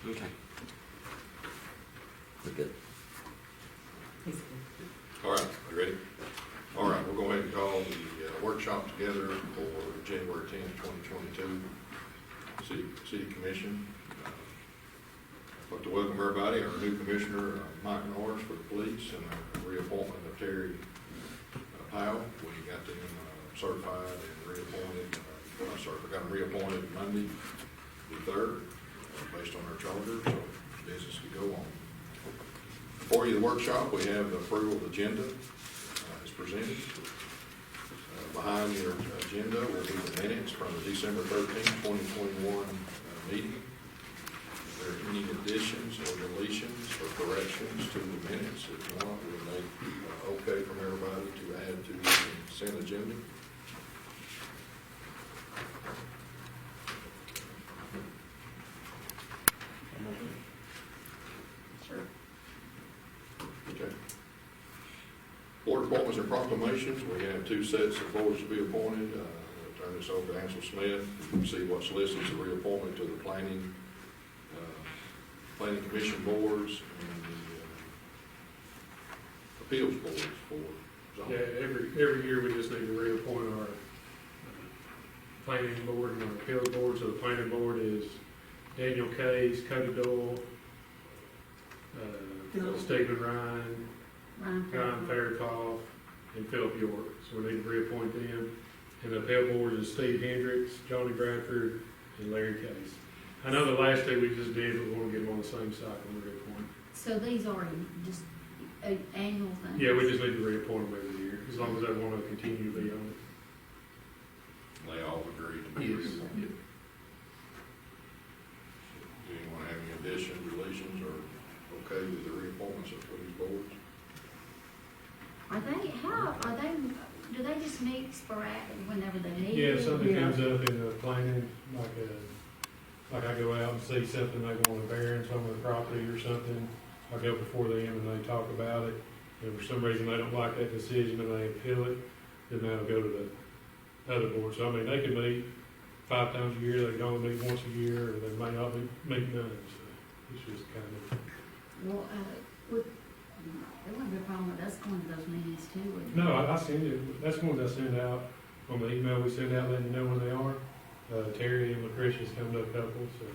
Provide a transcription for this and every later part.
Okay. We're good. All right, you ready? All right, we'll go ahead and call the workshop together for January 10th, 2022, City Commission. I'd like to welcome everybody, our new commissioner, Mike Norris for the police, and our reappointment of Terry Powell. We got them certified and reappointed, we got them reappointed Monday the 3rd, based on our charter, so business could go on. For you, the workshop, we have the approval of the agenda as presented. Behind your agenda will be the minutes from the December 13th, 2021 meeting. If there are any additions or deletions or corrections to the minutes, if not, we'll make okay from everybody to add to the consent agenda. Sure. Okay. Board appointments and proclamations, we have 2 sets of boards to be appointed. I'll turn this over to Ansel Smith. You can see what's listed as a reappointment to the planning commission boards and the appeals boards for zoning. Yeah, every year we just need to reappoint our planning board and our appeals board. So the planning board is Daniel Case, Cody Doyle, Stephen Ryan, Ryan Fairclough, and Philip York. So we need to reappoint them. And the appeal board is Steve Hendricks, Johnny Bradford, and Larry Case. I know the last 2 we just did, but we want to get them on the same cycle and reappoint. So these are just annual things? Yeah, we just need to reappoint them every year, as long as they want to continue to be on it. They all agreed to be. Yes. Do anyone have any additions, deletions, or okay with the reappointments of these boards? Do they just meet sporadic whenever they need? Yeah, if something comes up in the planning, like I go out and see something, they want a variance on the property or something, I go before them and they talk about it, and for some reason they don't like that decision and they appeal it, then that'll go to the other board. So I mean, they can meet 5 times a year, they can only meet once a year, or they may not meet none, so it's just kind of. Well, there wouldn't be a problem with us going to those meetings too, would it? No, I send it, that's one I send out on the email we send out, letting you know when they are. Terry and Lucretia's come to a couple, so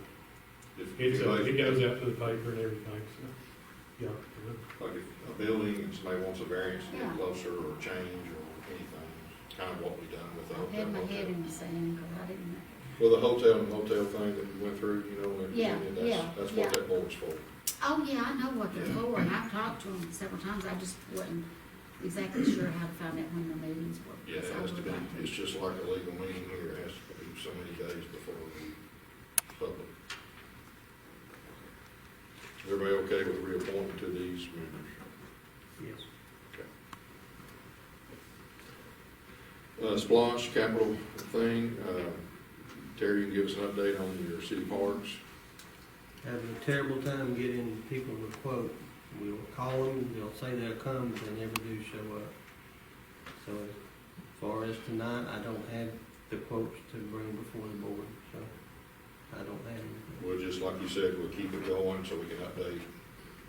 it goes out to the paper and everything, so, yeah. Like if a building and somebody wants a variance to get Yeah. closer or change or anything, kind of what we done with the I hotel. had my head in the sand because I didn't know. Well, the hotel and motel thing that we went through, you know, that's what Yeah. that board's for. Oh, yeah, I know what they're Yeah. for, and I've talked to them several times. I just wasn't exactly sure how to find out when the meetings were. Yeah, it So I has to would be, like to. it's just like a legal meeting here, it has to be so many days before the public. Everybody okay with reappointment to these members? Yes. Okay. Splash capital thing, Terry, you can give us an update on your city parks. Having a terrible time getting people to quote. We'll call them, they'll say they'll come, but they never do show up. So as far as tonight, I don't have the quotes to bring before the board, so I don't have anything. Well, just like you said, we'll keep it going so we can update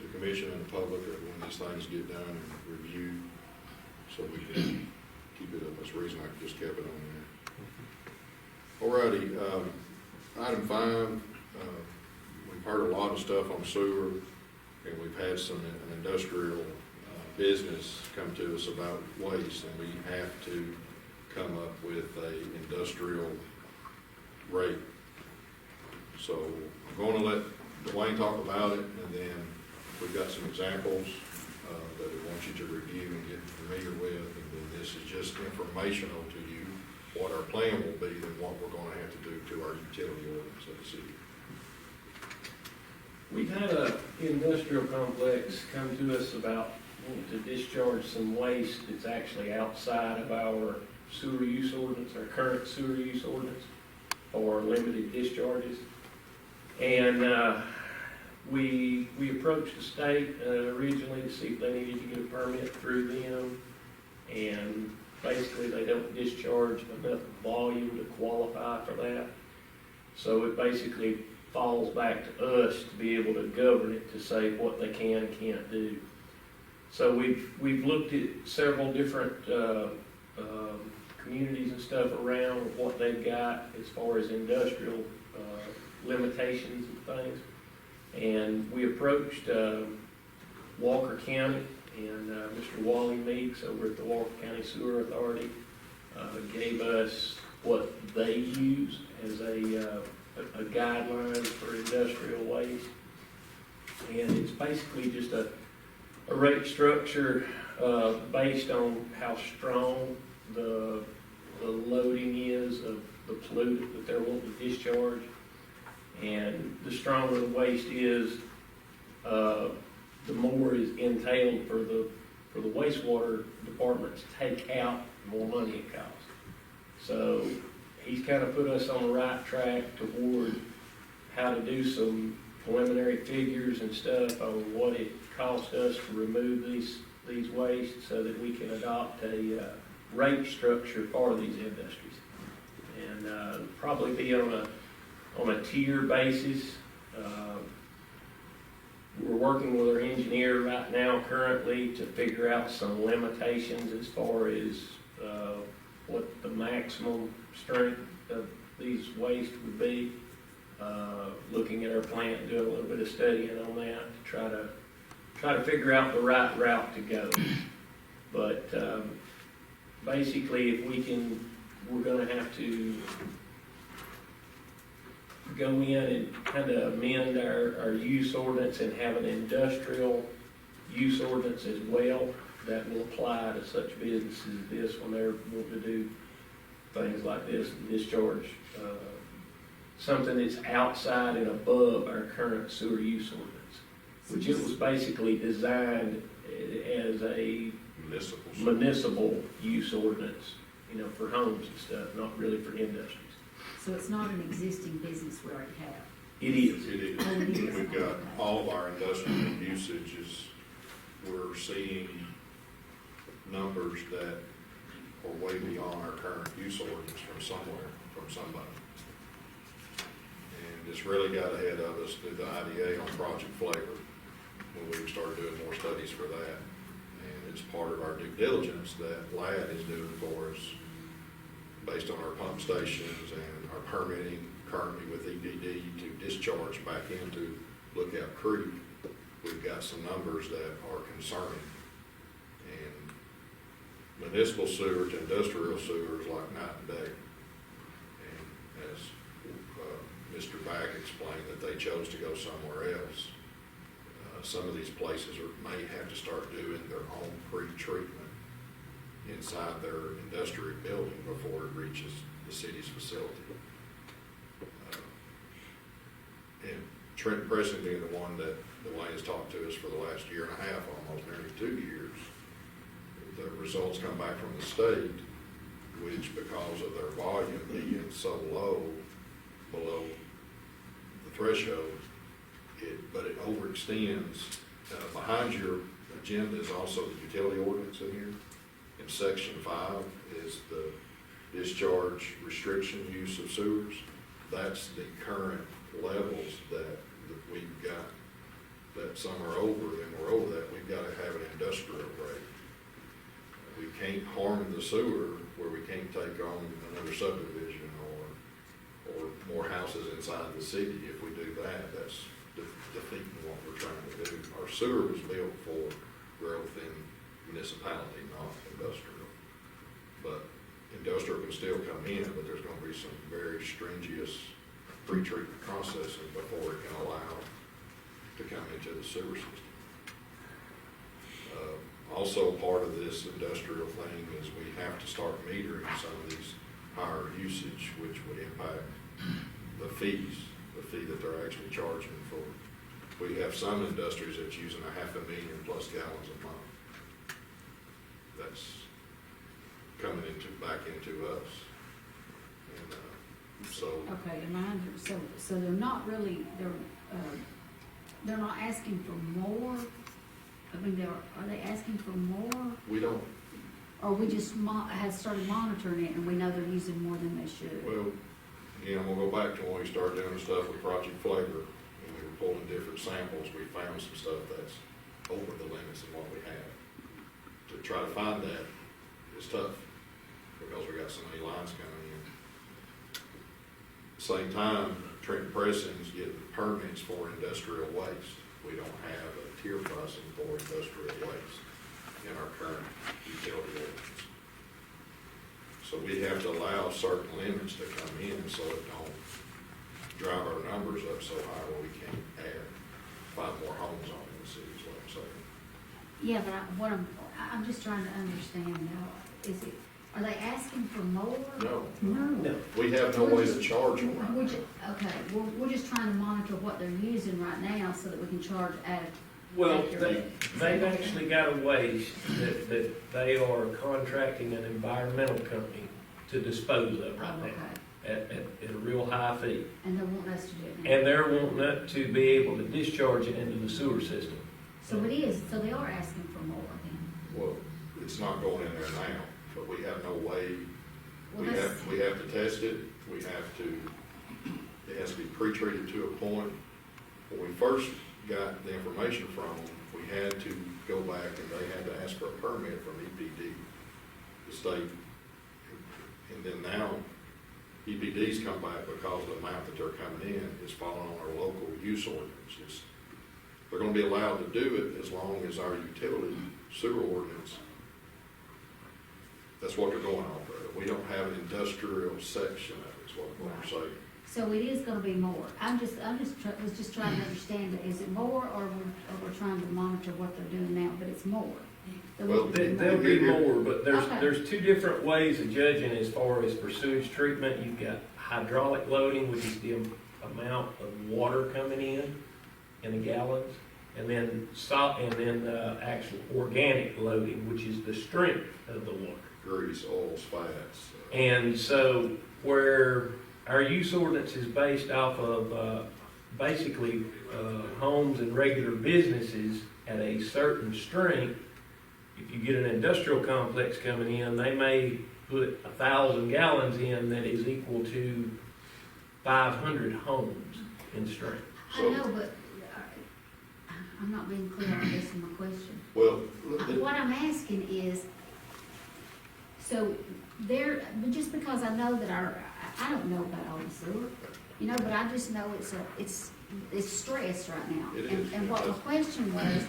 the commission and the public when these things get done and reviewed, so we can keep it up. That's the reason I just kept it on there. Alrighty, item 5, we've heard a lot of stuff on sewer, and we've had some industrial business come to us about waste, and we have to come up with a industrial rate. So I'm going to let Dwayne talk about it, and then we've got some examples that we want you to review and get familiar with, and then this is just informational to you, what our plan will be and what we're going to have to do to our utility ordinance of the city. We've had a industrial complex come to us about wanting to discharge some waste that's actually outside of our sewer use ordinance, our current sewer use ordinance, or limited discharges. And we approached the state originally to see if they needed to get a permit through them, and basically they don't discharge enough volume to qualify for that. So it basically falls back to us to be able to govern it, to say what they can and can't do. So we've looked at several different communities and stuff around what they've got as far as industrial limitations and things. And we approached Walker County, and Mr. Wally Meeks over at the Walker County Sewer Authority gave us what they use as a guideline for industrial waste. And it's basically just a rate structure based on how strong the loading is of the pollutant that they're wanting to discharge. And the stronger the waste is, the more is entailed for the wastewater department to take out, the more money it costs. So he's kind of put us on the right track toward how to do some preliminary figures and stuff on what it costs us to remove these wastes so that we can adopt a rate structure for these industries. And probably be on a tier basis. We're working with our engineer right now currently to figure out some limitations as far as what the maximum strength of these wastes would be. Looking at our plant, doing a little bit of studying on that to try to figure out the right route to go. But basically, if we can, we're going to have to go in and kind of amend our use ordinance and have an industrial use ordinance as well that will apply to such businesses as this when they're wanting to do things like this and discharge something that's outside and above our current sewer use ordinance, which it was basically designed as a municipal use ordinance, you know, for homes and stuff, not really for industries. So it's not an existing business we already have? It is. It is. Oh, it is. We've got Okay. all of our industrial usages, we're seeing numbers that are way beyond our current use ordinance from somewhere, from somebody. And it's really got ahead of us through the IDA on Project Flavor, when we started doing more studies for that. And it's part of our due diligence that LAD is doing for us, based on our pump stations and our permitting currently with EPD to discharge back into Lookout Creek. We've got some numbers that are concerning. And municipal sewer to industrial sewer is like night and day. And as Mr. Back explained, that they chose to go somewhere else. Some of these places may have to start doing their own pre-treatment inside their industrial building before it reaches the city's facility. And Trenton Pressing being the one that Dwayne has talked to us for the last year and a half, almost nearly 2 years, the results come back from the state, which because of their volume being so low, below the threshold, but it overextends. Behind your agenda is also the utility ordinance in here. In section 5 is the discharge restriction use of sewers. That's the current levels that we've got. That some are over, and we're over that, we've got to have an industrial rate. We can't harm the sewer where we can't take on another subdivision or more houses inside the city. If we do that, that's defeating what we're trying to do. Our sewer was built for growth in municipality, not industrial. But industrial can still come in, but there's going to be some very stringent pre-treatment processing before it can allow to come into the sewer system. Also, part of this industrial thing is we have to start metering some of these higher usage, which would impact the fee that they're actually charging for. We have some industries that's using 500,000 plus gallons a month. That's coming back into us. And so. Okay, am I under, so they're not really, they're not asking for more? I mean, are they asking for more? We don't. Or we just have started monitoring it and we know they're using more than they should? Well, again, we'll go back to when we started doing the stuff with Project Flavor, and we were pulling different samples, we found some stuff that's over the limits of what we have. To try to find that is tough, because we got so many lines coming in. Same time, Trenton Pressing's getting permits for industrial waste. We don't have a tier pricing for industrial waste in our current utility ordinance. So we have to allow certain limits to come in so it don't drive our numbers up so high where we can't add 5 more homes on in the city, is what I'm saying. Yeah, but I'm just trying to understand now, are they asking for more? No, No. we have no way to charge them right now. Okay, we're just trying to monitor what they're using right now so that we can charge Well, accurately. they've actually got a waste that they are contracting an environmental company to dispose of right Oh, okay. now at a real high fee. And they want us to do it now. And they're wanting it to be able to discharge it into the sewer system. So it is, so they are asking for more then. Well, it's not going in there now, but we have no way, Well, we have to test it, we have to, it has to be pre-treated to a point. When we first got the information from them, we had to go back and they had to ask for a permit from EPD, the state. And then now, EPD's come back because the amount that they're coming in is falling on our local use ordinances. They're gonna be allowed to do it as long as our utility sewer ordinance, that's what they're going off of. We don't have an industrial section of it, is what we're saying. So it is gonna be more. Was just trying to understand it. Is it more or we're trying to monitor what they're doing now, but it's more? There Well, will be more. There'll be more, but Okay. there's 2 different ways of judging as far as for sewage treatment. You've got hydraulic loading, which is the amount of water coming in the gallons, and then actual organic loading, which is the strength of the water. Grease, oils, fats. And so where our use ordinance is based off of basically homes and regular businesses at a certain strength, if you get an industrial complex coming in, they may put 1,000 gallons in that is equal to 500 homes in strength. I know, but I'm not being clear on this in my question. Well, What I'm asking is, so just because I know that I don't know about all the sewer, but I just know it's stress right now. It is. And what my question was,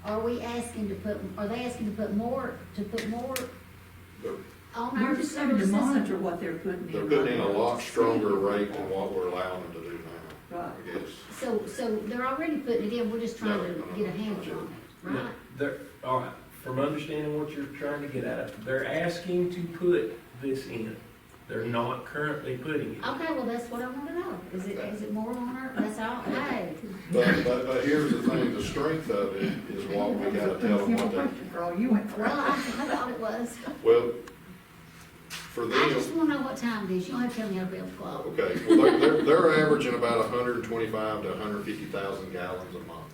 are they asking to put more they're, on our We're just having to sewer monitor system? what they're putting in. they're putting in a lot stronger rate than what we're allowing them to do now, Right. I guess. So they're already putting it in, we're just trying to No, get a handle on it, right? All right, from understanding what you're trying to get at, they're asking to put this in. They're not currently putting it. Okay, well, that's what I want to know. Is it more on our, that's all, hey. But here's the thing, the strength of it is what we gotta tell them what they, Question for all you went for. Well, I thought it was. well, for I just them, want to know what time it is. You don't have to tell me how to build a clock. okay, well, they're averaging about 125 to 150,000 gallons a month.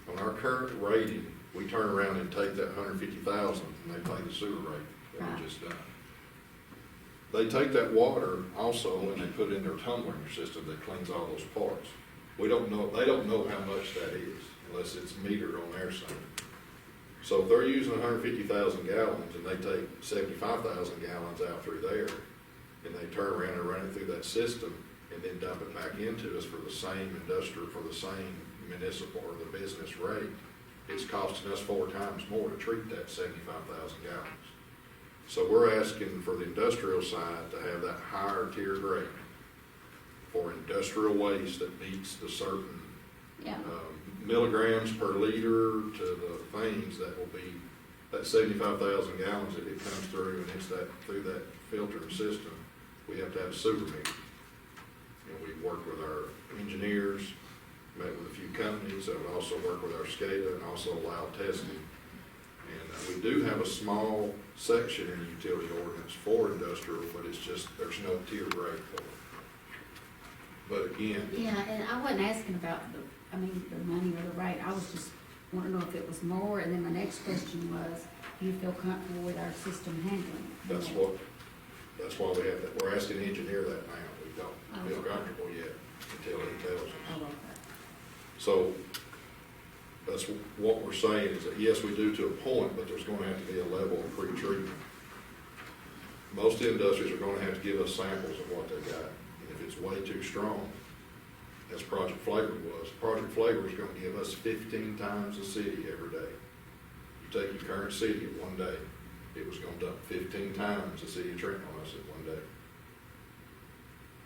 On our current rating, we turn around and take that 150,000 and they pay the sewer rate that we just done. They take that water also and they put it in their tumbling system that cleans all those parts. They don't know how much that is unless it's metered on their side. So if they're using 150,000 gallons and they take 75,000 gallons out through there and they turn around and run it through that system and then dump it back into us for the same industrial, for the same municipal or the business rate, it's costing us 4 times more to treat that 75,000 gallons. So we're asking for the industrial side to have that higher tier rate for industrial waste that meets the certain Yeah. milligrams per liter to the things that will be, that 75,000 gallons that it comes through and it's through that filtering system, we have to have a sewer meter. And we work with our engineers, met with a few companies that would also work with our SCADA and also allow testing. And we do have a small section in the utility ordinance for industrial, but it's just, there's no tier rate for it. But again, Yeah, and I wasn't asking about the money or the rate. I was just wanting to know if it was more. And then my next question was, do you feel comfortable with our system handling it? that's why we have that, we're asking the engineer that now, we don't. feel comfortable yet until he tells us. Oh, okay. So that's what we're saying is that yes, we do to a point, but there's gonna have to be a level of pre-treatment. Most industries are gonna have to give us samples of what they got. And if it's way too strong, as Project Flavor was, Project Flavor is gonna give us 15 times the city every day. You take your current city at one day, it was gonna dump 15 times the city of Trenton on us at one day.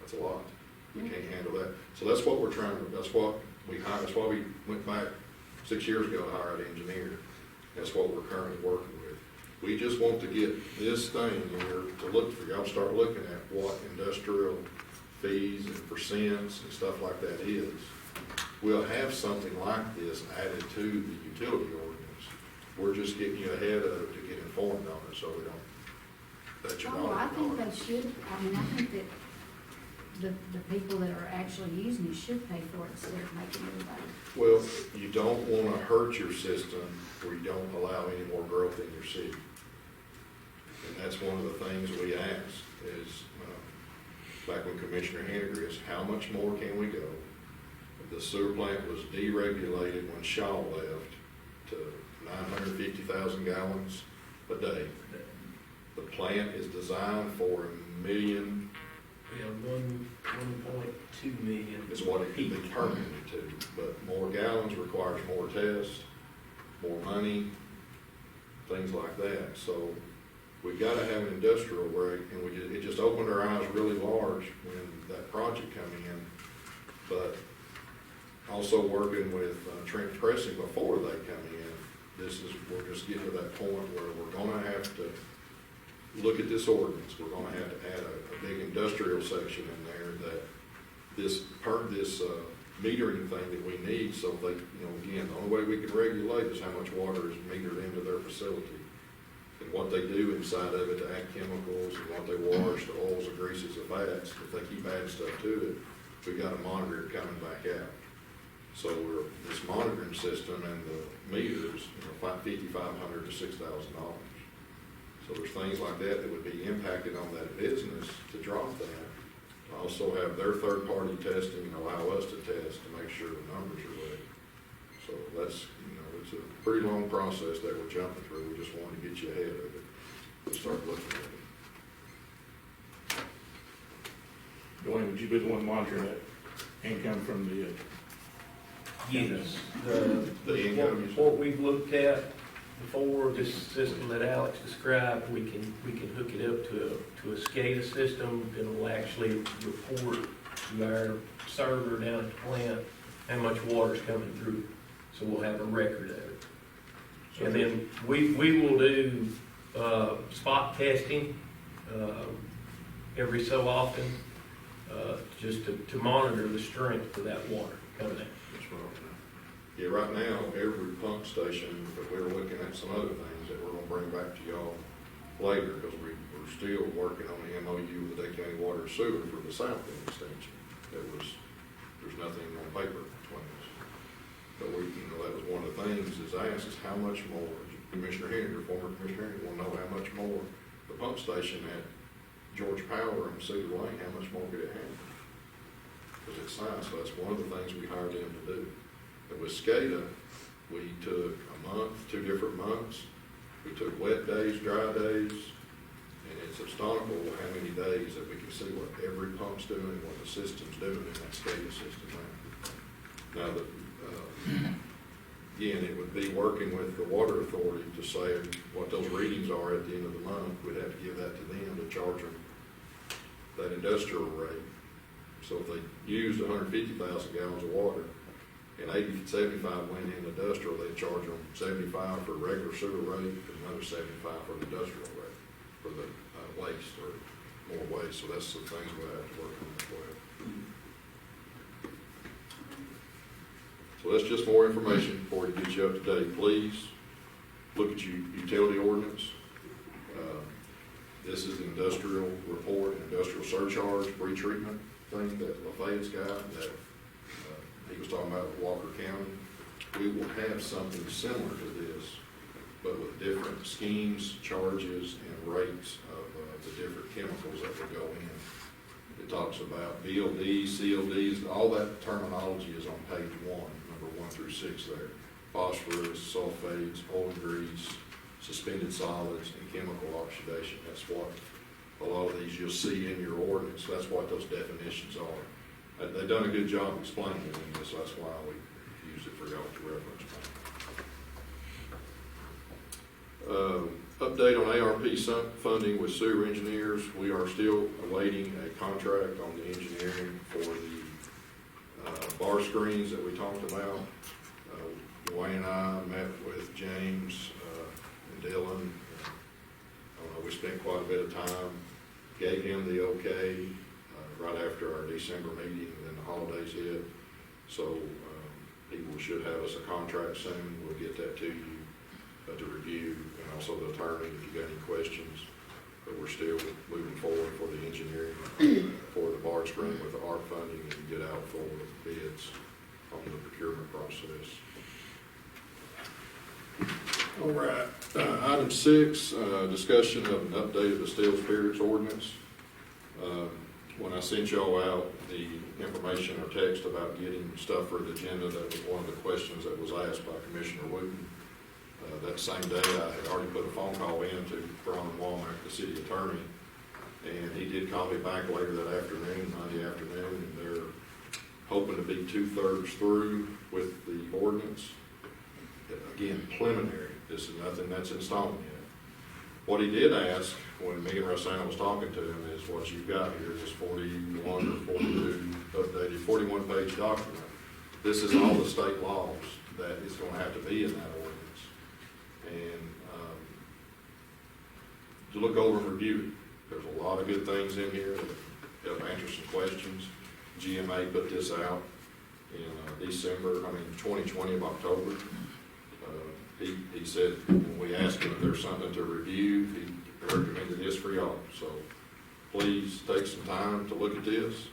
That's a lot. We can't handle that. So that's what we're trying to, that's why we went back 6 years ago to hire an engineer. That's what we're currently working with. We just want to get this thing here to look for, y'all start looking at what industrial fees and percents and stuff like that is. We'll have something like this added to the utility ordinance. We're just getting you ahead of it to get informed on it so we don't, that you're not. Oh, I think they should, I mean, I think that the people that are actually using it should pay for it instead of making everybody. Well, you don't want to hurt your system where you don't allow any more growth in your city. And that's one of the things we asked is, back when Commissioner Henry is, how much more can we go? The sewer plant was deregulated when Shaw left to 950,000 gallons a day. The plant is designed for 1 million. Yeah, 1.2 million. Is what it can be permitted to, but more gallons requires more tests, more money, things like that. So we've got to have an industrial rate, and it just opened our eyes really large when that project came in. But also working with Trenton Pressing before they come in, we're just getting to that point where we're going to have to look at this ordinance. We're going to have to add a big industrial section in there that this metering thing that we need, so they, again, the only way we can regulate is how much water is metered into their facility and what they do inside of it to add chemicals and what they wash, the oils, the greases, the fats. If they keep adding stuff to it, we've got to monitor it coming back out. So this monitoring system and the meters, $5,500 to $6,000. So there's things like that that would be impacted on that business to drop that. Also have their third-party testing and allow us to test to make sure the numbers are right. So that's, it's a pretty long process that we're jumping through. We just want to get you ahead of it and start looking at it. Dwayne, would you be the one monitoring that income from the? Yes. The income. What we've looked at before, this system that Alex described, we can hook it up to a SCADA system that will actually report to our server down at the plant how much water's coming through. So we'll have a record of it. And then we will do spot testing every so often, just to monitor the strength of that water coming out. Yeah, right now, every pump station, but we're looking at some other things that we're gonna bring back to y'all later, because we're still working on the MOU with the Dade County Water and Sewer for the South End extension. There's nothing on paper between us. But that was one of the things is asked is how much more, Commissioner Henry, former Commissioner Henry, will know how much more the pump station at George Power and Cedar Lane, how much more could it handle? Because it's science, so that's one of the things we hired them to do. And with SCADA, we took a month, 2 different months. We took wet days, dry days, and it's astonishing how many days that we can see what every pump's doing, what the system's doing in that SCADA system now. Again, it would be working with the water authority to say what those readings are at the end of the month. We'd have to give that to them to charge them that industrial rate. So if they used 150,000 gallons of water, and 75 went in industrial, they charge them 75 for regular sewer rate and another 75 for the industrial rate for the waste or more waste. So that's some things we'll have to work on as well. So that's just more information before we get you up to date. Please look at your utility ordinance. This is the industrial report, industrial surcharge, pre-treatment thing that Lafayette's got that he was talking about with Walker County. We will have something similar to this, but with different schemes, charges, and rates of the different chemicals that will go in. It talks about BLDs, CLDs, all that terminology is on page 1, number 1 through 6 there. Phosphorus, sulfates, oil and grease, suspended solids, and chemical oxidation. That's what a lot of these you'll see in your ordinance. That's what those definitions are. They've done a good job explaining it in this, so that's why we used it for y'all to reference. Update on ARP funding with sewer engineers. We are still awaiting a contract on the engineering for the bar screens that we talked about. Dwayne and I met with James and Dylan. We spent quite a bit of time, gave him the okay right after our December meeting, and then the holidays hit. So he should have us a contract soon. We'll get that to you to review, and also the attorney if you got any questions. But we're still moving forward for the engineering for the bar screen with the ARP funding and get out for bids on the procurement process. All right, item 6, discussion of an update of the steel spirits ordinance. When I sent y'all out the information or text about getting stuff for the agenda, that was one of the questions that was asked by Commissioner Wooten. That same day, I had already put a phone call in to Brian Walmack, the city attorney, and he did call me back later that afternoon, Monday afternoon, and they're hoping to be 2/3 through with the ordinance. Again, preliminary. This is nothing that's installed yet. What he did ask when me and Rosanna was talking to him is what you've got here, this 41 or 42 updated 41-page document. This is all the state laws that is going to have to be in that ordinance. And to look over and review it. There's a lot of good things in here that help answer some questions. GMA put this out in December, 2020 of October. He said, when we asked him if there's something to review, he recommended this for y'all. So please take some time to look at this.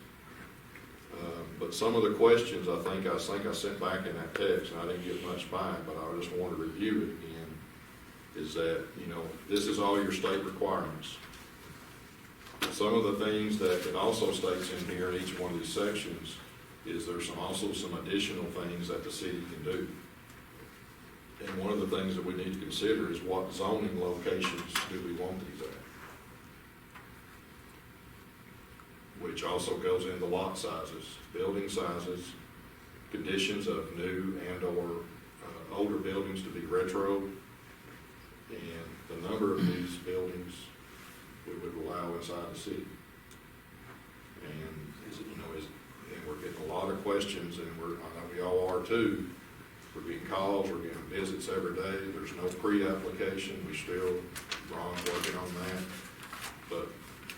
But some of the questions I think I sent back in that text, and I didn't get much back, but I just want to review it again, is that, this is all your state requirements. Some of the things that it also states in here in each one of these sections is there's also some additional things that the city can do. And one of the things that we need to consider is what zoning locations do we want these at? Which also goes into lot sizes, building sizes, conditions of new and or older buildings to be retro, and the number of these buildings we would allow inside the city. And and we're getting a lot of questions, and I know we all are too. We're getting calls, we're getting visits every day. There's no pre-application. Ron's working on that. But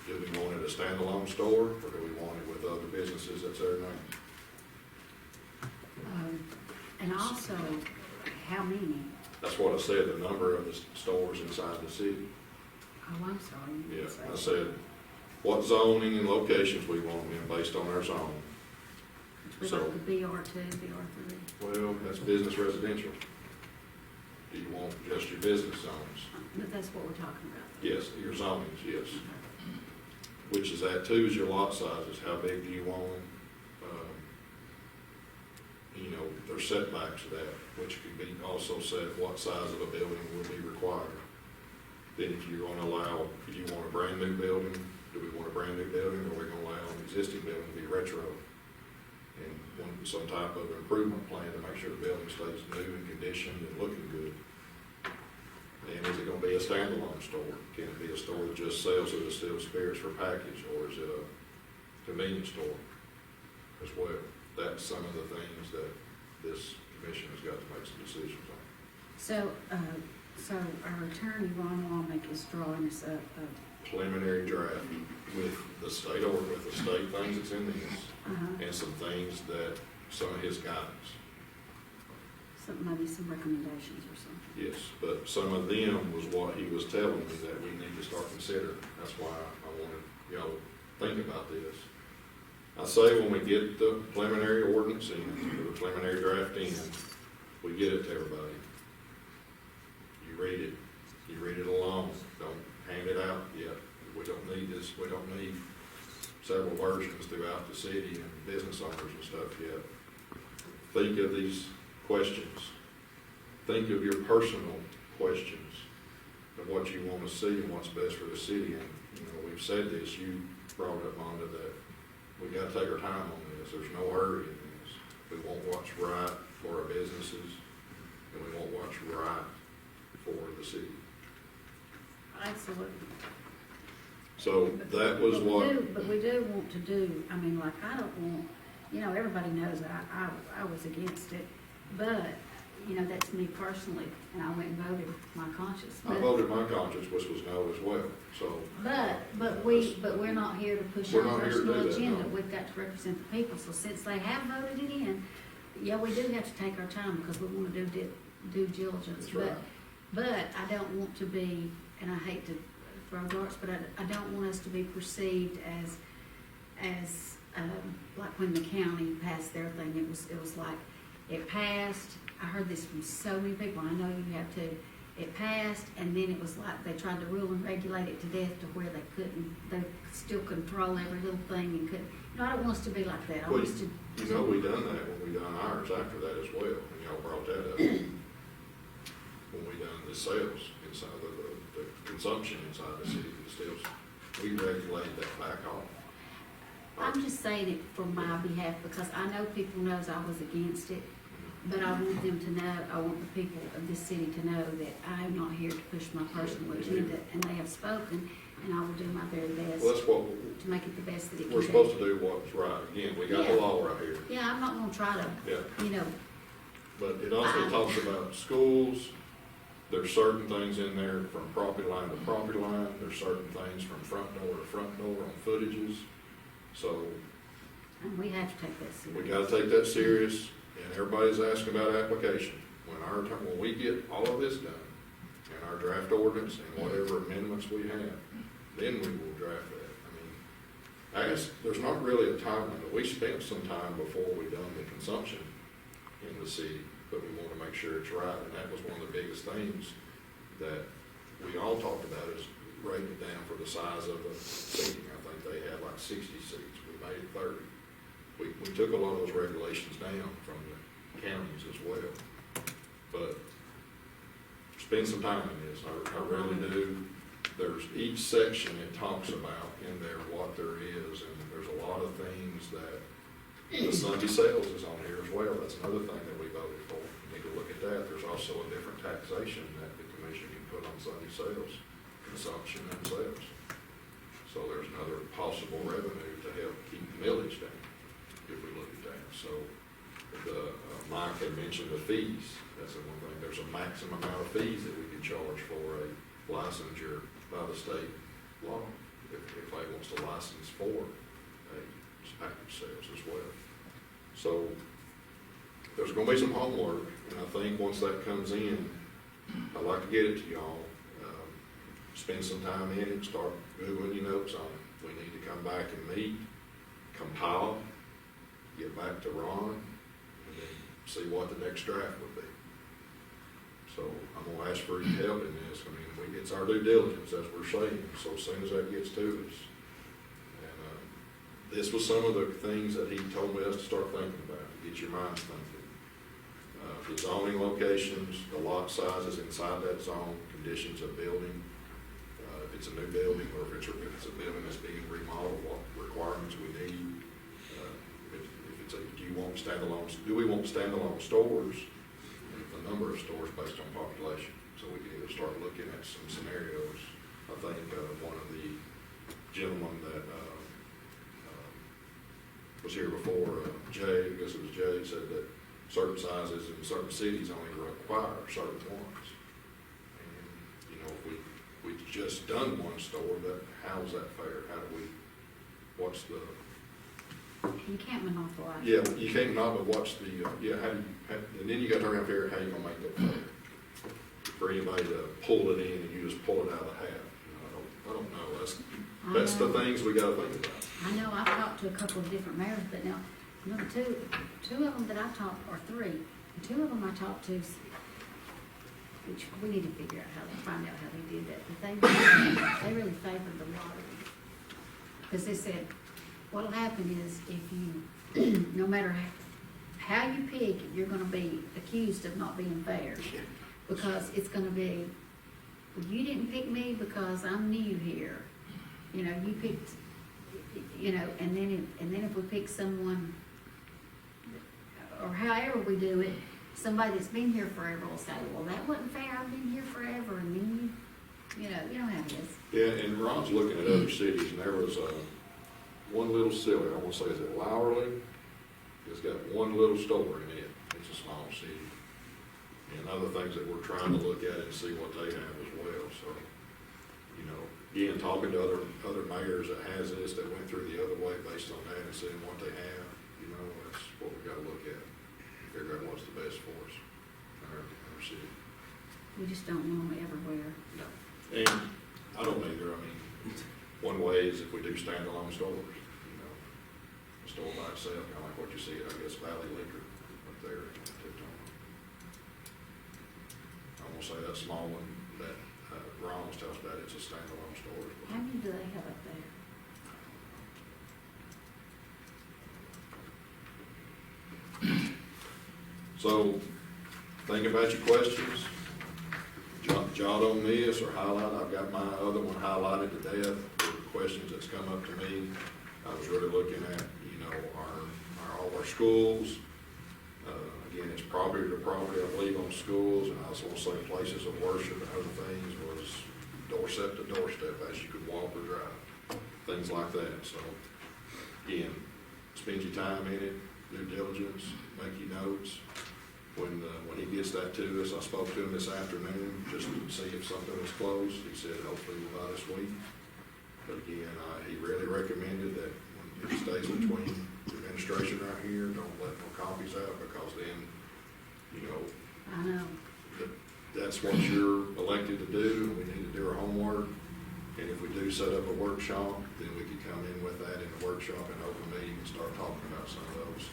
do we want it a standalone store, or do we want it with other businesses that's there now? And also, how many? That's what I said, the number of the stores inside the city. Oh, I'm sorry. You didn't say I that. said, what zoning and locations we want them in based on our zone. Which we like the BR2, BR3. Well, that's business residential. Do you want just your business zones? But that's what we're talking about. Yes, your zonings, yes. Which is that too, is your lot sizes. How big do you want them? There's setbacks to that, which could be also set what size of a building will be required. Then if you want a brand new building, do we want a brand new building, or are we going to allow an existing building to be retro? And some type of improvement plan to make sure the building stays new and conditioned and looking good. And is it going to be a standalone store? Can it be a store that just sells the distilled spirits for package, or is it a convenience store as well? That's some of the things that this commission has got to make some decisions on. So our attorney, Ron Womack, is drawing us up a Preliminary draft with the state things that's in this, and some things that, some of his guidance. maybe some recommendations or something. Yes, but some of them was what he was telling me that we need to start considering. That's why I wanted y'all to think about this. I say when we get the preliminary ordinance in, or the preliminary draft in, we get it to everybody. You read it along, don't hand it out yet. We don't need this, we don't need several versions throughout the city and business owners and stuff yet. Think of these questions. Think of your personal questions of what you want to see and what's best for the city. And, you know, we've said this, you brought up, Monda, that we got to take our time on this. There's no hurry in this. We want what's right for our businesses, and we want what's right for the city. Absolutely. So that was what, But we do want to do, I mean, like, I don't want, you know, everybody knows that I was against it, but, you know, that's me personally, and I went and voted my conscience. I voted my conscience, which was no as well, so. But we're not here to push We're our not here to do personal that, agenda, no. we've got to represent the people, so since they have voted it in, yeah, we do have to take our time, because we want to do due diligence. That's right. But I don't want to be, and I hate to throw darts, but I don't want us to be perceived as like when the county passed their thing, it was like, it passed, I heard this from so many people, I know you have too, it passed, and then it was like, they tried to rule and regulate it to death to where they could still control every little thing and couldn't, you know, I don't want us to be like that, I want us to. You know, we done that when we done ours after that as well, and y'all brought that up. When we done the sales inside the consumption inside the city, the sales, we regulated that back off. I'm just saying it for my behalf, because I know people knows I was against it, but I want them to know, I want the people of this city to know that I am not here to push my personal agenda, and they have spoken, and I will do my very best Well, that's what to make it the best that it can be. we're supposed to do, what's right. Again, we got the Yeah. law right here. Yeah, I'm not gonna try to, Yeah. you know, But it also talks about schools. There's certain things in there from property line to property line. There's certain things from front door to front door on footages. So and we have to take that we seriously. gotta take that serious, and everybody's asking about application. When we get all of this done, and our draft ordinance and whatever amendments we have, then we will draft that. I guess there's not really a time limit. We spent some time before we done the consumption in the city, but we want to make sure it's right, and that was one of the biggest things that we all talked about, is writing it down for the size of the seating. I think they had like 60 seats, we made it 30. We took a lot of those regulations down from the counties as well, but spend some time in this, I really do. There's each section it talks about in there what there is, and there's a lot of things that, the Sunday sales is on here as well. That's another thing that we voted for. You need to look at that. There's also a different taxation that the commission can put on Sunday sales, consumption and sales. So there's another possible revenue to help keep the millage down, if we look at that. So Mike had mentioned the fees. That's the one thing. There's a maximum amount of fees that we can charge for a licensure by the state law, if anybody wants to license for a package sales as well. So there's gonna be some homework, and I think once that comes in, I'd like to get it to y'all. Spend some time in it, start Googling your notes on it. We need to come back and meet, compile, get back to Ron, and then see what the next draft would be. So I'm gonna ask for your help in this. I mean, it's our due diligence, as we're saying, so as soon as that gets to us. And this was some of the things that he told us to start thinking about, to get your minds thinking. The zoning locations, the lot sizes inside that zone, conditions of building, if it's a new building, or if it's a building that's being remodeled, what requirements we need. Do we want standalone stores? The number of stores based on population, so we can either start looking at some scenarios. I think one of the gentlemen that was here before, Jay, I guess it was Jay, said that certain sizes in certain cities only require certain ones. And, you know, if we just done one store, how's that fair? What's the... You can't monopolize. Yeah, you can't not, but what's the, and then you got to turn around and figure out how you're gonna make that fair. For anybody to pull it in and you just pull it out of the hat. You know, I don't know, that's the things we gotta think about. I know I've talked to a couple of different mayors, but now, remember two of them that I've talked, or three, and two of them I talked to, which we need to figure out find out how they did that, but they really favored the lottery. Because they said, what'll happen is if you, no matter how you pick, you're gonna be accused of not being fair. Because it's gonna be, well, you didn't pick me because I'm new here. You know, you picked, you know, and then if we pick someone, or however we do it, somebody that's been here forever will say, well, that wasn't fair, I've been here forever, and then you know how it is. Yeah, and Ron's looking at other cities, and there was one little city, I want to say, is it Lowerly? It's got one little store in it. It's a small city. And other things that we're trying to look at and see what they have as well. So, you know, again, talking to other mayors that has this, that went through the other way based on that and seeing what they have, you know, that's what we got to look at. Figure out what's the best for us in our city. We just don't want them everywhere. No. And I don't either. I mean, one way is if we do standalone stores, you know, a store by itself, kind of like what you see at, I guess, Valley Liquor up there in Tipton. I won't say that small one that Ron was telling us about, it's a standalone store. How many do they have up there? So, think about your questions. Jot on this or highlight. I've got my other one highlighted to death. The questions that's come up to me. I was really looking at, you know, all our schools. Again, it's property to property, I believe, on schools, and I also want to say places of worship and other things was doorstep to doorstep as you could walk or drive, things like that. So, again, spend your time in it, due diligence, make your notes. When he gets that to us, I spoke to him this afternoon just to see if something was closed. He said hopefully by this week. But again, he really recommended that when it stays between the administration right here, don't let no copies out, because then, you know, I know. that's what you're elected to do, and we need to do our homework. And if we do set up a workshop, then we could come in with that in the workshop and open meeting and start talking about some of those.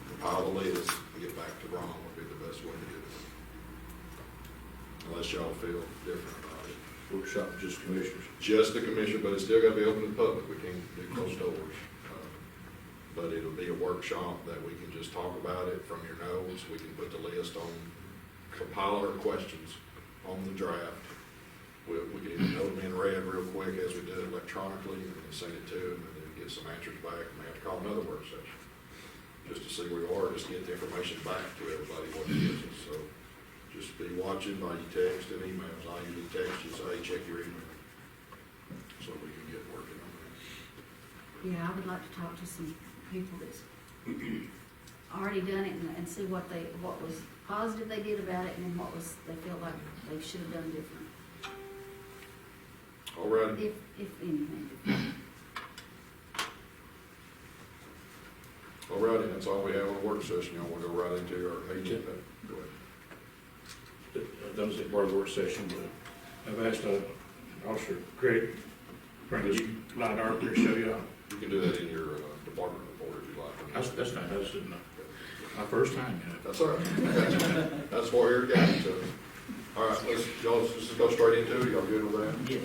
Compile the list and get back to Ron would be the best way to do it. Unless y'all feel different about it. Workshop, just commissioners. Just the commission, but it's still gotta be open to the public. We can't do closed doors. But it'll be a workshop that we can just talk about it from your notes. We can put the list on, compile our questions on the draft. We can either note them in red real quick as we do it electronically, and then send it to them, and then get some answers back, and they have to call another work session. Just to see where you are, just get the information back to everybody what it is. So just be watching by your text and emails. I usually text you, say, check your email, so we can get working on that. Yeah, I would like to talk to some people that's already done it and see what was positive they did about it, and then what was, they feel like they should have done different. All right. If anything. All righty, that's all we have on the work session. Y'all want to go right into our meeting? Go ahead. That was a part of the work session, but I've asked Officer Craig, bring you line up here, show you out. You can do that in your department report if you like. That's fine, that's my first time, you know. That's all right. That's why you're got so. All right, let's just go straight into it. Y'all good with that? Yeah.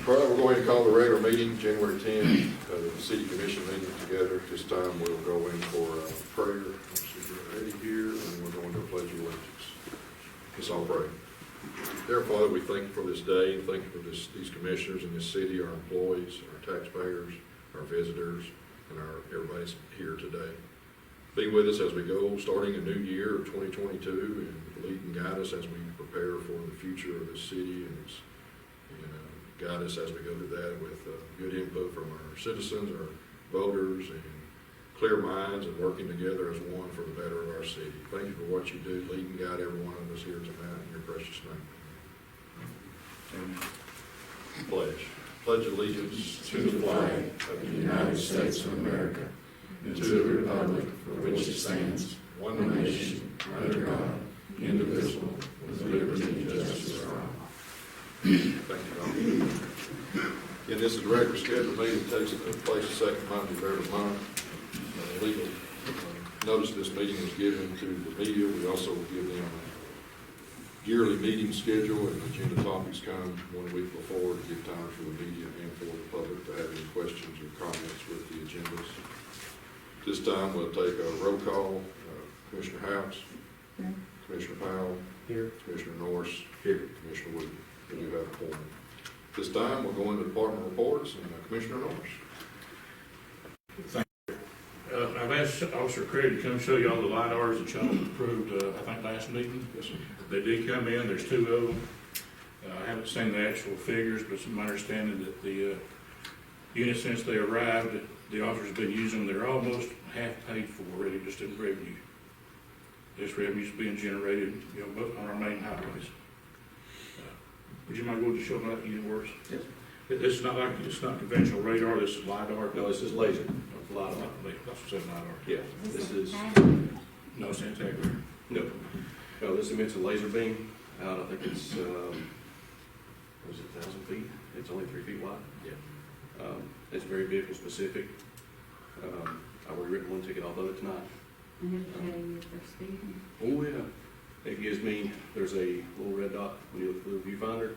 All right, we're going to call the regular meeting, January 10th, the city commission meeting together. This time we'll go in for prayer. Let's see if we're ready here, and we're going to pledge allegiance. Let's all pray. Dear Father, we thank you for this day, and thank you for these commissioners in this city, our employees, our taxpayers, our visitors, and everybody's here today. Be with us as we go, starting a new year of 2022, and lead and guide us as we prepare for the future of this city, and guide us as we go through that with good input from our citizens, our voters, and clear minds, and working together as one for the better of our city. Thank you for what you do. Lead and guide every one of us here tonight in your precious name. Amen. Pledge. Pledge allegiance to the flag of the United States of America and to the republic for which it stands, one nation, under God, indivisible, with liberty and justice for all. Thank you, Don. And this is a regular scheduled meeting, takes place the second Monday of every month. Legal notice this meeting was given to the media. We also will give them yearly meeting schedule, and agenda topics come 1 week before to give time for the media and for the public to have any questions or comments with the agendas. This time, we'll take a roll call. Commissioner House. Here. Commissioner Powell. Here. Commissioner Norris. Here. Commissioner Wood. We do have a quorum. This time, we'll go into department reports, and Commissioner Norris. I've asked Officer Craig to come show you all the LiDARs that y'all approved, I think last meeting. Yes, sir. They did come in, there's 2 of them. I haven't seen the actual figures, but it's my understanding that the units, since they arrived, the officers have been using them. They're almost half paid for already, just in revenue. This revenue's being generated, both on our main highways. Would you mind going to show them how that unit works? Yes. It's not conventional radar, this is LiDAR. No, this is laser. LiDAR, that's what said LiDAR. Yeah, this is, No, it's integrity. no, this emits a laser beam out, I think it's, what is it, 1,000 feet? It's only 3 feet wide. Yeah. It's very vehicle specific. I already written one ticket off of it tonight. And it'll tell you if they're speeding. Oh, yeah. It gives me, there's a little red dot when you look through the viewfinder.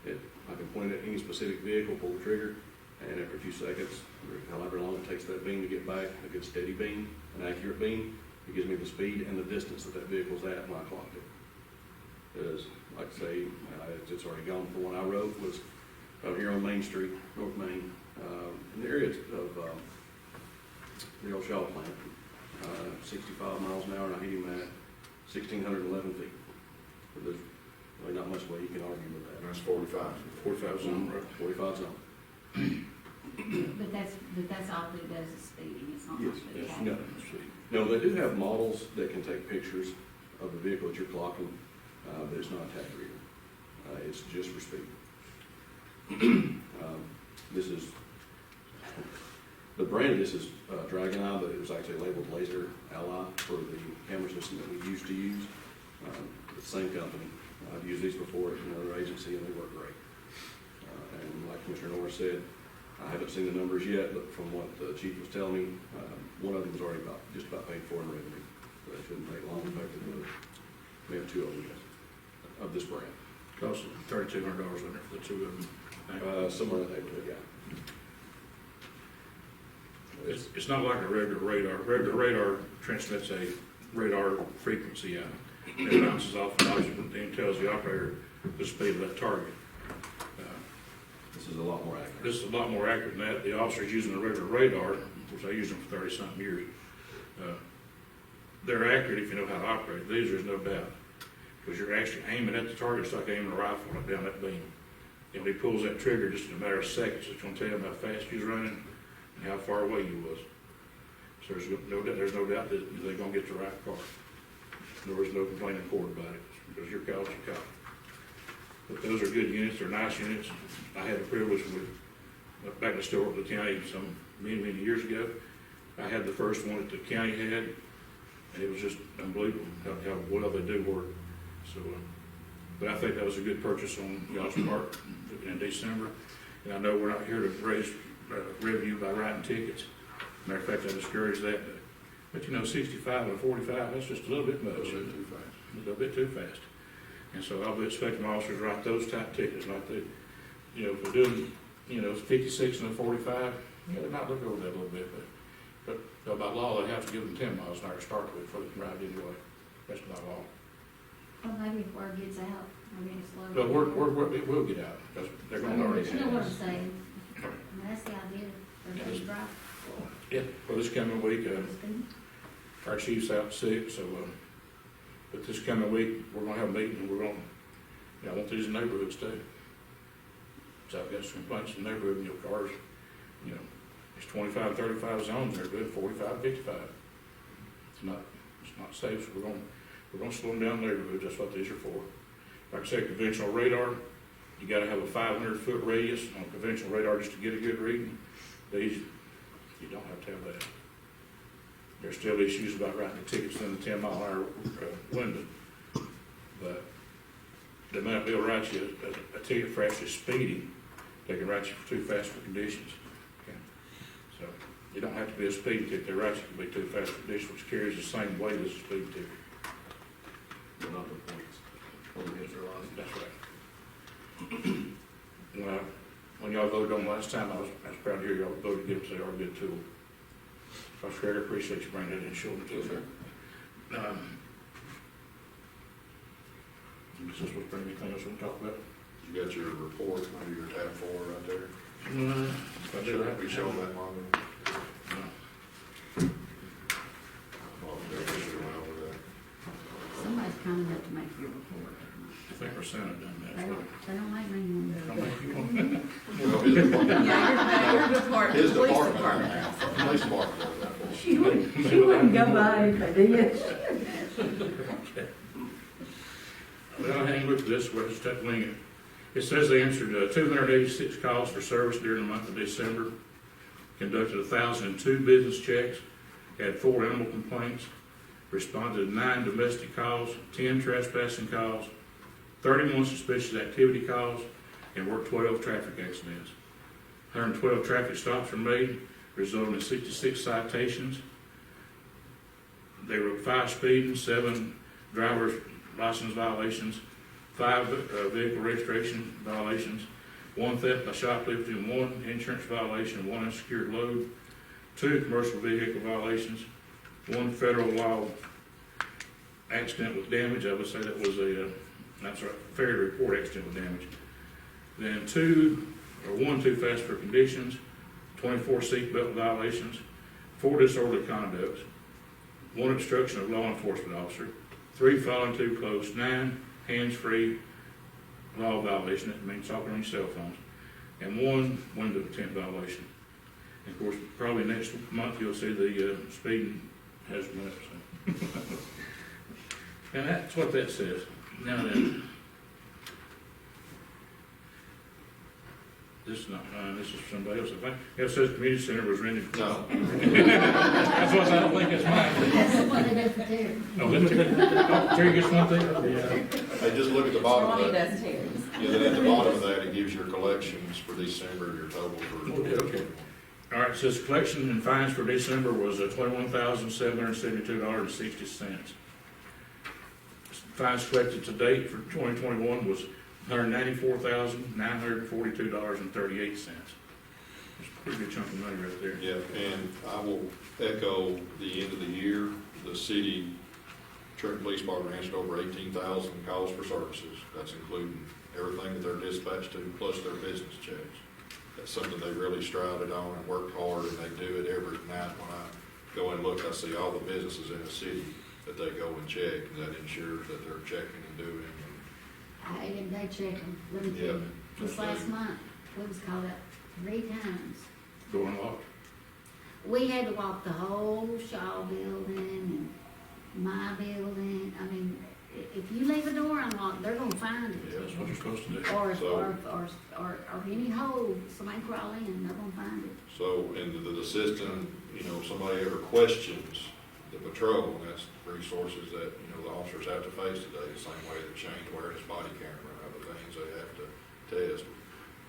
I can point at any specific vehicle, pull the trigger, and after a few seconds, however long it takes that beam to get back, a good steady beam, an accurate beam, it gives me the speed and the distance that vehicle's at when I clocked it. Because, like I say, it's already gone. The one I rode was out here on Main Street, North Main, in the area of the old Shaw plant, 65 miles an hour, and I hit him at 1,611 feet. But there's really not much way you can argue with that. And that's 45. 45 zone, right? 45 zone. But that's all it does is speeding, it's not Yes, actually Yes, accurate. No, they do have models that can take pictures of the vehicle that you're clocking, but it's not tag reader. It's just for speed. This is, the brand of this is Dragon Eye, but it was actually labeled Laser Ally for the camera system that we used to use. The same company. I've used these before at another agency and they work great. And like Commissioner Norris said, I haven't seen the numbers yet, but from what the chief was telling me, one of them was already just about paid for in revenue. So it shouldn't take long to pay for the, we have 2 of them, yes, of this brand. Cost $3,200 in there for the 2 of them. Somewhere in that neighborhood, yeah. It's not like a regular radar. Regular radar transmits a radar frequency out. It bounces off an object and then tells the operator the speed of that target. This is a lot more accurate. This is a lot more accurate than that. The officer's using a regular radar, which I used them for 30-something years. They're accurate if you know how to operate. These, there's no doubt. Because you're actually aiming at the target, it's like aiming a rifle right down that beam. And when he pulls that trigger, just in a matter of seconds, it's going to tell him how fast he was running and how far away you was. So there's no doubt that they're going to get the right car. There was no complaining court about it, because your call's your call. But those are good units, they're nice units. I had the privilege back in the store with the county many years ago. I had the first one that the county had, and it was just unbelievable how well they do work. So, but I think that was a good purchase on y'all's part in December. And I know we're not here to raise revenue by writing tickets. Matter of fact, I discourage that. But 65 and 45, that's just a little bit much. A little bit too fast. A little bit too fast. And so I'll be expecting my officers to write those type tickets like they, if we're doing, 56 and a 45, they might look over that a little bit, but by law, they have to give them 10 miles an hour to start with before they can ride anyway. That's by law. Well, maybe if word gets out, maybe it's slow. But it will get out, because they're going to already You know what I'm have. saying? I mean, that's the idea, everybody's right. Yeah, well, this coming week, our chief's out sick, so, but this coming week, we're gonna have a meeting, and we're gonna, I want these in neighborhoods too. So I've got some complaints in the neighborhood, cars, it's 25, 35 zones, they're good, 45, 55. It's not safe, so we're gonna slow them down neighborhoods, that's what these are for. Like I said, conventional radar, you gotta have a 500-foot radius on conventional radar just to get a good reading. These, you don't have to have that. There's still issues about writing the tickets in the 10-mile-an-hour window. But they may not be able to write you a ticket for actually speeding. They can write you for too fast for conditions. Okay. So you don't have to be a speeding ticket. They write you to be too fast for conditions, which carries the same weight as a speeding ticket. But not the points. Well, against their life. That's right. When y'all voted on last time, I was proud to hear y'all voted against the are a good tool. So I sure appreciate you bringing that in and showing it to us. Is this what's bringing anything else we can talk about? You got your report under your tab 4 right there. If I do that, We show that one. No. Well, we went over that. Somebody's kind enough to make your report. I think our Senate done that. They don't make me one Don't do it. make you one. Well, his department. Yeah, your department, His police department. department. Police department does that for us. She wouldn't go by if they did. Well, I hadn't looked at this, we'll just have to wing it. It says they answered 286 calls for service during the month of December, conducted 1,002 business checks, had 4 animal complaints, responded to 9 domestic calls, 10 trespassing calls, 31 suspicious activity calls, and worked 12 traffic accidents. 112 traffic stops were made, resulting in 66 citations. They were 5 speeding, 7 driver's license violations, 5 vehicle registration violations, 1 theft by shoplifting, 1 insurance violation, 1 unsecured load, 2 commercial vehicle violations, 1 federal law accident with damage. I would say that was that's right, fair to report accident with damage. Then 1 too fast for conditions, 24 seatbelt violations, 4 disorderly conducts, 1 obstruction of law enforcement officer, 3 falling too close, 9 hands-free law violation, that means talking on your cell phones, and 1 window tint violation. And of course, probably next month you'll see the speeding has went up. So. And that's what that says. Now then, this is not mine, this is somebody else. I think it says community center was rented. No. That's what I don't think it's mine. That's the one they did for Terry. Oh, that's Terry gets one thing? Hey, just look at the bottom Ronnie of that. does Terry's. Yeah, then at the bottom of that, it gives your collections for December and your total for. Okay. All right, it says collection and fines for December was $21,772.60. Fines collected to date for 2021 was $194,942.38. That's a pretty good chunk of money right there. Yeah, and I will echo the end of the year, the city, Trenton Police Department answered over 18,000 calls for services. That's including everything that they're dispatched to, plus their business checks. That's something they really strived on and worked hard, and they do it every night when I go and look. I see all the businesses in the city that they go and check, and that ensures that they're checking and doing. I hate him, they check them, let me tell you. This last month, we was called up 3 times. Going locked. We had to walk the whole Shaw building and my building. I mean, if you leave a door unlocked, they're gonna find it. That's what you're supposed to do. Or any hole, somebody crawl in, they're gonna find it. So, and the system, if somebody ever questions the patrol, and that's resources that, the officers have to face today, the same way the chain awareness body camera and other things they have to test.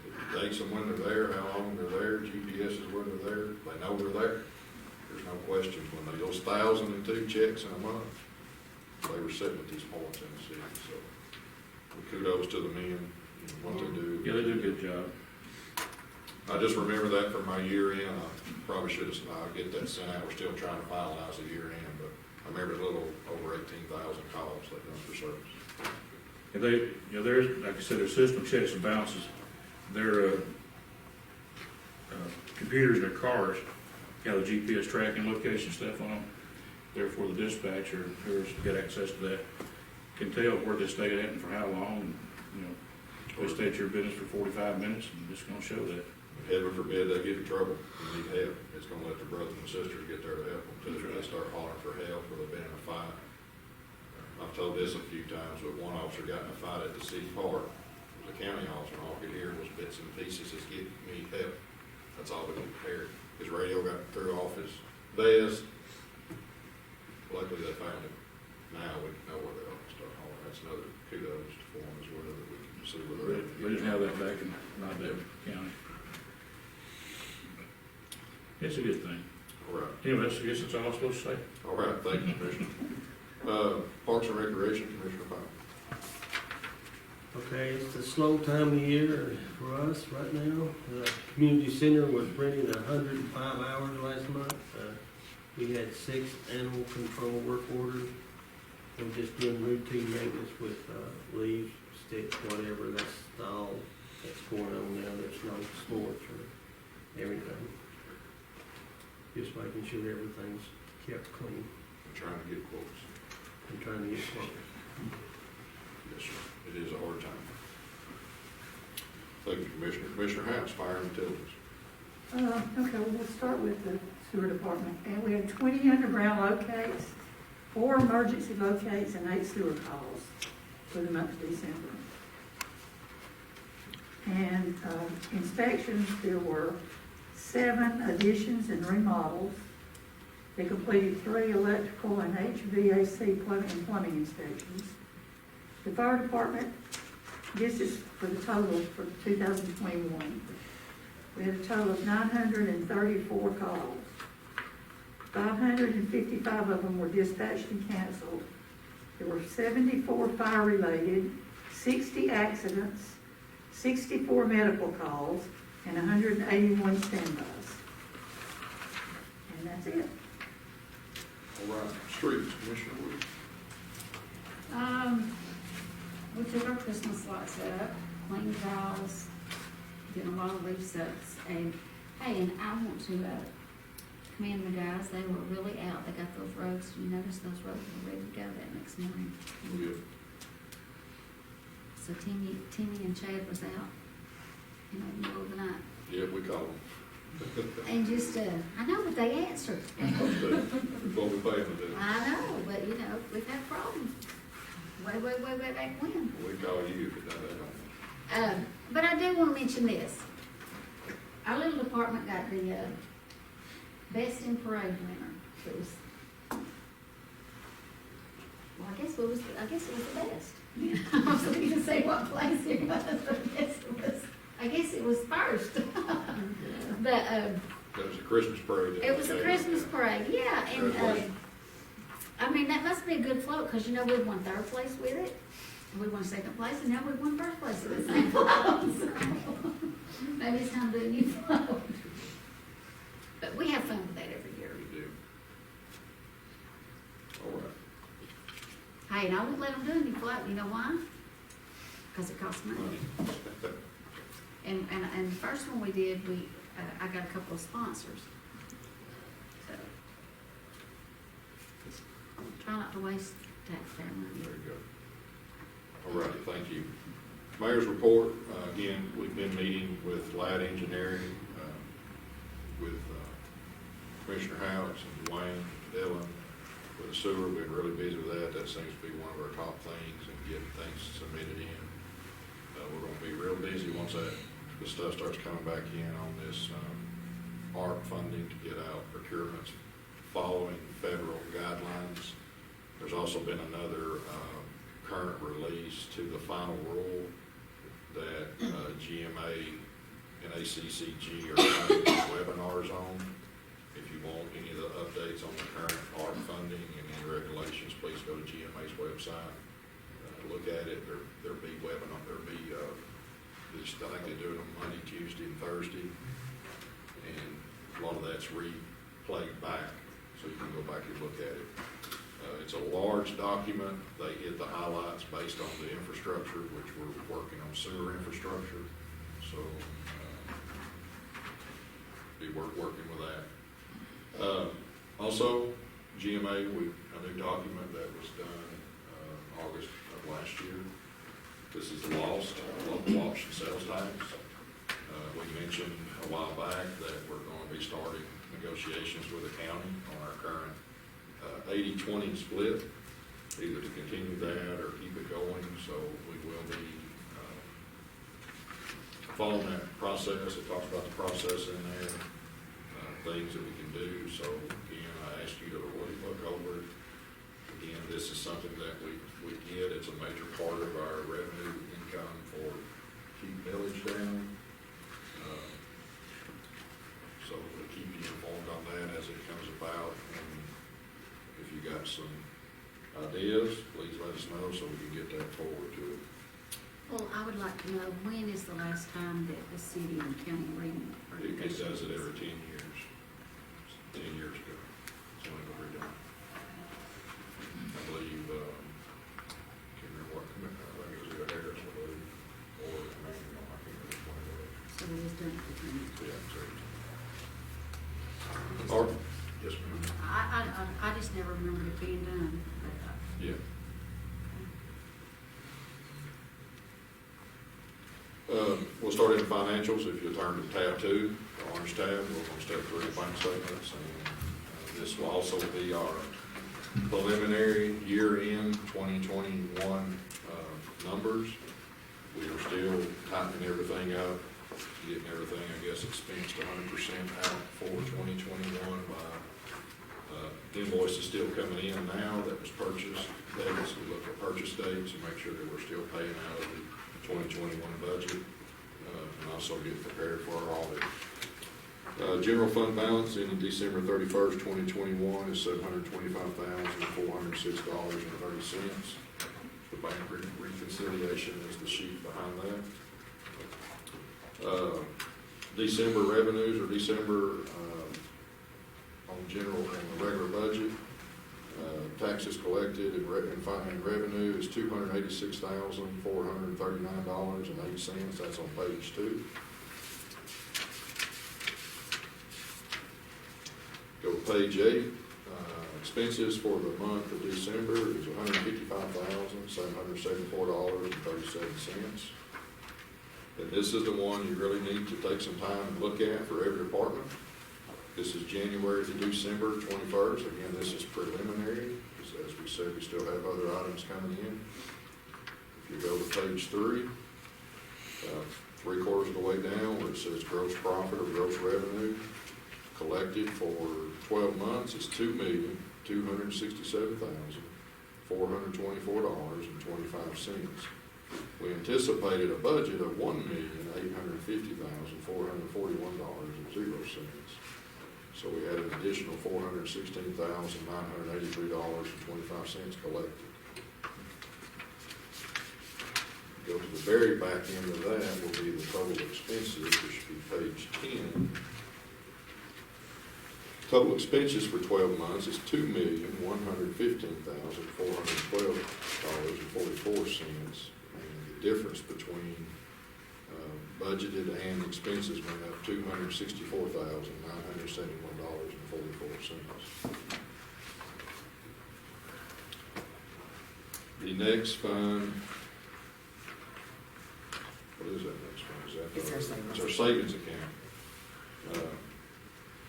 It dates them when they're there, how long they're there, GPS is when they're there, they know they're there. There's no questions when they, those 1,002 checks in a month, they were sitting at these points in the city, so kudos to the men, what they do. Yeah, they do a good job. I just remember that from my year end. I probably should have, I'll get that sent out. We're still trying to finalize the year end, but I remember a little over 18,000 calls they done for service. And they, there's, like I said, their system checks and balances. Their computers in their cars got the GPS tracking location stuff on them. Therefore, the dispatcher, whoever's got access to that, can tell where they stayed at and for how long. And, they stay at your business for 45 minutes, and it's going to show that. Heaven forbid they get in trouble and need help. It's going to let their brothers and sisters get there to help them too. They start hollering for help or they've been in a fight. I've told this a few times, but one officer got in a fight at the city park. It was a county officer, and all I could hear was bits and pieces, just get me help. That's all we could hear. His radio got threw off his vest. Luckily they found him. Now we know where they are and start hollering. That's another kudos to them as well, that we can see where they're at. We didn't have that back in Nodell County. It's a good thing. All right. Anyway, I guess that's all I'm supposed to say. All right, thank you, Commissioner. Parks and Recreation, Commissioner Powell. Okay, it's a slow time of year for us right now. The community center was rented 105 hours last month. We had 6 animal control work orders. We're just doing routine maintenance with leaves, sticks, whatever. That's all that's going on now. There's no sports or everything. Just making sure everything's kept clean I'm trying to get quotes. and trying to get close. Yes, sir. It is a hard time. Thank you, Commissioner. Commissioner House, Fire and Utilities. Okay, well, we'll start with the sewer department. And we had 20 underground locates, 4 emergency locates, and 8 sewer calls for the month of December. And inspections, there were 7 additions and remodels. They completed 3 electrical and HVAC plumbing inspections. The fire department, this is for the total for 2021. We had a total of 934 calls. 555 of them were dispatched and canceled. There were 74 fire-related, 60 accidents, 64 medical calls, and 181 standbys. And that's it. All right, Streets, Commissioner Wood. We took our Christmas lights up, cleaned valves, did a lot of resets, and hey, and I want to commend the guys. They were really out. They got those roads. You notice those roads were ready to go that next morning. Yeah. So Timmy and Chad was out, you know, in the middle of the night. Yeah, we call them. And just, I know, but they answered. That's what we pay them to do. I know, but you know, we've had problems. Way back when. We call you if it doesn't. But I do want to mention this. Our little department got the best in parade winner. It was, well, I guess it was the best. I was looking to say what place it was, but I guess it was first. That was a Christmas parade. It was a Christmas parade, yeah, and, Congratulations. I mean, that must be a good float, because you know, we won 3rd place with it, we won 2nd place, and now we won 1st place with the same float. Maybe it's time to do a new float. But we have fun with that every year. We do. All right. Hey, and I won't let them do a new float, you know why? Because it costs money. Money. And the first one we did, I got a couple of sponsors. So, try not to waste taxpayer money. There you go. All righty, thank you. Mayor's report, again, we've been meeting with Ladd Engineering, with Commissioner Howitz and Dwayne, Dylan, with the sewer. We've been really busy with that. That seems to be one of our top things, and getting things submitted in. We're going to be real busy once the stuff starts coming back in on this ARP funding to get out procurements following federal guidelines. There's also been another current release to the final rule that GMA and ACCG are running webinars on. If you want any of the updates on the current ARP funding and any regulations, please go to GMA's website. Look at it. There'll be webinar. There'll be I think they do it on Monday, Tuesday, and Thursday, and a lot of that's replayed back, so you can go back and look at it. It's a large document. They hit the highlights based on the infrastructure, which we're working on sewer infrastructure, so be working with that. Also, GMA, a new document that was done August of last year. This is the lost local option sales tax. We mentioned a while back that we're going to be starting negotiations with the county on our current 80-20 split, either to continue that or keep it going. So we will be following that process. It talks about the process in there, things that we can do. So again, I ask you to really look over it. Again, this is something that we get. It's a major part of our revenue income for keep millage down. So we'll keep you informed on that as it comes about. And if you got some ideas, please let us know so we can get that forward to it. Well, I would like to know, when is the last time that the city and county It does it every 10 years. 10 years ago. It's only been redone. I believe, can't remember what, I think it was either Harris, I believe, or Emmanuel, I can't remember one of those. So it is done for 10 years. Yeah, so. Or, yes, ma'am. I just never remembered it being done. Yeah. We'll start in financials. If you turn to tab 2, the orange tab, we're going to step through the bank statements. And this will also be our preliminary year-end 2021 numbers. We are still tightening everything up, getting everything, I guess, expensed 100% out for 2021 by invoices still coming in now that was purchased dates. We look at purchase dates and make sure that we're still paying out of the 2021 budget, and also get prepared for our audit. General fund balance ending December 31st, 2021 is $725,406.30. The bank reconciliation is the sheet behind that. December revenues or December on the regular budget. Taxes collected and revenue is $286,439.08. That's on page 2. Go to page 8. Expenses for the month of December is $155,774.37. And this is the one you really need to take some time and look at for every department. This is January to December 21st. Again, this is preliminary. As we said, we still have other items coming in. If you go to page 3, 3/4 of the way down where it says gross profit or gross revenue collected for 12 months is $2,267,424.25. We anticipated a budget of $1,850,441.00. So we had an additional $416,983.25 collected. Go to the very back end of that will be the total expenses, which should be page 10. Total expenses for 12 months is $2,115,412.44. And the difference between budgeted and expenses went up $264,971.44. The next fund, what is that next fund? Is that It's our savings. It's our savings account.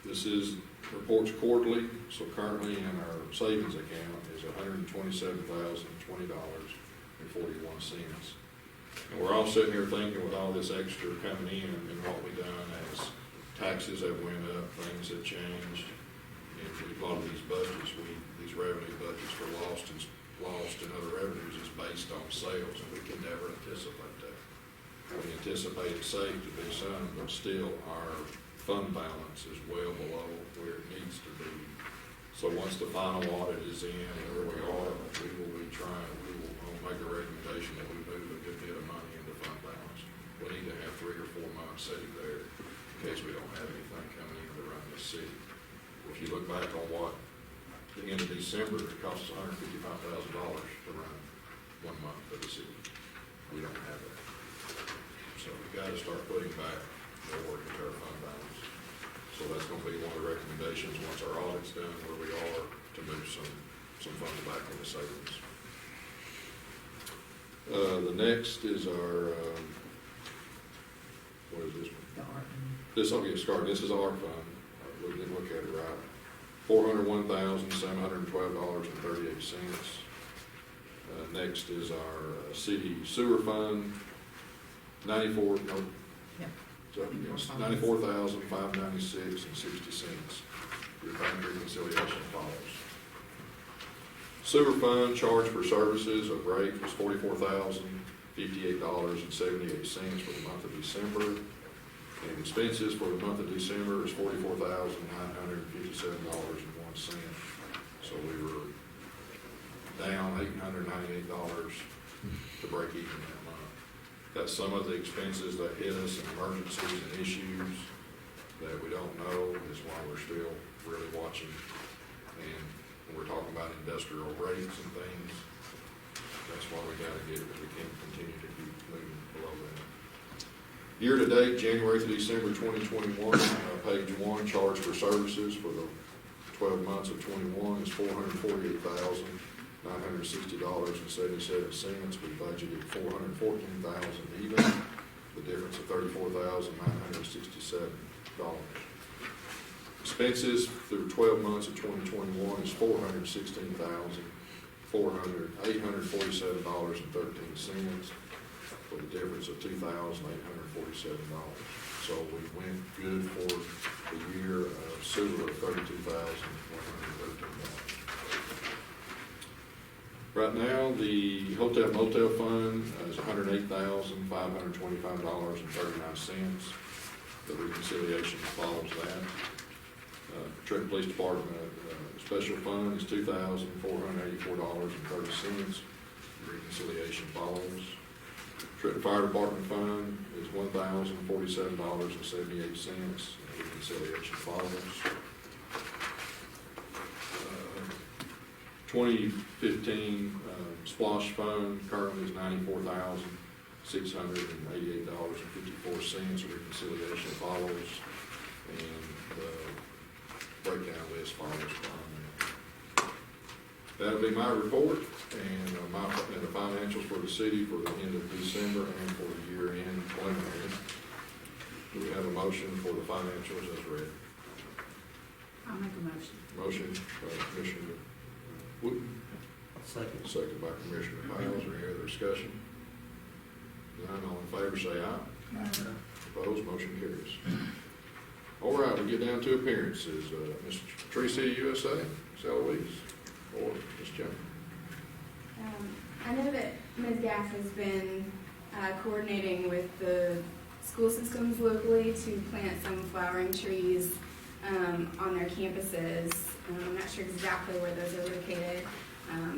This is reports quarterly, so currently in our savings account is $127,020.41. And we're all sitting here thinking with all this extra coming in and what we've done as taxes have went up, things have changed. And a lot of these budgets, these revenue budgets for lost and other revenues is based on sales, and we can never anticipate that. We anticipate it safe to be some, but still our fund balance is well below where it needs to be. So once the final audit is in and where we are, we will make a recommendation that we move a good bit of money into fund balance. We need to have 3 or 4 months sitting there in case we don't have anything coming in to run this city. If you look back on what the end of December, it costs us $155,000 to run 1 month of the city. We don't have that. So we've got to start putting back more into our fund balance. So that's going to be one of the recommendations once our audit's done where we are to move some funds back into savings. The next is our, what is this one? The art. This is our fund. We didn't look at it right. $401,712.38. Next is our city sewer fund, $94,596.60. Your bank reconciliation follows. Sewer fund charge for services of rate was $44,058.78 for the month of December. And expenses for the month of December is $44,957.01. So we were down $898 to break even that month. got some of the expenses that hit us and emergencies and issues that we don't know, is why we're still really watching. And when we're talking about industrial rates and things, that's why we gotta get it, because we can't continue to keep moving below that. Year-to-date, January to December 2021, page 1, charge for services for the 12 months of 21 is $448,960.77. We budgeted $414,000 even, the difference of $34,967. Expenses through 12 months of 2021 is $416,847.13, for the difference of $2,847. So we went good for the year of sewer of $32,113. Right now, the hotel motel fund is $108,525.39. The reconciliation follows that. Trenton Police Department special fund is $2,484.30. Reconciliation follows. Trenton Fire Department fund is $1,047.78. Reconciliation follows. 2015 splosh fund currently is $94,688.54. Reconciliation follows, and the breakdown list follows behind that. That'll be my report, and the financials for the city for the end of December and for the year-end preliminary. Do we have a motion for the financials as read? I'll make a motion. Motion by Commissioner Wooten, second by Commissioner Miles. Is there any other discussion? None, all in favor say aye. Opposed, motion carries. All right, we get down to appearances. Ms. Tracy, USA, Ms. Eloise, or Ms. Jones? I know that Ms. Gass has been coordinating with the school systems locally to plant some flowering trees on their campuses. I'm not sure exactly where those are located,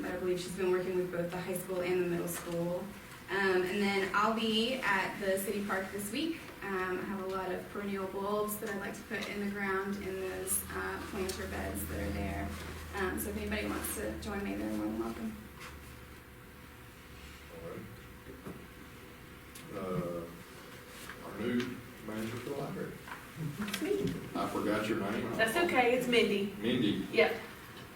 but I believe she's been working with both the high school and the middle school. And then I'll be at the city park this week. I have a lot of perennial bulbs that I'd like to put in the ground in those planter beds that are there. So if anybody wants to join me, they're more than welcome. All right. Our new manager for the library. I forgot your name. That's okay, it's Mindy. Mindy. Yep.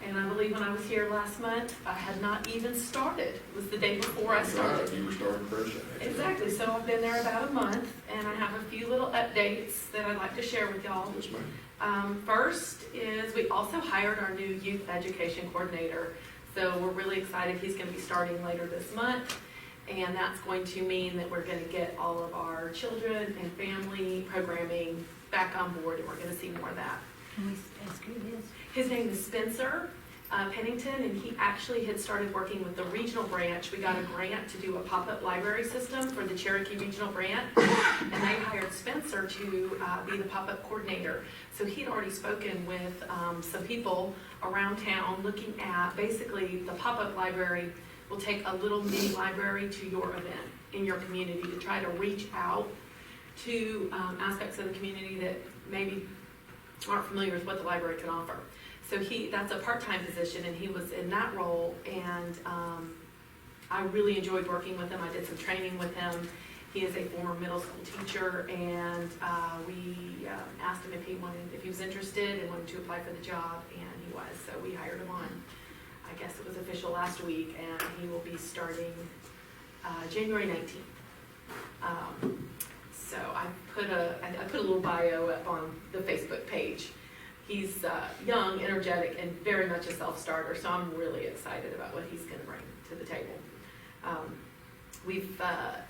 And I believe when I was here last month, I had not even started. It was the day before I That's started. right, you were starting fresh. Exactly, so I've been there about a month, and I have a few little updates that I'd like to share with y'all. Yes, ma'am. First is we also hired our new youth education coordinator. So we're really excited. He's going to be starting later this month. And that's going to mean that we're going to get all of our children and family programming back on board, and we're going to see more of that. Can we ask who it is? His name is Spencer Pennington, and he actually had started working with the regional branch. We got a grant to do a pop-up library system for the Cherokee Regional Branch, and they hired Spencer to be the pop-up coordinator. So he'd already spoken with some people around town looking at basically the pop-up library will take a little mini library to your event in your community to try to reach out to aspects of the community that maybe aren't familiar with what the library can offer. So that's a part-time position, and he was in that role, and I really enjoyed working with him. I did some training with him. He is a former middle school teacher, and we asked him if he was interested and wanted to apply for the job, and he was. So we hired him on, I guess it was official last week, and he will be starting January 19th. So I put a little bio up on the Facebook page. He's young, energetic, and very much a self-starter, so I'm really excited about what he's going to bring to the table. We've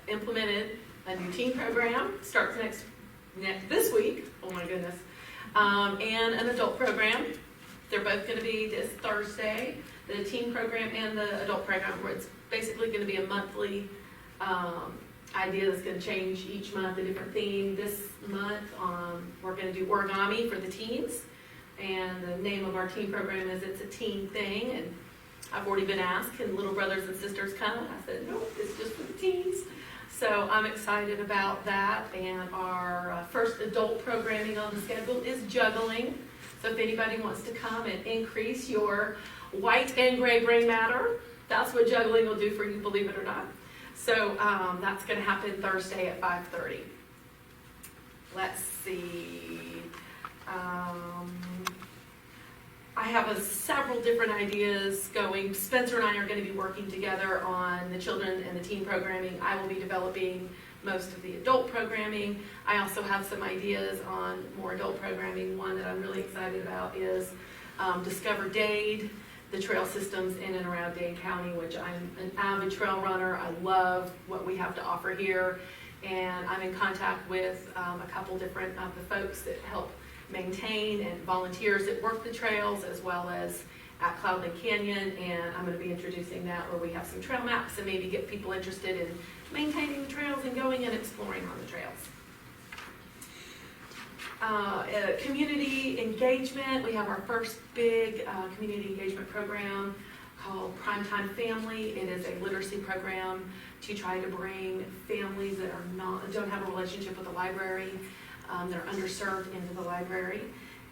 implemented a new teen program, starts this week, oh my goodness, and an adult program. They're both going to be this Thursday, the teen program and the adult program, where it's basically going to be a monthly idea that's going to change each month, a different theme. This month, we're going to do origami for the teens, and the name of our teen program is It's a Teen Thing, and I've already been asked, can little brothers and sisters come? I said, no, it's just for the teens. So I'm excited about that, and our first adult programming on the schedule is juggling. So if anybody wants to come and increase your white and gray brain matter, that's what juggling will do for you, believe it or not. So that's going to happen Thursday at 5:30. Let's see. I have several different ideas going. Spencer and I are going to be working together on the children and the teen programming. I will be developing most of the adult programming. I also have some ideas on more adult programming. One that I'm really excited about is Discover Dade, the trail systems in and around Dade County, which I'm an avid trail runner. I love what we have to offer here. And I'm in contact with a couple different of the folks that help maintain and volunteers that work the trails, as well as at Cloudland Canyon, and I'm going to be introducing that, where we have some trail maps and maybe get people interested in maintaining the trails and going and exploring on the trails. Community engagement, we have our first big community engagement program called Primetime Family. It is a literacy program to try to bring families that don't have a relationship with the library, that are underserved, into the library.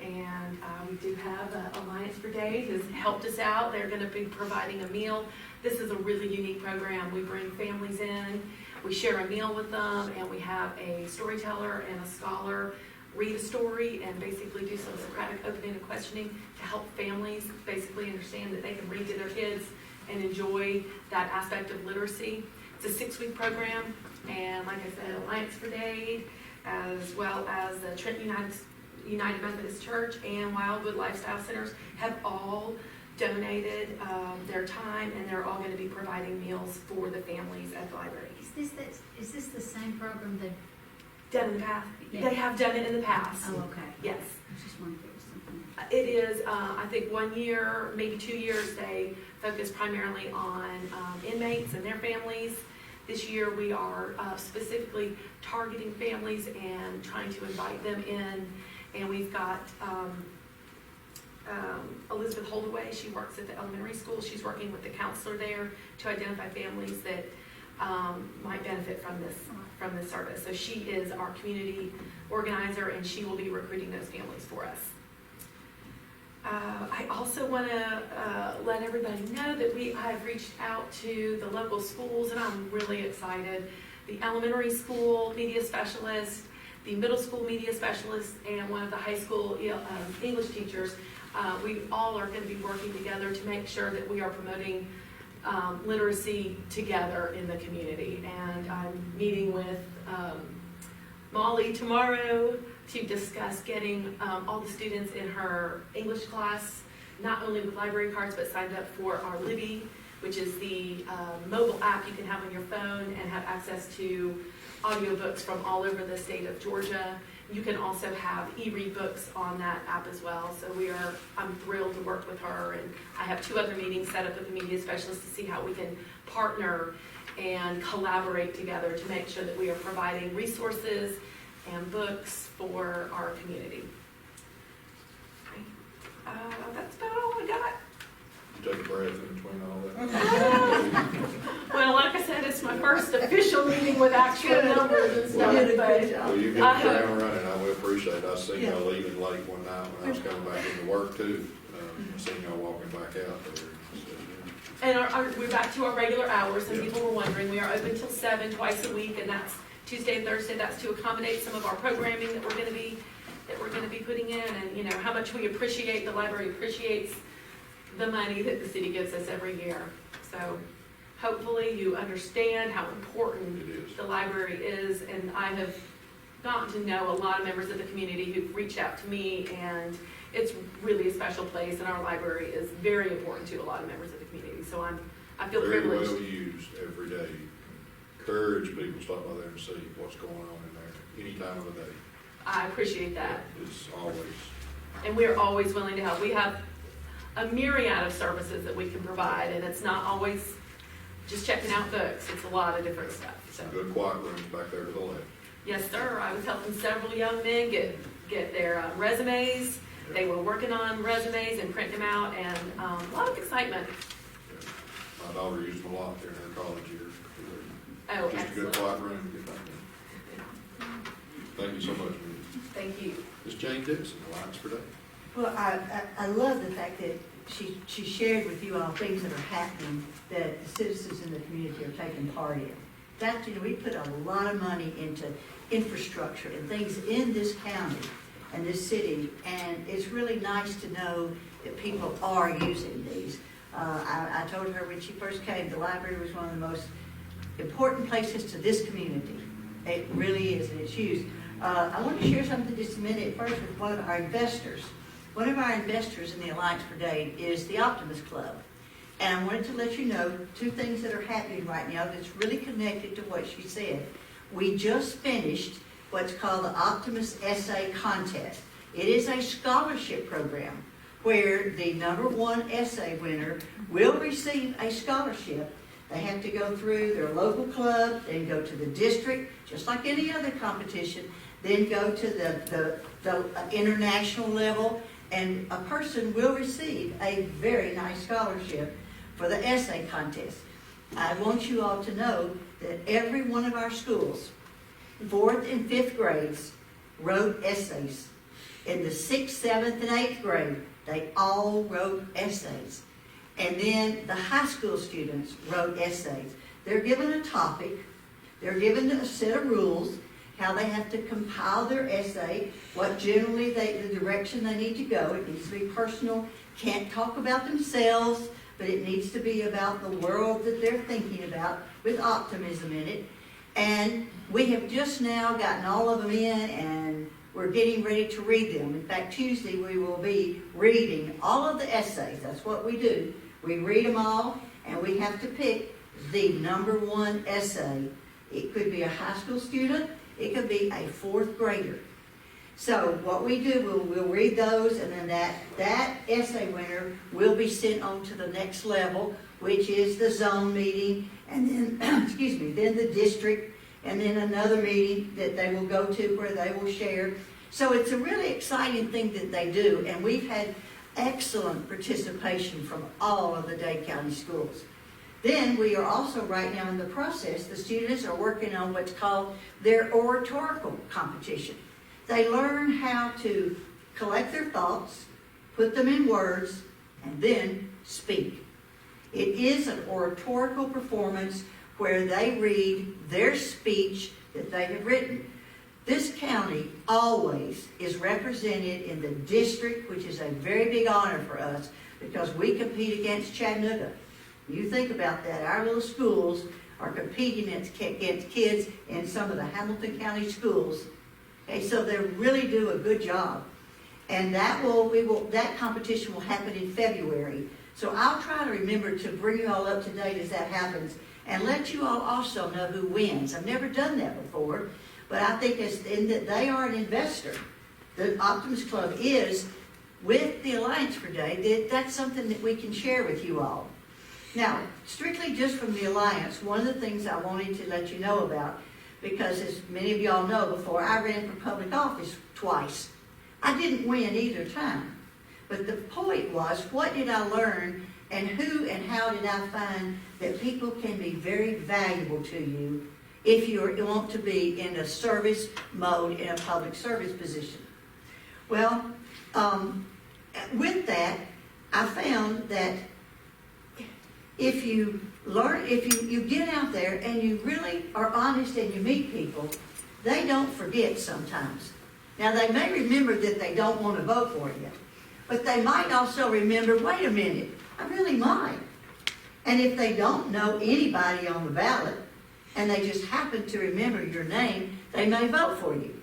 And we do have Alliance for Dade has helped us out. They're going to be providing a meal. This is a really unique program. We bring families in, we share a meal with them, and we have a storyteller and a scholar read a story and basically do some Socratic open-ended questioning to help families basically understand that they can read to their kids and enjoy that aspect of literacy. It's a 6-week program, and like I said, Alliance for Dade, as well as the Trenton United Methodist Church and Wildwood Lifestyle Centers have all donated their time, and they're all going to be providing meals for the families at the library. Is this the same program that? Done in the past? Yeah. They have done it in the past. Oh, okay. Yes. I was just wondering if it was something. It is, I think 1 year, maybe 2 years, they focus primarily on inmates and their families. This year we are specifically targeting families and trying to invite them in. And we've got Elizabeth Holdaway. She works at the elementary school. She's working with the counselor there to identify families that might benefit from this service. So she is our community organizer, and she will be recruiting those families for us. I also want to let everybody know that I have reached out to the local schools, and I'm really excited. The elementary school media specialist, the middle school media specialist, and one of the high school English teachers, we all are going to be working together to make sure that we are promoting literacy together in the community. And I'm meeting with Molly tomorrow to discuss getting all the students in her English class, not only with library cards, but signed up for our Libby, which is the mobile app you can have on your phone and have access to audiobooks from all over the state of Georgia. You can also have e-read books on that app as well. So I'm thrilled to work with her, and I have 2 other meetings set up with the media specialist to see how we can partner and collaborate together to make sure that we are providing resources and books for our community. That's about all I got. You take a breath in between all that. Well, like I said, it's my first official meeting with actual numbers and stuff. Well, you've hit the ground running. I will appreciate it. I seen y'all leaving late one night when I was coming back into work too. I seen y'all walking back out there. And we're back to our regular hours. Some Yeah. people were wondering, we are open till 7 twice a week, and that's Tuesday and Thursday. That's to accommodate some of our programming that we're going to be putting in, and how much we appreciate, the library appreciates the money that the city gives us every year. So hopefully you understand how important the library is, and I have gotten to know a lot of members of the community who've reached out to me, and it's really a special place, and our library is very important to a lot of members of the community. So I feel privileged. Very well used every day. Encourage people to stop by there and see what's going on in there any time of the day. I appreciate that. It's always. And we're always willing to help. We have a myriad of services that we can provide, and it's not always just checking out books. It's a lot of different stuff. So. Good quiet rooms back there to the left. Yes, sir. I was helping several young men get their resumes. They were working on resumes and printing them out, and a lot of excitement. Yeah. My daughter used them a lot during her college years. Oh, Just a good excellent. quiet room. Thank you so much. Thank you. Ms. Jane Dixon, Alliance for Day. Well, I love the fact that she shared with you all things that are happening that the citizens in the community are taking part in. That, we put a lot of money into infrastructure and things in this county and this city, and it's really nice to know that people are using these. I told her when she first came, the library was one of the most important places to this community. It really is, and it's used. I want to share something just a minute first with one of our investors. One of our investors in the Alliance for Day is the Optimist Club. And I wanted to let you know two things that are happening right now that's really connected to what she said. We just finished what's called the Optimus Essay Contest. It is a scholarship program where the #1 essay winner will receive a scholarship. They have to go through their local club, then go to the district, just like any other competition, then go to the international level, and a person will receive a very nice scholarship for the essay contest. I want you all to know that every one of our schools, 4th and 5th grades, wrote essays. In the 6th, 7th, and 8th grade, they all wrote essays. And then the high school students wrote essays. They're given a topic, they're given a set of rules, how they have to compile their essay, what generally the direction they need to go. It needs to be personal, can't talk about themselves, but it needs to be about the world that they're thinking about with optimism in it. And we have just now gotten all of them in, and we're getting ready to read them. In fact, Tuesday we will be reading all of the essays. That's what we do. We read them all, and we have to pick the #1 essay. It could be a high school student, it could be a 4th grader. So what we do, we'll read those, and then that essay winner will be sent on to the next level, which is the zone meeting, and then, excuse me, then the district, and then another meeting that they will go to where they will share. So it's a really exciting thing that they do, and we've had excellent participation from all of the Dade County schools. Then we are also right now in the process, the students are working on what's called their Oratorical Competition. They learn how to collect their thoughts, put them in words, and then speak. It is an oratorical performance where they read their speech that they have written. This county always is represented in the district, which is a very big honor for us because we compete against Chattanooga. You think about that. Our little schools are competing against kids in some of the Hamilton County schools. Okay, so they really do a good job. And that competition will happen in February. So I'll try to remember to bring you all up to date as that happens and let you all also know who wins. I've never done that before, but I think that they are an investor. The Optimist Club is with the Alliance for Day. That's something that we can share with you all. Now, strictly just from the Alliance, one of the things I wanted to let you know about, because as many of y'all know, before I ran for public office twice. I didn't win either time. But the point was, what did I learn, and who and how did I find that people can be very valuable to you if you want to be in a service mode in a public service position? Well, with that, I found that if you get out there and you really are honest and you meet people, they don't forget sometimes. Now, they may remember that they don't want to vote for you, but they might also remember, wait a minute, I really might. And if they don't know anybody on the ballot and they just happen to remember your name, they may vote for you.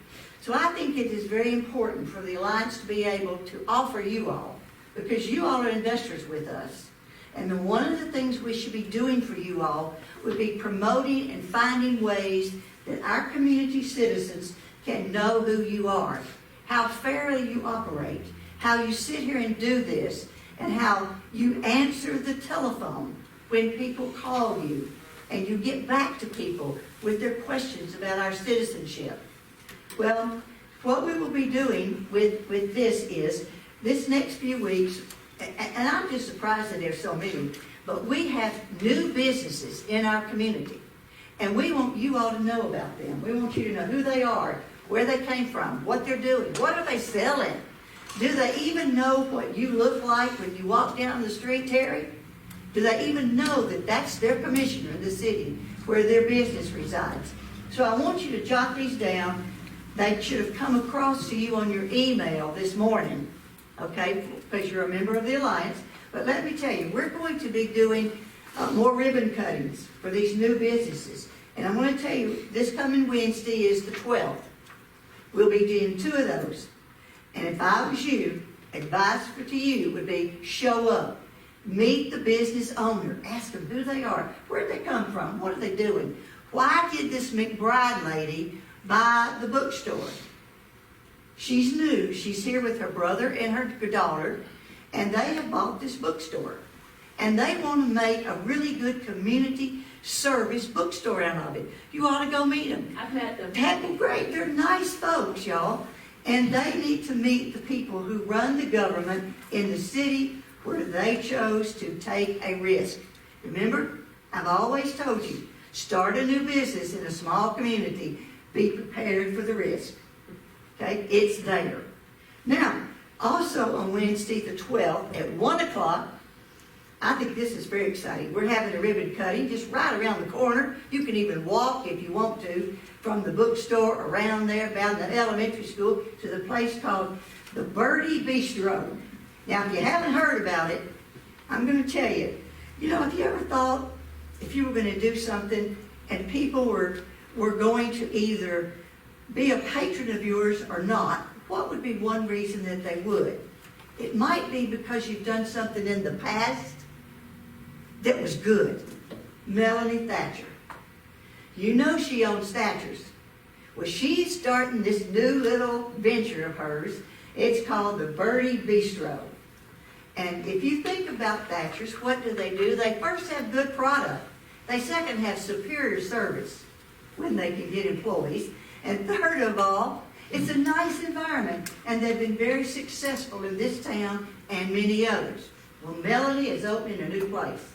So I think it is very important for the Alliance to be able to offer you all, because you all are investors with us. And one of the things we should be doing for you all would be promoting and finding ways that our community citizens can know who you are, how fairly you operate, how you sit here and do this, and how you answer the telephone when people call you, and you get back to people with their questions about our citizenship. Well, what we will be doing with this is, this next few weeks, and I'm just surprised that there's so many, but we have new businesses in our community. And we want you all to know about them. We want you to know who they are, where they came from, what they're doing, what are they selling. Do they even know what you look like when you walk down the street, Terry? Do they even know that that's their commissioner in the city where their business resides? So I want you to jot these down. They should have come across to you on your email this morning, okay, because you're a member of the Alliance. But let me tell you, we're going to be doing more ribbon cuttings for these new businesses. And I'm going to tell you, this coming Wednesday is the 12th. We'll be doing 2 of those. And if I was you, advice to you would be show up. Meet the business owner. Ask them who they are. Where'd they come from? What are they doing? Why did this McBride lady buy the bookstore? She's new. She's here with her brother and her daughter, and they have bought this bookstore. And they want to make a really good community service bookstore out of it. You ought to go meet them. I've met them. Well, great. They're nice folks, y'all. And they need to meet the people who run the government in the city where they chose to take a risk. Remember, I've always told you, start a new business in a small community. Be prepared for the risk. Okay? It's there. Now, also on Wednesday the 12th at 1 o'clock, I think this is very exciting. We're having a ribbon cutting just right around the corner. You can even walk if you want to from the bookstore around there, down the elementary school to the place called the Birdie Bistro. Now, if you haven't heard about it, I'm going to tell you, have you ever thought if you were going to do something and people were going to either be a patron of yours or not, what would be one reason that they would? It might be because you've done something in the past that was good. Melanie Thatcher. She owns Thatcher's. Well, she's starting this new little venture of hers. It's called the Birdie Bistro. And if you think about Thatcher's, what do? They first have good product. They second have superior service when they can get employees. And third of all, it's a nice environment. And they've been very successful in this town and many others. Well, Melanie is opening a new place.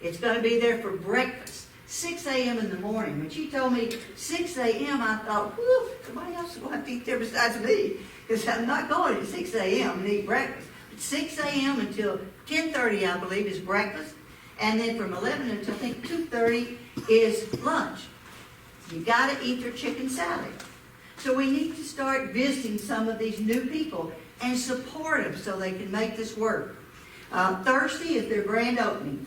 It's going to be there for breakfast, 6 a.m. in the morning. When she told me 6 a.m., I thought, whew, somebody else is going to have to eat there besides me, because I'm not going at 6 a.m. and eat breakfast. But 6 a.m. until 10:30, I believe, is breakfast. And then from 11 until, I think, 2:30 is lunch. You got to eat their chicken salad. So we need to start visiting some of these new people and support them so they can make this work. Thursday is their grand opening.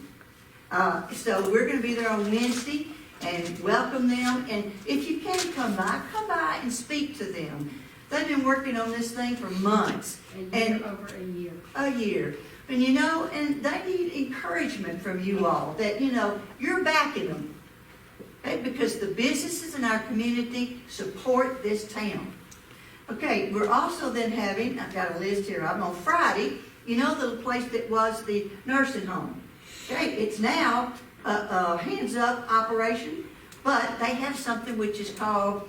So we're going to be there on Wednesday and welcome them. And if you can come by and speak to them. They've been working on this thing for months. Over a year. A year. And and they need encouragement from you all that, you're backing them. Okay? Because the businesses in our community support this town. Okay, we're also then having, I've got a list here, I'm on Friday, the place that was the nursing home. Okay, it's now a hands-up operation, but they have something which is called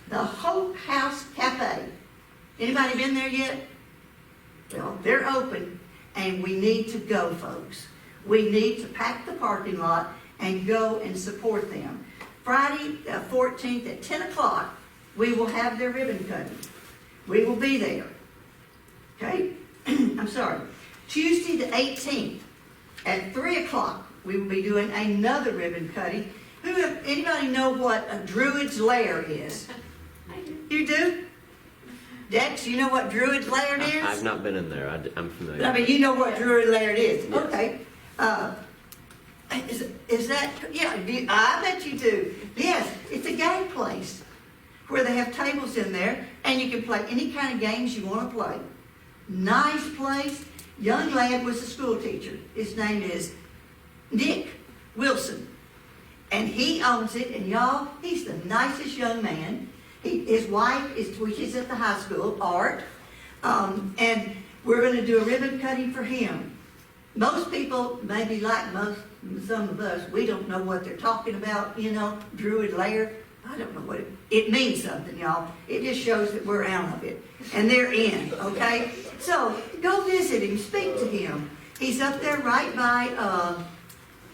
the Hope House Cafe. Anybody been there yet? Well, they're open, and we need to go, folks. We need to pack the parking lot and go and support them. Friday, 14th at 10 o'clock, we will have their ribbon cutting. We will be there. Okay? I'm sorry. Tuesday the 18th at 3 o'clock, we will be doing another ribbon cutting. Anybody know what a Druid's Lair is? You do? Dex, you know what Druid's Lair is? I've not been in there. I'm familiar. I mean, you know what Druid Lair is. Yes. Okay. Is that, yeah, I bet you do. Yes, it's a game place where they have tables in there and you can play any kind of games you want to play. Nice place. Young lad was a school teacher. His name is Nick Wilson. And he owns it, and y'all, he's the nicest young man. His wife teaches at the high school, art. And we're going to do a ribbon cutting for him. Most people, maybe like some of us, we don't know what they're talking about, Druid Lair. I don't know what it means something, y'all. It just shows that we're out of it. And they're in, okay? So go visit him, speak to him. He's up there right by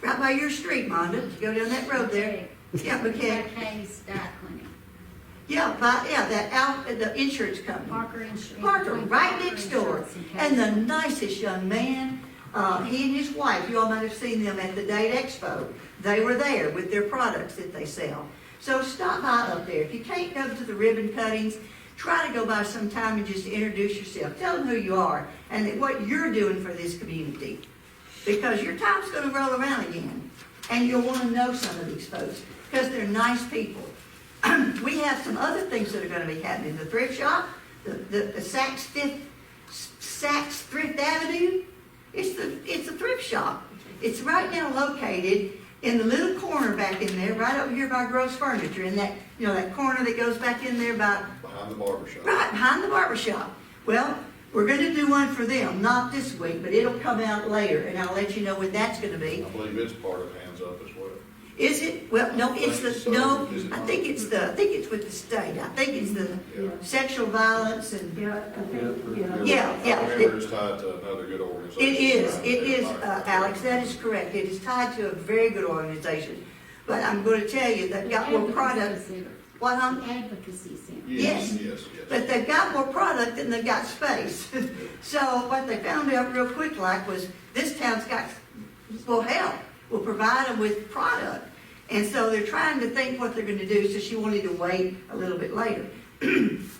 right by your street, Monda. You go down that road there. Yeah, okay. Case Dye Clinic. The insurance company. Parker Insurance. Parker, right next door. And the nicest young man, he and his wife, you all might have seen them at the Date Expo. They were there with their products that they sell. So stop by up there. If you can't go to the ribbon cuttings, try to go by sometime and just introduce yourself. Tell them who you are and what you're doing for this community. Because your time's going to roll around again. And you'll want to know some of these folks because they're nice people. We have some other things that are going to be happening. The thrift shop, the Saks Thrift Avenue, it's a thrift shop. It's right now located in the little corner back in there, right over here by Gross Furniture, in that, that corner that goes back in there by... Behind the barber shop. Right, behind the barber shop. Well, we're going to do one for them, not this week, but it'll come out later, and I'll let you know when that's going to be. I believe it's part of Hands Up as well. Is it? Well, no, it's the, So, no, is it I not? think it's with the state. I think it's the Yeah. sexual violence and, Yeah, I think, Yeah. I remember it's tied to another good organization. it is, Alex, that is correct. It is tied to a very good organization. But I'm going to tell you, they've got more product. What, huh? Advocacy Center. Yes. But they've got more product than they've got space. So what they found out real quick was this town's got, well, help. Will provide them with product. And so they're trying to think what they're going to do, so she wanted to wait a little bit later.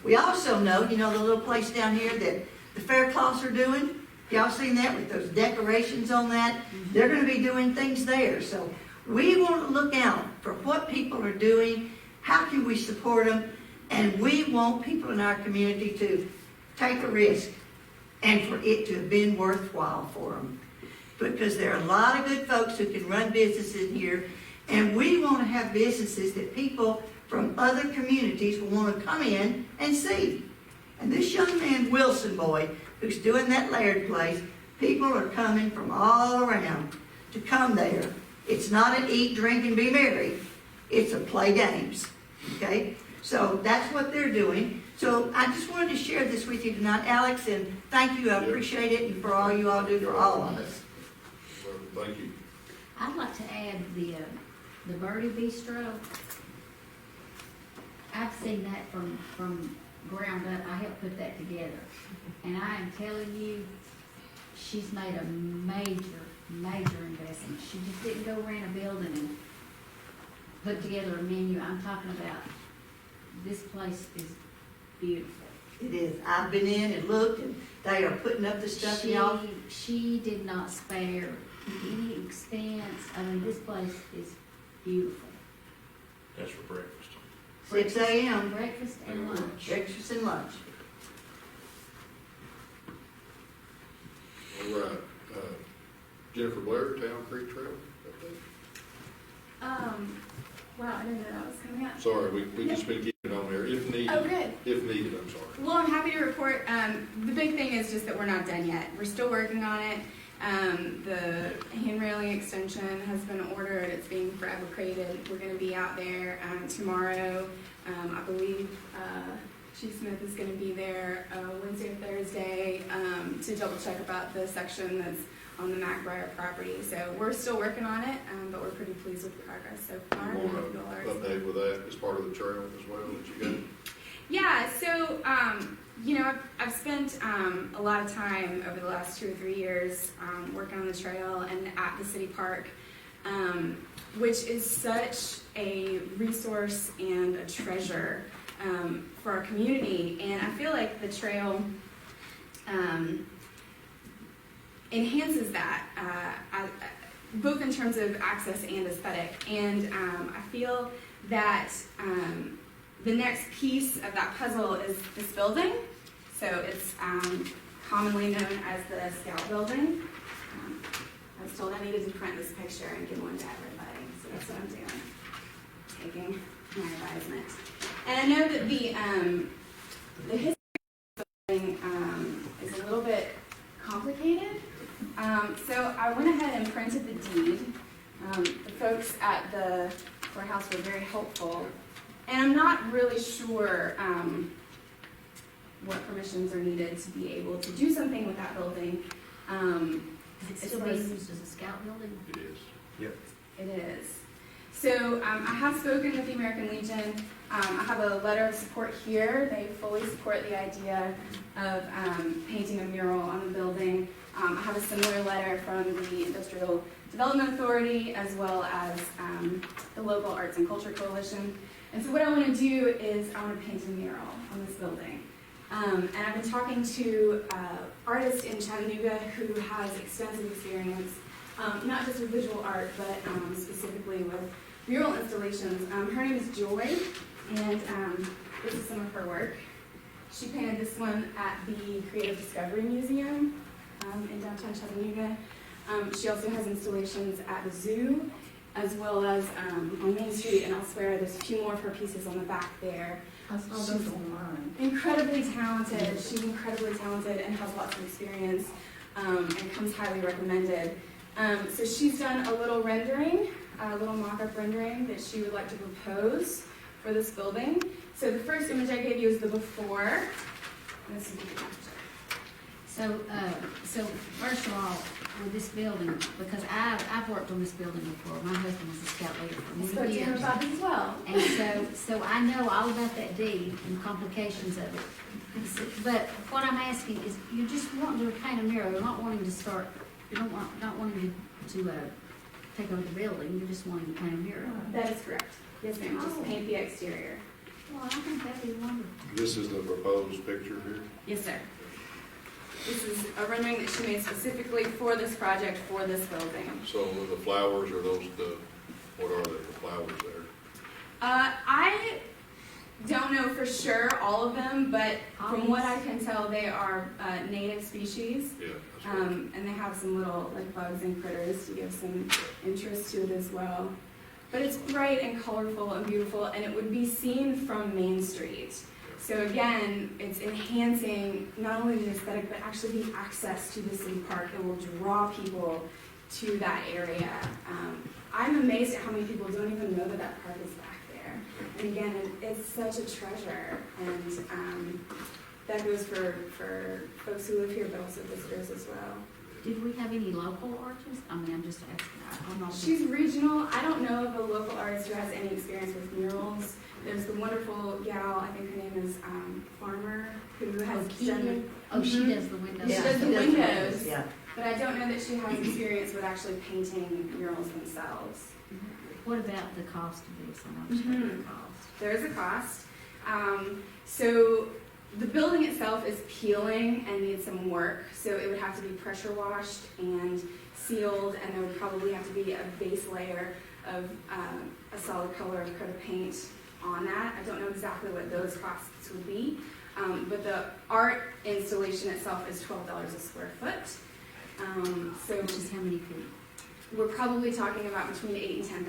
We also know, the little place down here that the Faircloths are doing? Y'all seen that with those decorations on that? They're going to be doing things there. So we want to look out for what people are doing, how can we support them, and we want people in our community to take a risk and for it to have been worthwhile for them. Because there are a lot of good folks who can run businesses here, and we want to have businesses that people from other communities will want to come in and see. And this young man, Wilson boy, who's doing that Laird place, people are coming from all around to come there. It's not an eat, drink, and be merry. It's a play games, okay? So that's what they're doing. So I just wanted to share this with you tonight, Alex, and thank you. I appreciate it, and for all you all do for all of us. Thank you. I'd like to add the Birdie Bistro. I've seen that from ground up. I helped put that together. And I am telling you, she's made a major investment. She just didn't go rent a building and put together a menu. I'm talking about, this place is beautiful. It is. I've been in and looked, and they are putting up the stuff, y'all. She did not spare any expense. I mean, this place is beautiful. That's for breakfast. 6 a.m. Breakfast and lunch. Breakfast and lunch. All right. Jennifer Blair, Town Creek Trail update. Wow, I didn't know that was coming up. Sorry, we just been keeping it on there if needed. Oh, good. If needed, I'm sorry. Well, I'm happy to report, the big thing is just that we're not done yet. We're still working on it. The hand railing extension has been ordered. It's being fabricated. We're going to be out there tomorrow. I believe Chief Smith is going to be there Wednesday or Thursday to double check about the section that's on the McBriar property. So we're still working on it, but we're pretty pleased with the progress so far. More update with that as part of the trail as well that you got? Yeah, so, I've spent a lot of time over the last 2 or 3 years working on the trail and at the city park, which is such a resource and a treasure for our community. And I feel like the trail enhances that, both in terms of access and aesthetic. And I feel that the next piece of that puzzle is this building. So it's commonly known as the Scout Building. I was told I needed to print this picture and give one to everybody, so that's what I'm doing, taking my advisement. And I know that the history of the building is a little bit complicated. So I went ahead and printed the deed. The folks at the courthouse were very helpful. And I'm not really sure what permissions are needed to be able to do something with that building. Is it still being used as a scout building? It is. Yep. It is. So I have spoken with the American Legion. I have a letter of support here. They fully support the idea of painting a mural on the building. I have a similar letter from the Industrial Development Authority as well as the local Arts and Culture Coalition. And so what I want to do is I want to paint a mural on this building. And I've been talking to an artist in Chattanooga who has extensive experience, not just with visual art, but specifically with mural installations. Her name is Joy, and this is some of her work. She painted this one at the Creative Discovery Museum in downtown Chattanooga. She also has installations at the zoo, as well as on Main Street and elsewhere. There's a few more of her pieces on the back there. I saw those online. Incredibly talented. She's incredibly talented and has lots of experience and comes highly recommended. So she's done a little rendering, a little mock-up rendering that she would like to propose for this building. So the first image I gave you is the before. And this is the after. So first of all, with this building, because I've worked on this building before. My husband was a scout leader for I spoke many to him years. about this as well. And so I know all about that deed and complications of it. But what I'm asking is, you're just wanting to paint a mural. You're not wanting to start. You not wanting to take over the building. You're just wanting to paint a mural. That is correct. Yes, ma'am. Just paint the exterior. Well, I think that'd be wonderful. This is the proposed picture here. Yes, sir. This is a rendering that she made specifically for this project, for this building. So the flowers, are those what are they, the flowers there? I don't know for sure all of them, but from what I can tell, they are native species. Yeah. That's right. And they have some little like bugs and critters to give some interest to it as well. But it's bright and colorful and beautiful, and it would be seen from Main Street. So again, it's enhancing not only the aesthetic, but actually the access to the city park. It will draw people to that area. I'm amazed at how many people don't even know that that park is back there. And again, it's such a treasure. And that goes for folks who live here, but also visitors as well. Did we have any local artists? I mean, I'm just asking. I'm not. She's regional. I don't know of a local artist who has any experience with murals. There's the wonderful gal, I think her name is Farmer, who has done. Oh, she does the windows. She does the windows. Yeah. But I don't know that she has experience with actually painting murals themselves. What about the cost of this? I know it's the cost. There is a cost. So the building itself is peeling and needs some work. So it would have to be pressure washed and sealed, and there would probably have to be a base layer of a solid color of acrylic paint on that. I don't know exactly what those costs would be, but the art installation itself is $12 a square foot. So Which is how many feet? we're probably talking about between $8,000 and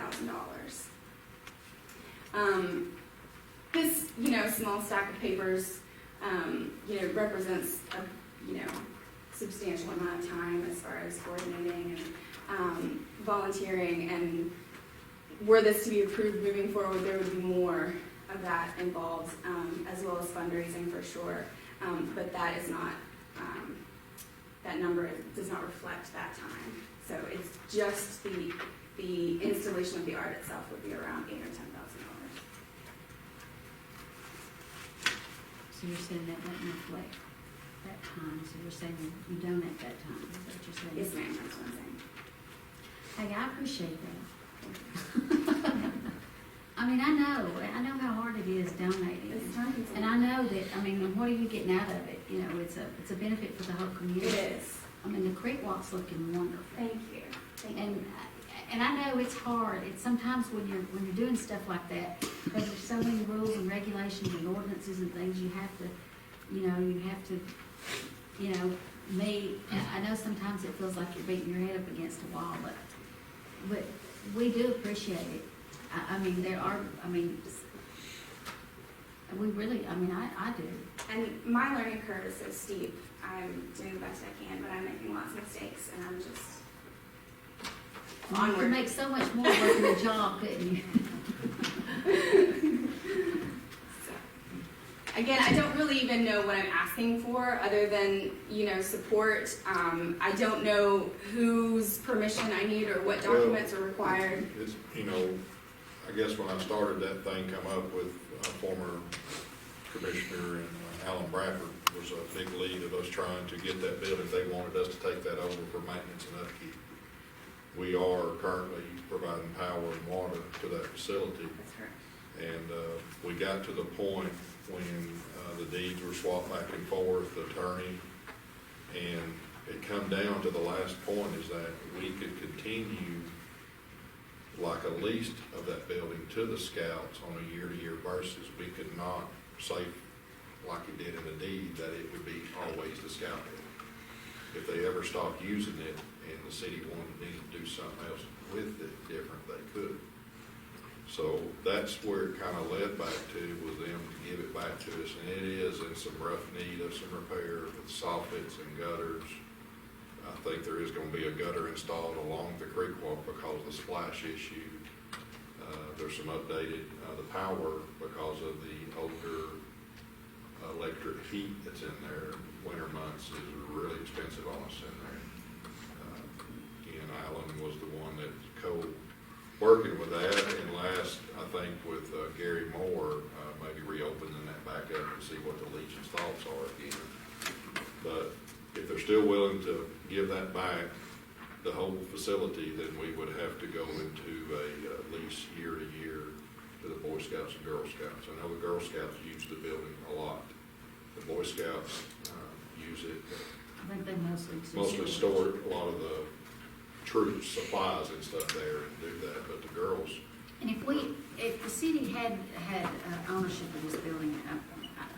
$10,000. This, small stack of papers, represents a, substantial amount of time as far as coordinating and volunteering. And were this to be approved moving forward, there would be more of that involved, as well as fundraising for sure. But that is not, that number does not reflect that time. So it's just the installation of the art itself would be around $8,000 or $10,000. So you're saying that doesn't reflect that time, so you're saying you donate that time, is that what you're saying? Yes, ma'am, that's what I'm saying. Hey, I appreciate that. I mean, I know how hard it is donating. It's time And I know that, I mean, what are you getting out of it? It's a benefit for the whole community. It is. I mean, the creek walk's looking wonderful. Thank you. And I know it's hard. It's sometimes when you're doing stuff like that, because there's so many rules and regulations and ordinances and things, you have to, I know sometimes it feels like you're beating your head up against a wall, but we do appreciate it. I do. And my learning curve is so steep. I'm doing the best I can, but I'm making lots of mistakes, and I'm just You could make so much more working a job, couldn't you? So, again, I don't really even know what I'm asking for, other than, support. I don't know whose permission I need or what documents are required. It's, I guess when I started, that thing come up with former Commissioner and Alan Bradford was a big lead of us trying to get that building. They wanted us to take that over for maintenance and upkeep. We are currently providing power and water to that facility. That's correct. And we got to the point when the deeds were swapped back and forth, the attorney, and it come down to the last point is that we could continue like a lease of that building to the scouts on a year-to-year basis. We could not say, like it did in the deed, that it would be always the scout building. If they ever stopped using it and the city needed to do something else with it different, they could. So that's where it kind of led back to, was them to give it back to us, and it is in some rough need of some repair with soffits and gutters. I think there is going to be a gutter installed along the creek walk because of the splash issue. There's some updated, the power because of the older electric heat that's in there. Winter months is really expensive on us in there. Again, Alan was the one that's working with that, and last, I think with Gary Moore, maybe reopening that back up and see what the Legion's thoughts are again. But if they're still willing to give that back, the whole facility, then we would have to go into a lease year to year to the Boy Scouts and Girl Scouts. I know the Girl Scouts use the building a lot. The Boy Scouts use it. I think they Mostly store a lot of the troops, supplies and stuff there and do that, but the girls. And if the city had ownership of this building,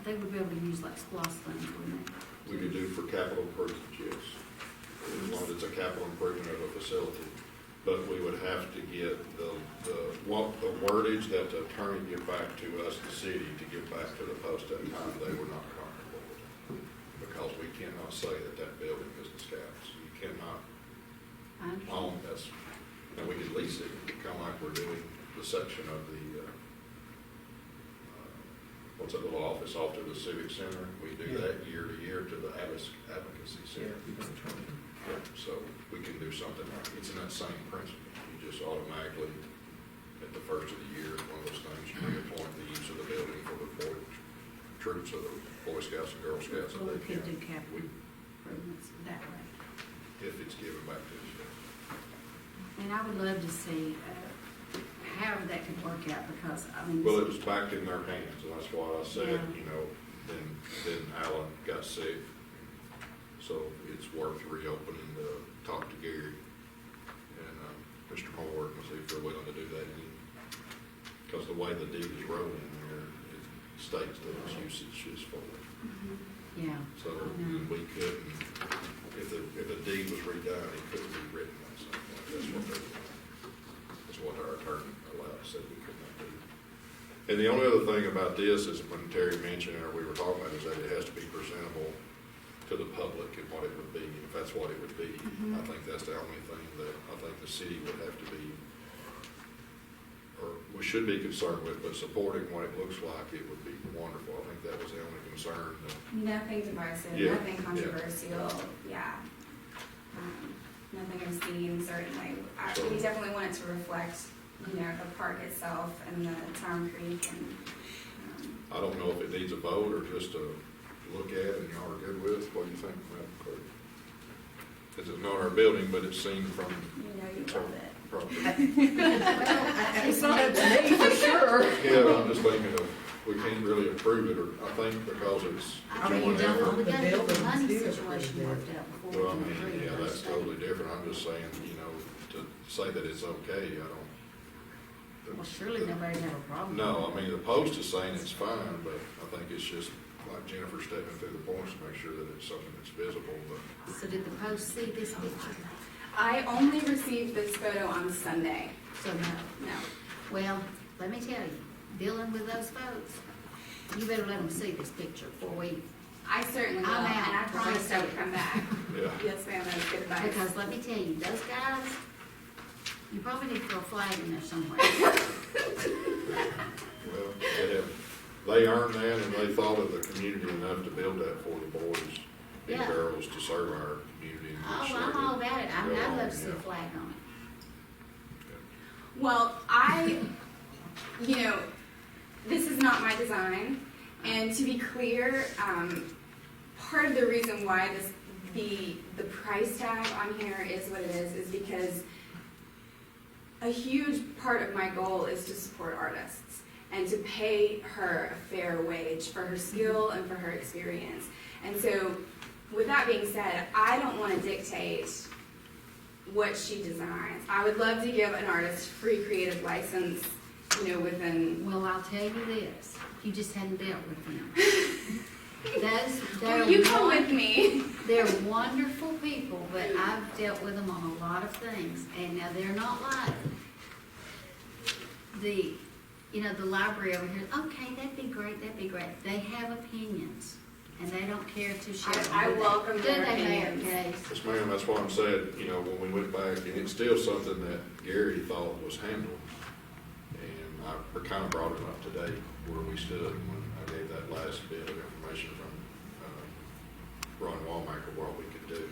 they would be able to use like SPOS funds, wouldn't they? We could do for capital improvements, yes. As long as it's a capital improvement of a facility. But we would have to get the wordage that the attorney give back to us, the city, to give back to the post at the time they were not comfortable with it. Because we cannot say that that building is the Scouts. You cannot own this. And we could lease it, kind of like we're doing the section of the, what's that little office off to the Civic Center? We do that year to year to the Advocacy Center. Yeah, so we can do something like, it's in that same principle. You just automatically, at the first of the year, one of those things, you reappoint the use of the building for the troops of the Boy Scouts and Girl Scouts. Well, we could do capital improvements that way. If it's given back to us. And I would love to see how that could work out, because, I mean. Well, it was back in their hands, and that's why I said, Yeah. Then Alan got sick. So it's worth reopening to talk to Gary and Mr. Moore and see if they're willing to do that. Because the way the deed is wrote in there, it states that its usage is for it. Mm-hmm. Yeah. So we couldn't, if the deed was redone, it couldn't be written on something like that. That's what our attorney allowed, said we could not do. And the only other thing about this is when Terry mentioned, or we were talking about, is that it has to be presentable to the public and what it would be, if that's what it would be. Mm-hmm. I think that's the only thing that I think the city would have to be, or we should be concerned with, but supporting what it looks like, it would be wonderful. I think that was the only concern. Nothing divisive, Yeah, nothing controversial, yeah. Nothing obscene, certainly. We definitely want it to reflect, the park itself and the town creek and, I don't know if it needs a vote or just a look at and y'all are good with. What do you think, Madam Clerk? This is not our building, but it's seen from. you love it. Property. It's not up to me for sure. Yeah, I'm just thinking of, we can't really approve it, or I think because it's. I mean, we don't- gotta get the building's money different. situation worked out before Well, I we can mean, agree. yeah, that's totally different. I'm just saying, to say that it's okay, I don't. Well, surely nobody have a problem. No, I mean, the post is saying it's fine, but I think it's just like Jennifer stepping through the points to make sure that it's something that's visible, but. So did the post see this picture? I only received this photo on Sunday. So no. No. Well, let me tell you, dealing with those folks, you better let them see this picture before we, I certainly will, I'm out. and I promised I would come back. Yeah. Yes, ma'am, that's good advice. because let me tell you, those guys, you probably need to throw a flag in there somewhere. Well, they have, they earned that, and they thought of the community enough to build that for the boys and Yeah. girls to serve our community. and Oh, just I'm let all it about it. I mean, go I'd on, love to see a yeah. flag on Well, this is not my design, and to be clear, part of the reason why the price tag on here is what it is because a huge part of my goal is to support artists and to pay her a fair wage for her skill and for her experience. And so, with that being said, I don't want to dictate what she designs. I would love to give an artist free creative license, within. it. Well, I'll tell you this, you just hadn't dealt with them. Well, you come with me. They're wonderful people, but I've dealt with them on a lot of things, and now they're not like the library over here. Okay, that'd be great. They have opinions, and they don't care to share them. I do they? welcome Do their they, Mayor opinions. Case? Yes, ma'am, that's why I'm saying, when we went back, and it's still something that Gary thought was handled. And I kind of brought it up today where we stood when I gave that last bit of information from Ron Wallmaker, what we could do.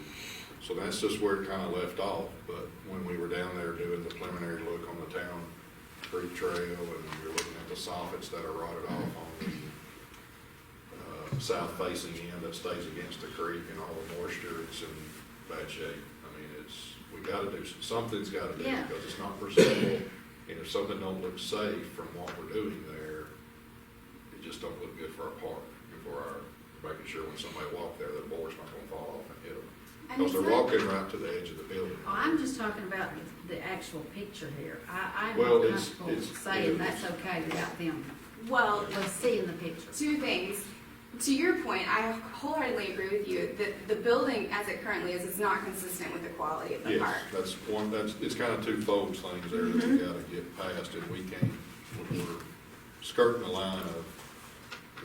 So that's just where it kind of left off. But when we were down there doing the preliminary look on the town creek trail, and we were looking at the soffits that are rotted off on the south facing end that stays against the creek and all the moisture, it's in bad shape. I mean, we gotta do, something's gotta do, Yeah. because it's not presentable, and if something don't look safe from what we're doing there, it just don't look good for our park, and for our, making sure when somebody walk there, the board's not gonna fall off and hit them. Because they're walking right to the edge of the building. Oh, I'm just talking about the actual picture here. I'm Well, not it's- comfortable it's- saying it that's is. okay without them Well, seeing the picture. two things. To your point, I wholeheartedly agree with you that the building as it currently is not consistent with the quality of the Yes, park. that's one, it's kind of twofold things there that we gotta get past, and we can't, we're skirting the line of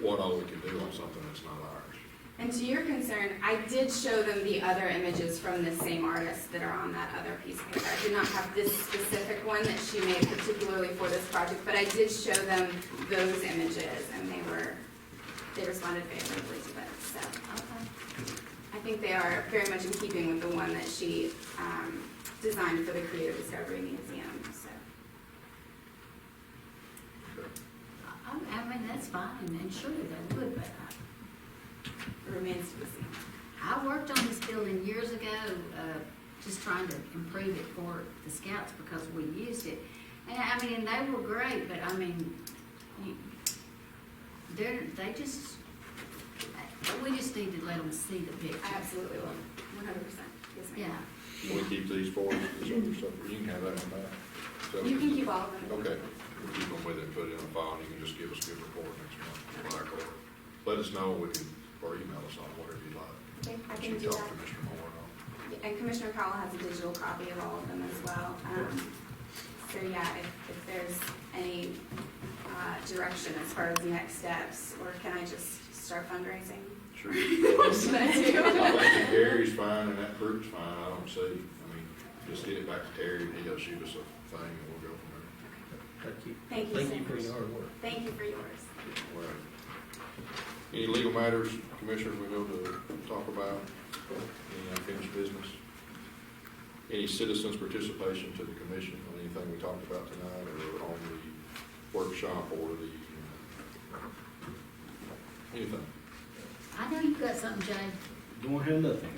what all we can do on something that's not ours. And to your concern, I did show them the other images from the same artist that are on that other piece of paper. I did not have this specific one that she made particularly for this project, but I did show them those images, and they responded favorably to it. So I think they are very much in keeping with the one that she designed for the Creative Discovery Museum. So I mean, that's fine, and surely they would, but it remains to be seen. I worked on this building years ago, just trying to improve it for the scouts because we used it. And I mean, they were great, but I mean, we just need to let them see the picture. I absolutely will. 100%. Yes, ma'am. Yeah. Can we keep these for you? You can have that one back. So- You can keep all of them. Okay, we'll keep them with it, put it in a file, and you can just give us a good report next month, black or, let us know, or email us on whatever you like. Okay, I You can do talk that. to Commissioner Moore and all. And Commissioner Cowell has a digital copy of all of them as well. So yeah, if there's any direction as far as next steps, or can I just start fundraising? Sure. What should I do? I think Gary's fine and that group's fine, I don't see, just get it back to Terry and he'll shoot us a thing and we'll go from there. Thank you. Thank you Thank so you for much. your hard work. Thank you for yours. All right. Any legal matters, Commissioners, we go to talk about? Any unfinished business? Any citizens' participation to the commission on anything we talked about tonight, or on the workshop, or the, anything? I know you've got something, Jay. Don't have nothing.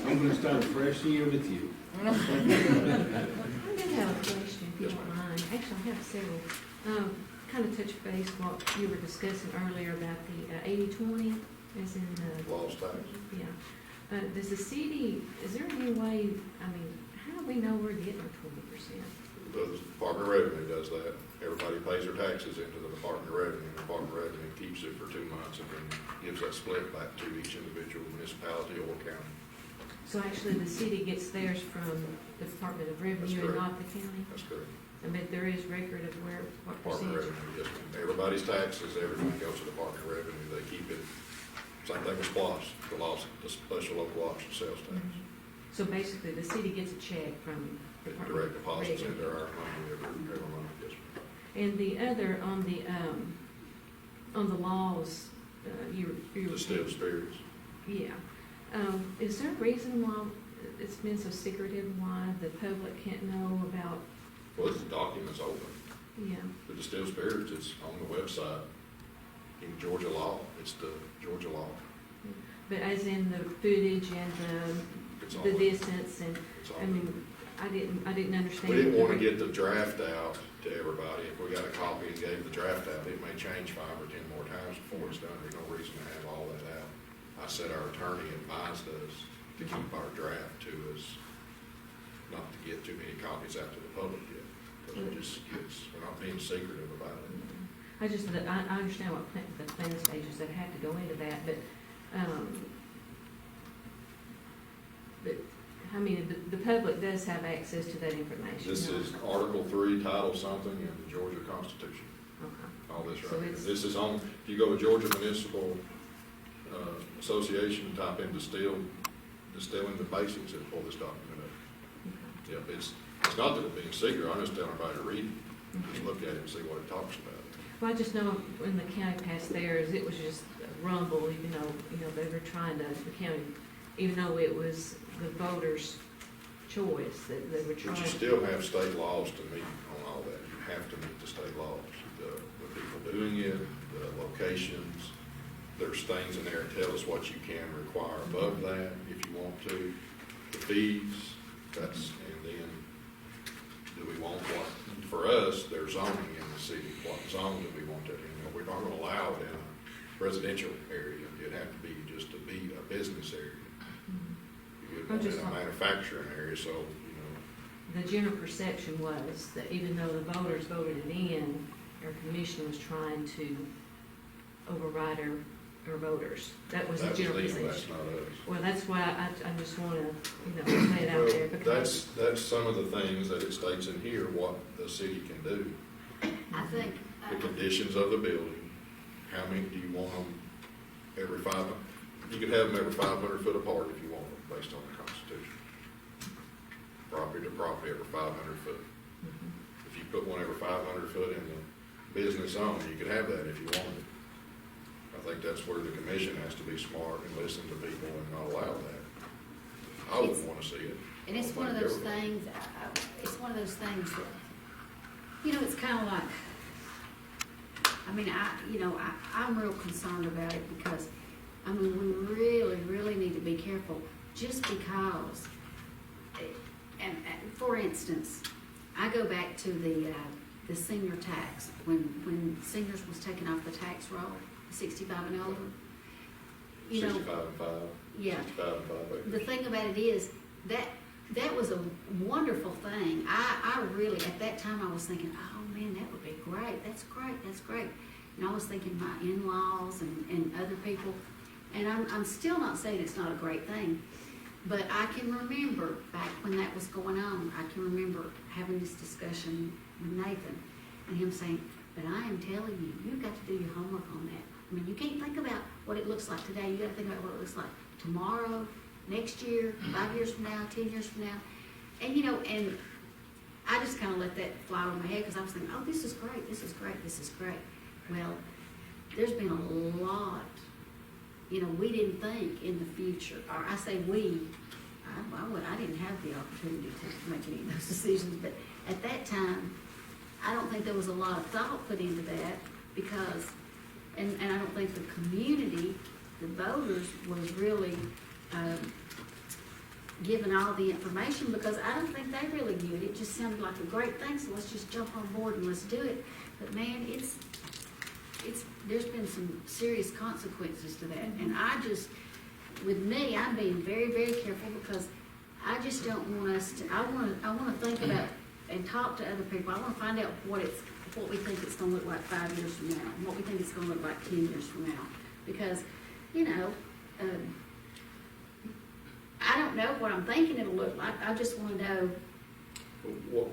I'm gonna start a fresh year with you. I did have a question, if you Yes, don't ma'am. mind. Actually, I have several. Kind of touch base what you were discussing earlier about the 80-20, as in, Lost tax? yeah. Does the city, is there any way, I mean, how do we know we're getting our 20%? The Department of Revenue does that. Everybody pays their taxes into the Department of Revenue. The Department of Revenue keeps it for 2 months and then gives that split back to each individual municipality or county. So actually, the city gets theirs from the Department of Revenue and correct. not the county? That's correct. I mean, there is record of what Department of percentage? Revenue, yes, ma'am. Everybody's taxes, everything goes to the Department of Revenue. They keep it, same thing with SPOS, the special local option sales tax. So basically, the city gets a check from the Department Direct of deposits Revenue. into our money every month, yes, ma'am. And the other, on the on the laws, you. Distilled spirits. Yeah. Is there a reason why it's been so secretive, why the public can't know about, Well, this document's open. yeah, The distilled spirits, it's on the website in Georgia law. It's the Georgia law. but as in the footage and It's the on. distance and, It's I on. mean, I didn't understand. We didn't want to get the draft out to everybody. If we got a copy and gave the draft out, it may change 5 or 10 more times before it's done. There's no reason to have all that out. I said our attorney advised us to keep our draft to us, not to get too many copies out to the public yet. Because we're not being secretive about it. I understand what the planning stages that have to go into that, but I mean, the public does have access to that information. This is Article 3, Title something in the Georgia Constitution. Okay. All this So right here. it's- This is on, if you go to Georgia Municipal Association, type in distilling the basics, and pull this document up. Okay. Yep, it's not that it's being secret, I'm just telling everybody to read it. Just look at it and see what it talks about. Well, I just know when the county passed theirs, it was just a rumble, even though, they were trying to, the county, even though it was the voters' choice, that they were trying. But you still have state laws to meet on all that. You have to meet the state laws. The people doing it, the locations, there's things in there that tell us what you can require above that if you want to. The fees, and then do we want what? For us, there's zoning in the city. What zone do we want that in? We're not going to allow it in a residential area. It'd have to be just to be a business area. You wouldn't want it in a manufacturing area, so, The general perception was that even though the voters voted it in, our commission was trying to override our voters. That was the that's general them, perception. that's not us. Well, that's why I just want to, lay it out there Well, because. that's some of the things that it states in here, what the city can do. I think, The conditions of the building, how many do you want them every 500? You can have them every 500 foot apart if you want them, based on the Constitution. Property to property every 500 foot. If you put one every 500 foot in the business zone, you could have that if you wanted. I think that's where the commission has to be smart and listen to people and not allow that. I wouldn't want to see it. and it's one of those things, it's one of those things that, it's kind of like, I'm real concerned about it because, we really, really need to be careful just because, and for instance, I go back to the senior tax, when seniors was taken off the tax roll, 65 and older. 65 and 5. Yeah. 65 and 5 The acres. thing about it is, that was a wonderful thing. I really, at that time, I was thinking, oh man, that would be great. That's great, that's great. And I was thinking my in-laws and other people, and I'm still not saying it's not a great thing, but I can remember back when that was going on, I can remember having this discussion with Nathan, and him saying, but I am telling you, you've got to do your homework on that. You can't think about what it looks like today, you gotta think about what it looks like tomorrow, next year, 5 years from now, 10 years from now. And and I just kind of let that fly over my head because I was thinking, oh, this is great, this is great, this is great. Well, there's been a lot, we didn't think in the future, or I say we, I didn't have the opportunity to make any of those decisions, but at that time, I don't think there was a lot of thought put into that because, and I don't think the community, the voters, was really given all the information because I don't think they really knew it. It just sounded like a great thing, so let's just jump on board and let's do it. But man, there's been some serious consequences to that. And with me, I'm being very, very careful because I just don't want us to, I want to think about and talk to other people. I want to find out what we think it's going to look like 5 years from now, and what we think it's going to look like 10 years from now. Because, I don't know what I'm thinking it'll look like. I just want to know.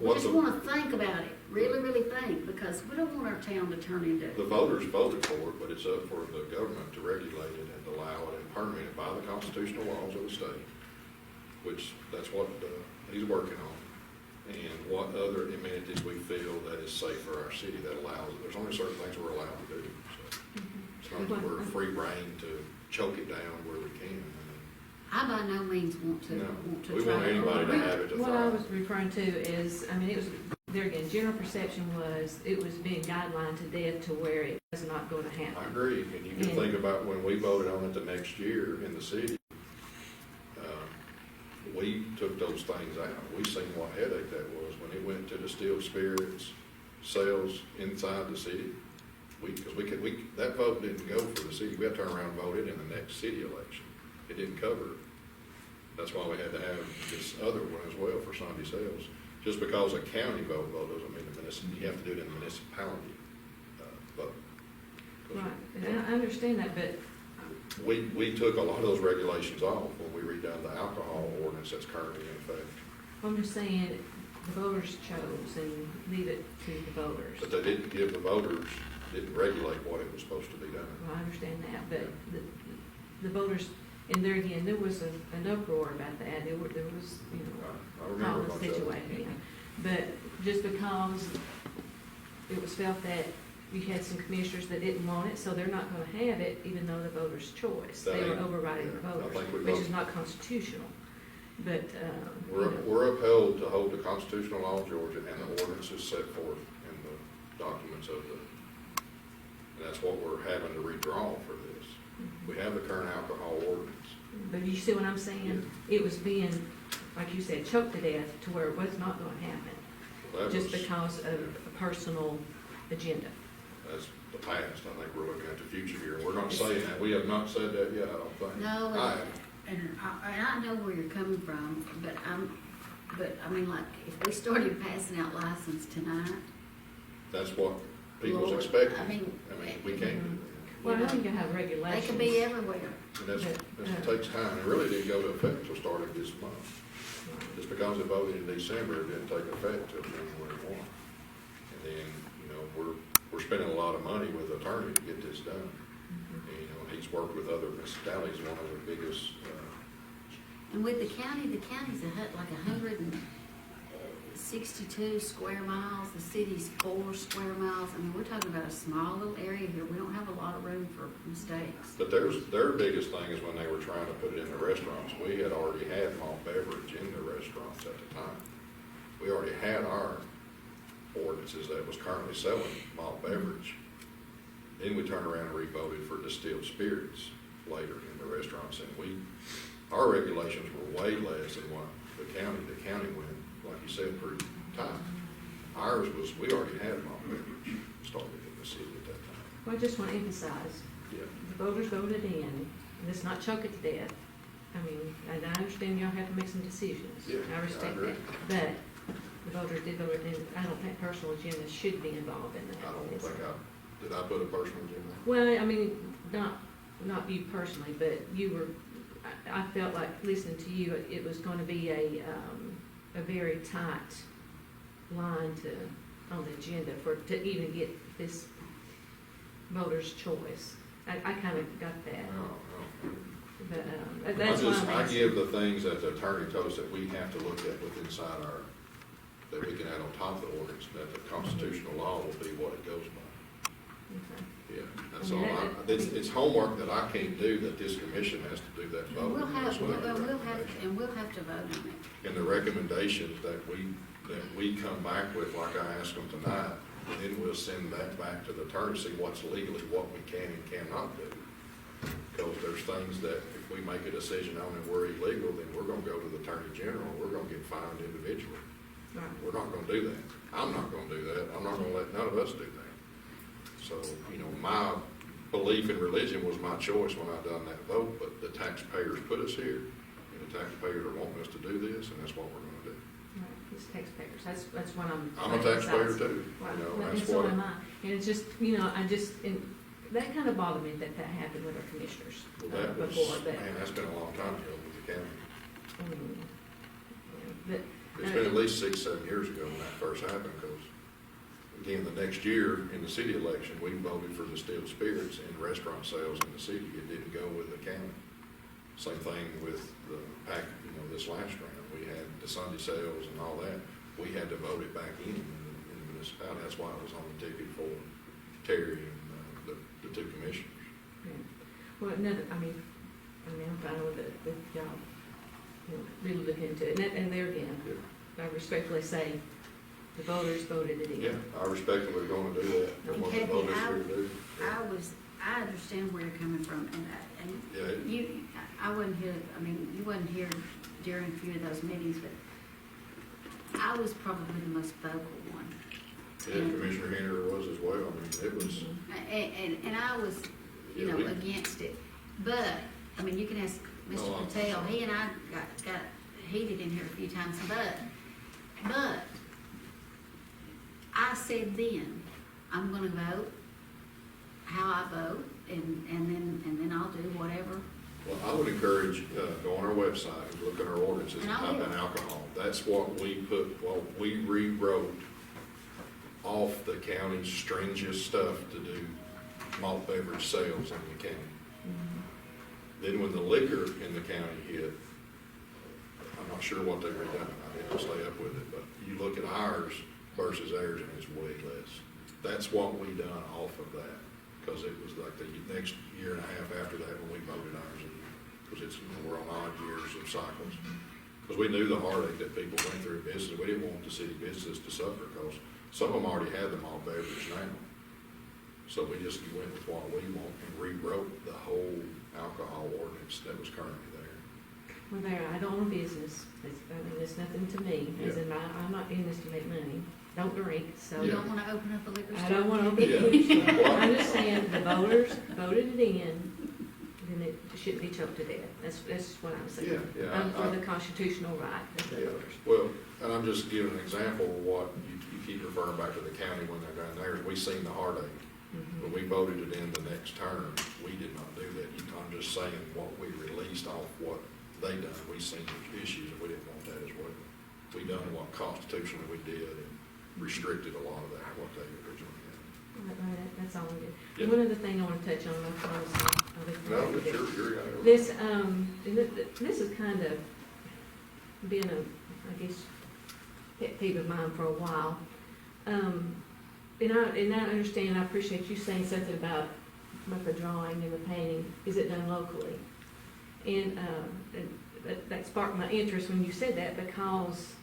We just want to think about it, really, really think, because we don't want our town to turn into. The voters voted for it, but it's up for the government to regulate it and allow it and permit it by the constitutional laws of the state, which that's what he's working on. And what other amenities we feel that is safe for our city that allows it. There's only certain things we're allowed to do. So. we're free rein to choke it down where we can. I by no means want to, No, want to we try. want anybody to have it to What I thrive. was referring to is, I mean, it was, there again, general perception was, it was being guidelined to death to where it was not gonna I happen. agree, and you can think about when we voted on it the next year in the city, we took those things out. We seen what headache that was when it went to distilled spirits sales inside the city. That vote didn't go for the city. We had to turn around and vote it in the next city election. It didn't cover it. That's why we had to have this other one as well for Sunday sales. Just because a county vote doesn't mean you have to do it in the municipality vote. Right, and I understand that, but We took a lot of those regulations off when we redone the alcohol ordinance that's currently in effect. I'm just saying, the voters chose and leave it to the voters. But they didn't give the voters, didn't regulate what it was supposed to be done. Well, I understand that, but the voters, and there again, there was an uproar about that. There was, you know, I remember all much the of it. situation. But just because it was felt that you had some commissioners that didn't want it, so they're not gonna have it, even though the voters' choice. That They were ain't- overriding the yeah, I voters, think we which both- is not constitutional. But, you We're, know, we're upheld to hold the constitutional law of Georgia and the ordinances set forth in the documents of and that's what we're having to redraw for this. We have the current alcohol ordinance. but you see what I'm saying? It was being, like you said, choked to death to where it was not gonna happen, That just was- because of a personal agenda. That's the past. I think we're looking at the future here. We're not saying that. We have not said that yet, I don't think. No, I and I know where you're coming from, but I mean, like, if we started passing out license tonight, That's what people's Lord, expecting. I mean, We can't do Well, I you know, think you have they regulations. could be everywhere. that. And that takes time. It really didn't go to effect till starting this month. Just because it voted in December, it didn't take effect till January 1. And then, you know, we're spending a lot of money with the attorney to get this done. And, you know, he's worked with other municipalities, one of the biggest, And with the county's like 162 square miles, the city's 4 square miles. I mean, we're talking about a small little area here. We don't have a lot of room for mistakes. but their biggest thing is when they were trying to put it in the restaurants. We had already had malt beverage in the restaurants at the time. We already had our ordinances that was currently selling malt beverage. Then we turned around and re-voted for distilled spirits later in the restaurants, and our regulations were way less than what the county went, like you said, pretty tight. Ours was, we already had malt beverage started in the city at that time. Well, I just want to emphasize, Yeah. the voters voted in, and it's not choke it to death. I mean, and I understand y'all have to make some decisions. Yeah, I respect I agree. that. But the voters did vote in. I don't think personal agendas should be involved in that. I don't think did I put a personal agenda? Well, I mean, not you personally, but you were, I felt like listening to you, it was going to be a very tight line on the agenda to even get this voter's choice. I kind of got that, No. but that's why I'm I asking. give the things that the attorney told us that we have to look at with inside that we can add on top of the ordinance, that the constitutional law will be what it goes by. Okay. Yeah, that's I mean, all. It's homework that I can't do, that this commission has to do that And vote. we'll have to vote on it. And the recommendations that we come back with, like I asked them tonight, then we'll send that back to the attorney, see what's legally, what we can and cannot do. Because there's things that if we make a decision on and we're illegal, then we're gonna go to the attorney general, we're gonna get fined individually. Right. We're not gonna do that. I'm not gonna do that. I'm not gonna let none of us do that. So, you know, my belief in religion was my choice when I done that vote, but the taxpayers put us here. And the taxpayers are wanting us to do this, and that's what we're gonna do. Right, it's taxpayers, that's what I'm. I'm a taxpayer too, Right, you know, and that's so what. am I, and it's just, and that kind of bothered me that happened with our commissioners That was, before, but. man, that's been a long time ago with the county. But, It's been at least 6, 7 years ago when that first happened, because, again, the next year in the city election, we voted for distilled spirits in restaurant sales in the city. It didn't go with the county. Same thing with the this last round. We had the Sunday sales and all that. We had to vote it back in the municipality. That's why it was on the ticket for Terry and the two commissioners. Well, another, I'm fine with it, with y'all, really look into it, and there again, I respectfully say, the voters voted it in. Yeah, I respectfully going to do that. That's what the Kathy, voters here to do. I understand where you're coming from, Yeah, and you, I wasn't here, you wasn't here during a few of those meetings, but I was probably the most vocal one. yeah, Commissioner Henry was as well. I mean, it was, And I was, Yeah, we- against it, but, you can ask Mr. Oh, Patel, he and I got heated in here a few times, but I said then, I'm gonna vote how I vote, and then I'll do whatever. well, I would encourage, go on our website and look at our ordinances and And I type will. in alcohol. That's what we put, well, we rewrote off the county's stringent stuff to do malt beverage sales in the county. Then when the liquor in the county hit, I'm not sure what they redone. I didn't stay up with it, but you look at ours versus theirs and it's way less. That's what we done off of that, because it was like the next year and a half after that when we voted ours, because it's, we're on odd years of cycles. Because we knew the heartache that people went through in business. We didn't want the city business to suffer, because some of them already had the malt beverage now. So we just went with what we want and rewrote the whole alcohol ordinance that was currently there. Well, I don't own a business, it's nothing to me, as in, I'm not in this to make money, don't drink, so. You don't wanna open up a liquor store? I don't wanna Yeah. I'm just saying, the voters voted it in, then it shouldn't be choked to death, that's what I'm saying. Yeah, For the constitutional right of the Yeah, voters. well, and I'm just giving an example of what you keep referring back to the county when they're down there. We seen the heartache. When we voted it in the next term, we did not do that. I'm just saying what we released off what they done. We seen the issues and we didn't want that as well. We done what constitutionally we did and restricted a lot of that, what they originally had. That's all we did. Yeah. One other thing I wanna touch on, I promise I'll be No, quick with but it. you're. This has kind of been I guess, pet peeve of mine for a while. And I understand, I appreciate you saying something about the drawing and the painting, is it done locally? And that sparked my interest when you said that, because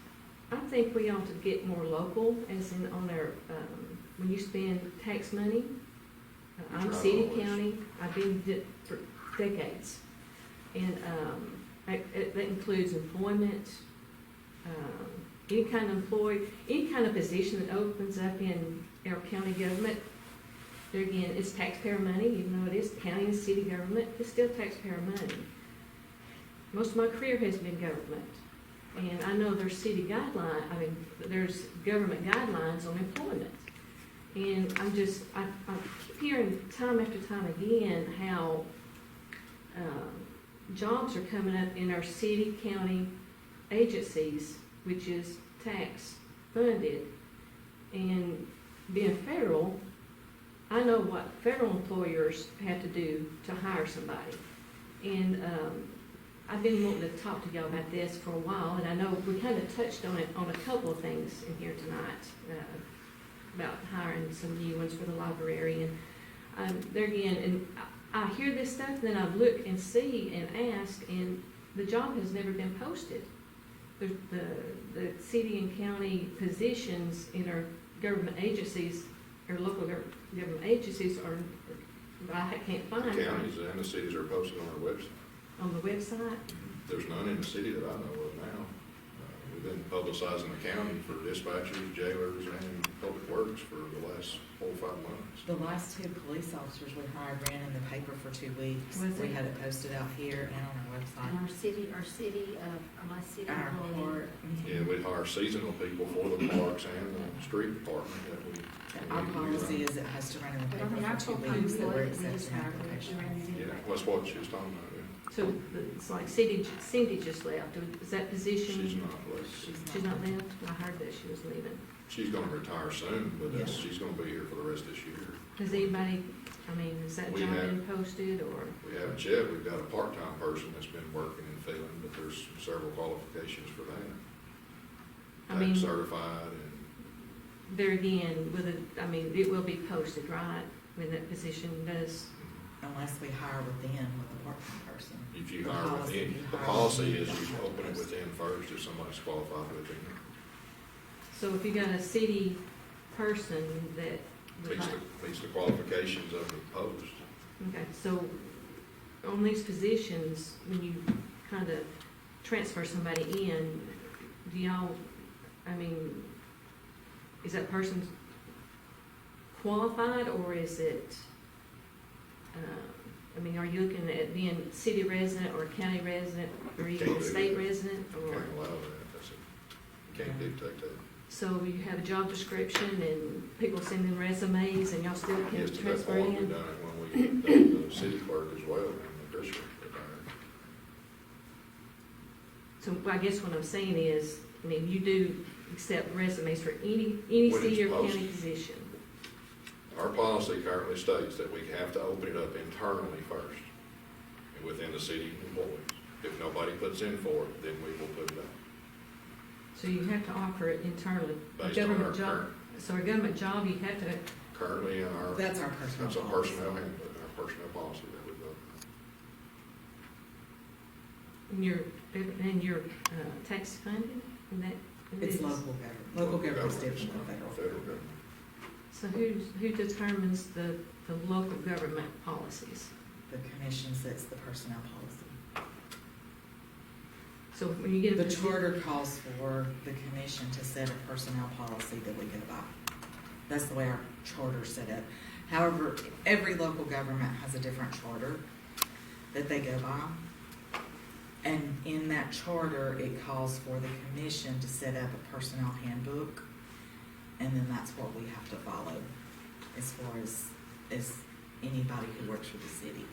I think we ought to get more local, as in on our, when you spend tax money. I'm city, county, I've been for decades. And that includes employment, any kind of position that opens up in our county government. There again, it's taxpayer money, even though it is county and city government, it's still taxpayer money. Most of my career has been government. And I know there's there's government guidelines on employment. And I keep hearing time after time again how jobs are coming up in our city, county agencies, which is tax funded. And being federal, I know what federal employers have to do to hire somebody. And I've been wanting to talk to y'all about this for a while, and I know we kind of touched on it on a couple of things in here tonight, about hiring some new ones for the library. And there again, and I hear this stuff, and then I look and see and ask, and the job has never been posted. The city and county positions in our government agencies, or local government agencies, are, I can't find. The counties and the cities are posted on our website. On the website? There's none in the city that I know of now. We've been publicizing the county for dispatchers, jailers, and public works for the last 4 or 5 months. The last 2 police officers we hired ran in the paper for 2 weeks. Was We it? had it posted out here and on our And website. my city Our employee. court, Yeah, we hire seasonal people for the parks and the street department that we. our policy is it has to run in the But paper our for 2 full-time weeks, that we're employee, we just accepting hired, we applications. ran it Yeah, anyway. that's what she was talking about, yeah. So it's like Cindy just left. Is that position? She's not left. She's not left? I heard that she was leaving. She's gonna retire soon, but Yeah. she's gonna be here for the rest of this year. Has anybody, is that We job have. been posted, or? We haven't yet, we've got a part-time person that's been working and filling, but there's several qualifications for that. I mean, Tax certified and, there again, it will be posted, right? When that position does, unless we hire within with a part-time person. If you hire within, the policy is you open it within first if somebody's qualified within. So if you got a city person that, Meets the qualifications of the post. okay, so on these positions, when you kind of transfer somebody in, do y'all, I mean, is that person qualified, or is it, I mean, are you looking at being city resident or county resident, or even a state resident, or? Can't allow that, that's it. You can't dictate that. So you have a job description and people send in resumes and y'all still can Yes, to that transfer point, we've in? done it when we done the city clerk as well, and the district retired. So I guess what I'm saying is, I mean, you do accept resumes for any When city or it's county posted. position. Our policy currently states that we have to open it up internally first, and within the city employees. If nobody puts in for it, then we will put it up. So you have to offer it internally. A Based on our government job, current, so a government job, you have to, currently in our. That's our personnel That's a policy. personnel handbook, our personnel policy that we vote and you're tax funded, and that? and It's it is- local government. Local government's different than on. federal. Federal government. So who determines the local government policies? The commission sets the personnel policy. So when you get a The position- charter calls for the commission to set a personnel policy that we go by. That's the way our charter's set up. However, every local government has a different charter that they go by. And in that charter, it calls for the commission to set up a personnel handbook. And then that's what we have to follow as far as anybody who works for the city.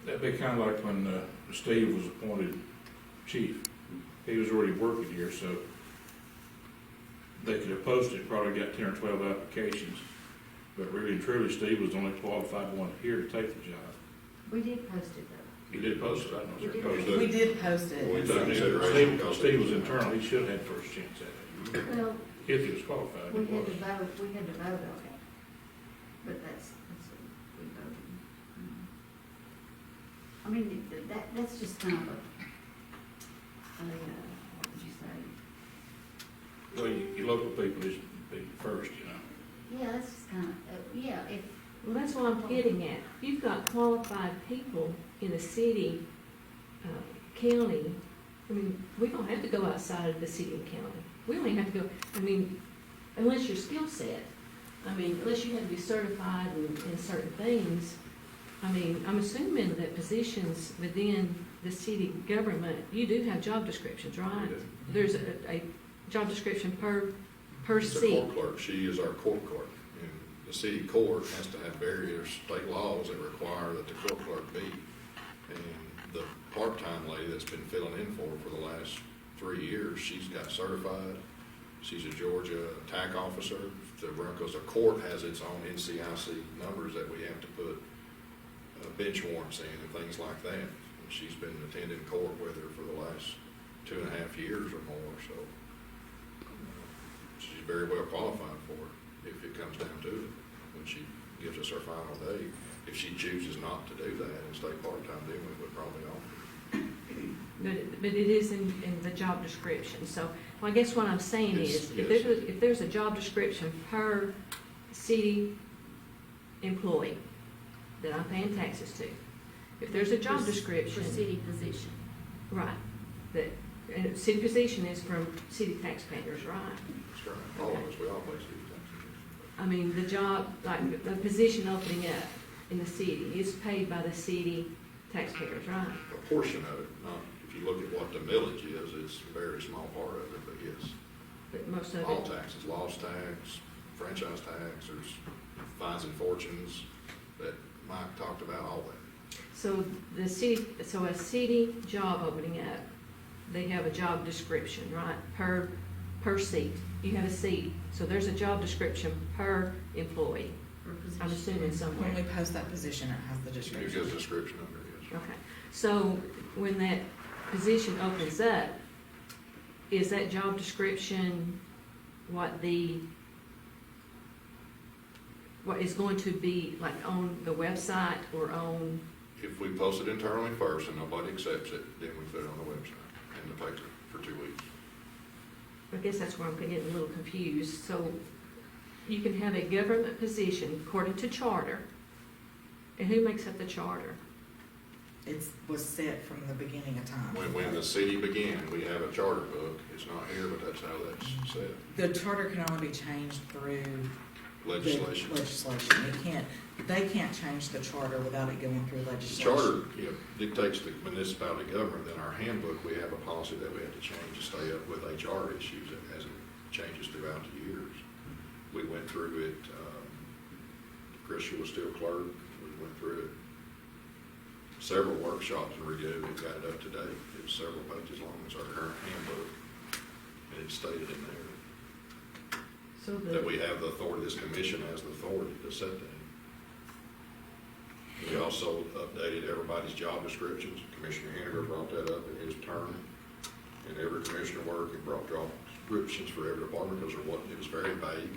That'd be kind of like when Steve was appointed chief. He was already working here, so they could have posted, probably got 10 or 12 applications. But really and truly, Steve was the only qualified one here to take the job. We did post it though. He did post it, I don't know if We he did. posted it. We did post Well, we it. took consideration because Steve was internal, he should have had first chance at it. Well, If he was qualified, he we had was. to vote, we had to vote on it. But we voted. I mean, that's just kind of what would you say? Well, your local people is be first, you know. Yeah, that's just kind of, yeah, if, Well, that's what I'm getting at. If you've got qualified people in a city, county, I mean, we don't have to go outside of the city and county. We only have to go, I mean, unless your skill set. I mean, unless you have to be certified in certain things. I mean, I'm assuming that positions within the city government, you do have job descriptions, right? There's a job description per It's a seat. court clerk, she is our court clerk. And the city court has to have various state laws that require that the court clerk be. And the part-time lady that's been filling in for the last 3 years, she's got certified. She's a Georgia TAC officer. Because the court has its own NCIC numbers that we have to put bench warrants in and things like that. And she's been attending court with her for the last 2.5 years or more, so she's very well qualified for it if it comes down to it. When she gives us her final day, if she chooses not to do that and stay part-time, then we would probably offer. But it is in the job description. So I guess what I'm saying is, if there's a job description per city employee that I'm paying taxes to, if there's a job description. for city position. Right, that, and city position is from city taxpayers, right? That's right. All of us, we all pay city taxes. I mean, the job, like, the position opening up in the city is paid by the city taxpayers, right? A portion of it, not, if you look at what the millage is, it's a very small part of it, but yes. But most of All it, taxes, loss tax, franchise tax, there's fines and fortunes that Mike talked about, all that. so a city job opening up, they have a job description, right, per seat. You have a seat, so there's a job description per employee, For position. I'm assuming somewhere. When we post that position, it has the It description. gives a description of it, yes. Okay, so when that position opens up, is that job description what the what is going to be like on the website or on, If we post it internally first and nobody accepts it, then we put it on the website and the paper for 2 weeks. I guess that's where I'm getting a little confused. So you can have a government position according to charter, and who makes up the charter? It was set from the beginning of time. When the city began, we have a charter book. It's not here, but that's how that's set. The charter can only be changed through Legislation. Legislation. They can't change the charter without it going through The legislation. charter, dictates the municipality government. Then our handbook, we have a policy that we have to change to stay up with HR issues as it changes throughout the years. We went through it, Christian was still clerk, we went through it. Several workshops and reviewed it, got it up to date. It was several pages long. It's our current handbook. And it's stated in there So that we have the authority, this commission has the authority to set that. We also updated everybody's job descriptions. Commissioner Henry brought that up in his term. And every commissioner worked and brought job descriptions for every department because it was very vague.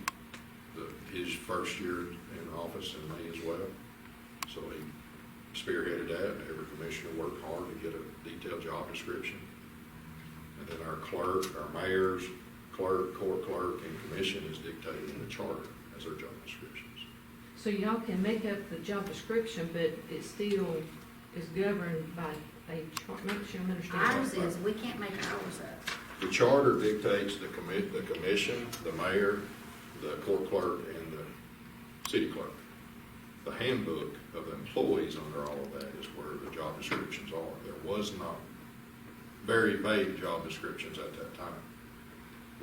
His first year in office and me as well. So he spearheaded that. Every commissioner worked hard to get a detailed job description. And then our clerk, our mayor's clerk, court clerk, and commission is dictated in the charter as their job descriptions. So y'all can make up the job description, but it still is governed by a chart. Make sure I'm understanding. Ours is, we can't make ours up. The charter dictates the commission, the mayor, the court clerk, and the city clerk. The handbook of the employees under all of that is where the job descriptions are. There was not very vague job descriptions at that time.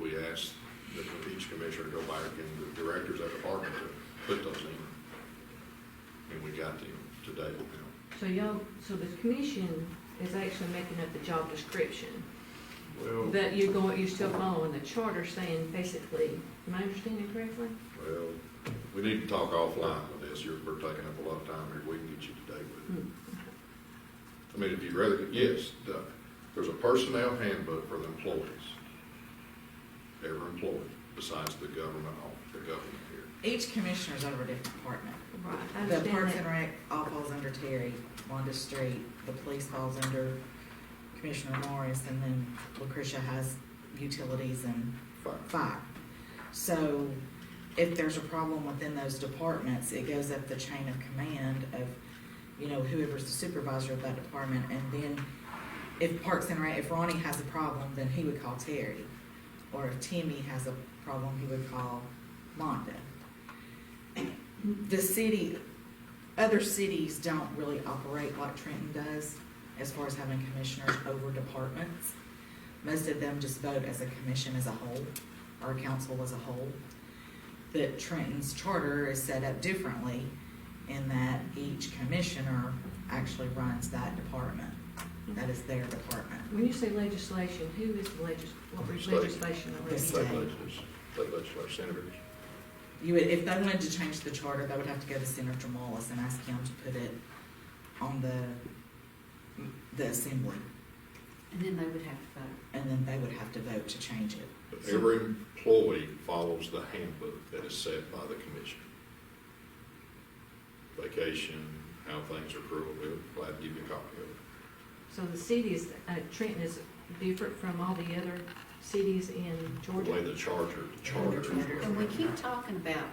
We asked each commissioner to go back and the directors of the department to put those in. And we got them today. So the commission is actually making up the job description. Well, But you're still following the charter saying basically, am I understanding correctly? well, we need to talk offline with this. We're taking up a lot of time here. We can get you today with it. I mean, if you'd rather, yes, there's a personnel handbook for the employees. Every employee, besides the government here. Each commissioner's over a different department. Right, I The understand Parks that. and Rec all falls under Terry, Wanda Street, the police falls under Commissioner Morris, and then Lucretia has utilities and fire. So if there's a problem within those departments, it goes up the chain of command of, whoever's the supervisor of that department, and then if Parks and Rec, if Ronnie has a problem, then he would call Terry. Or if Timmy has a problem, he would call Wanda. Other cities don't really operate like Trenton does as far as having commissioners over departments. Most of them just vote as a commission as a whole, or a council as a whole. But Trenton's charter is set up differently in that each commissioner actually runs that department. That is their department. When you say legislation, who is the legislation? The State legislature, senators. If they wanted to change the charter, they would have to go to Senator Wallace and ask him to put it on the assembly. And then they would have to vote. And then they would have to vote to change it. But every employee follows the handbook that is set by the commission. Vacation, how things are accrued, we'll glad to give you a copy of it. So the city is, Trenton is different from all the other cities in The Georgia? way the charter is. And we keep talking about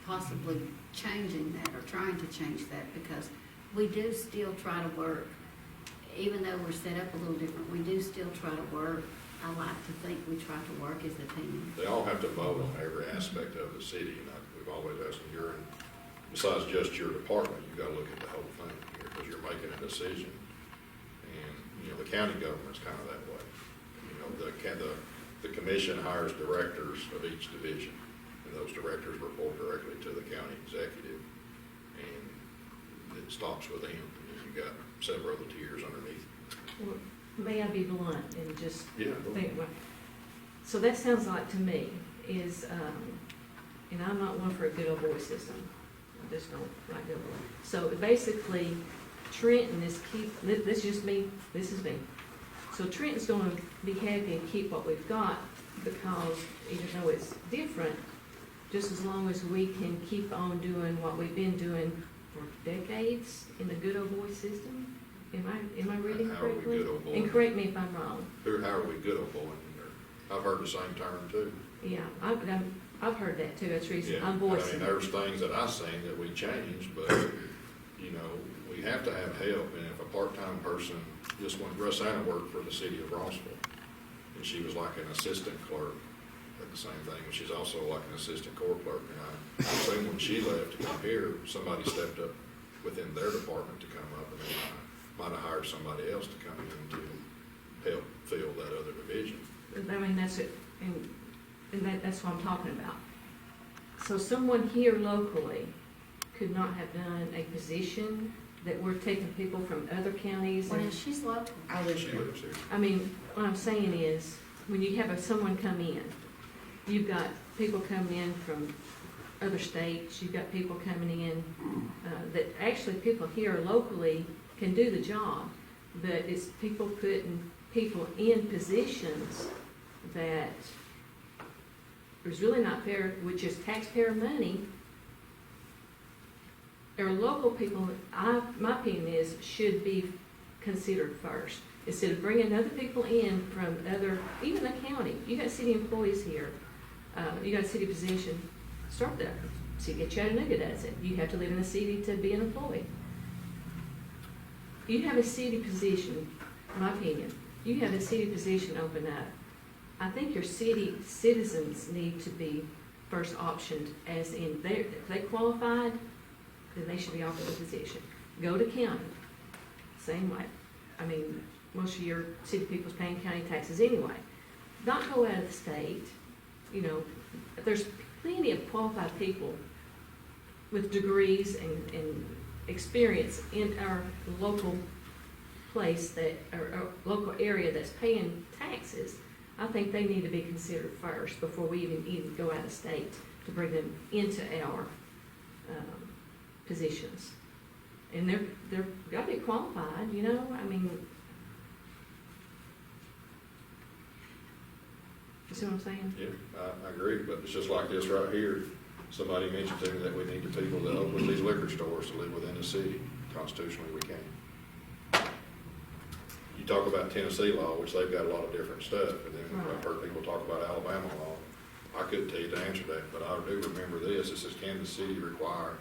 possibly changing that or trying to change that because we do still try to work, even though we're set up a little different, we do still try to work. I like to think we try to work as a team. They all have to vote on every aspect of the city, and we've always asked them, besides just your department, you've got to look at the whole thing here, because you're making a decision. And, the county government's kind of that way. The commission hires directors of each division, and those directors report directly to the county executive, and it stops with them. And you've got several other tiers underneath. Well, may I be blunt and just Yeah. think, so that sounds like to me is, and I'm not one for a good old boy system. I just don't like good old boy. So basically, Trenton is this is me. So Trenton's going to be happy and keep what we've got because even though it's different, just as long as we can keep on doing what we've been doing for decades in the good old boy system. Am I reading How are we correctly? good old boy? And correct me if I'm wrong. How are we good old boy? I've heard the same term too. Yeah, I've heard that too. That's the reason Yeah, I'm voicing. there's things that I've seen that we changed, but, you know, we have to have help, and if a part-time person, just when Rosanna worked for the city of Rossville, and she was like an assistant clerk at the same thing, and she's also like an assistant court clerk, and I assume when she left to come here, somebody stepped up within their department to come up, and they might have hired somebody else to come in to help fill that other division. I mean, that's it, and that's what I'm talking about. So someone here locally could not have done a position that we're taking people from other counties. Well, And, she's local. I live She here. lives here. I mean, what I'm saying is, when you have someone come in, you've got people coming in from other states, you've got people coming in, that actually people here locally can do the job, but it's people putting people in positions that is really not fair, which is taxpayer money. Our local people, my opinion is, should be considered first. Instead of bringing other people in from other, even the county, you got city employees here, you got a city position, start there. City of Chattanooga does it. You have to live in the city to be an employee. You have a city position, in my opinion, you have a city position open up. I think your city citizens need to be first optioned, as in if they qualified, then they should be offered the position. Go to county, same way. I mean, most of your city people's paying county taxes anyway. Not go out of the state. You know, there's plenty of qualified people with degrees and experience in our local place our local area that's paying taxes. I think they need to be considered first before we even go out of state to bring them into our positions. And they're got to be qualified, you know. I mean, you see what I'm saying? Yeah, I agree, but it's just like this right here. Somebody mentioned to me that we need the people that open these liquor stores to live within the city. Constitutionally, we can. You talk about Tennessee law, which they've got a lot of different stuff, and then I've heard people talk about Alabama law. I couldn't tell you to answer that, but I do remember this. It says, can the city require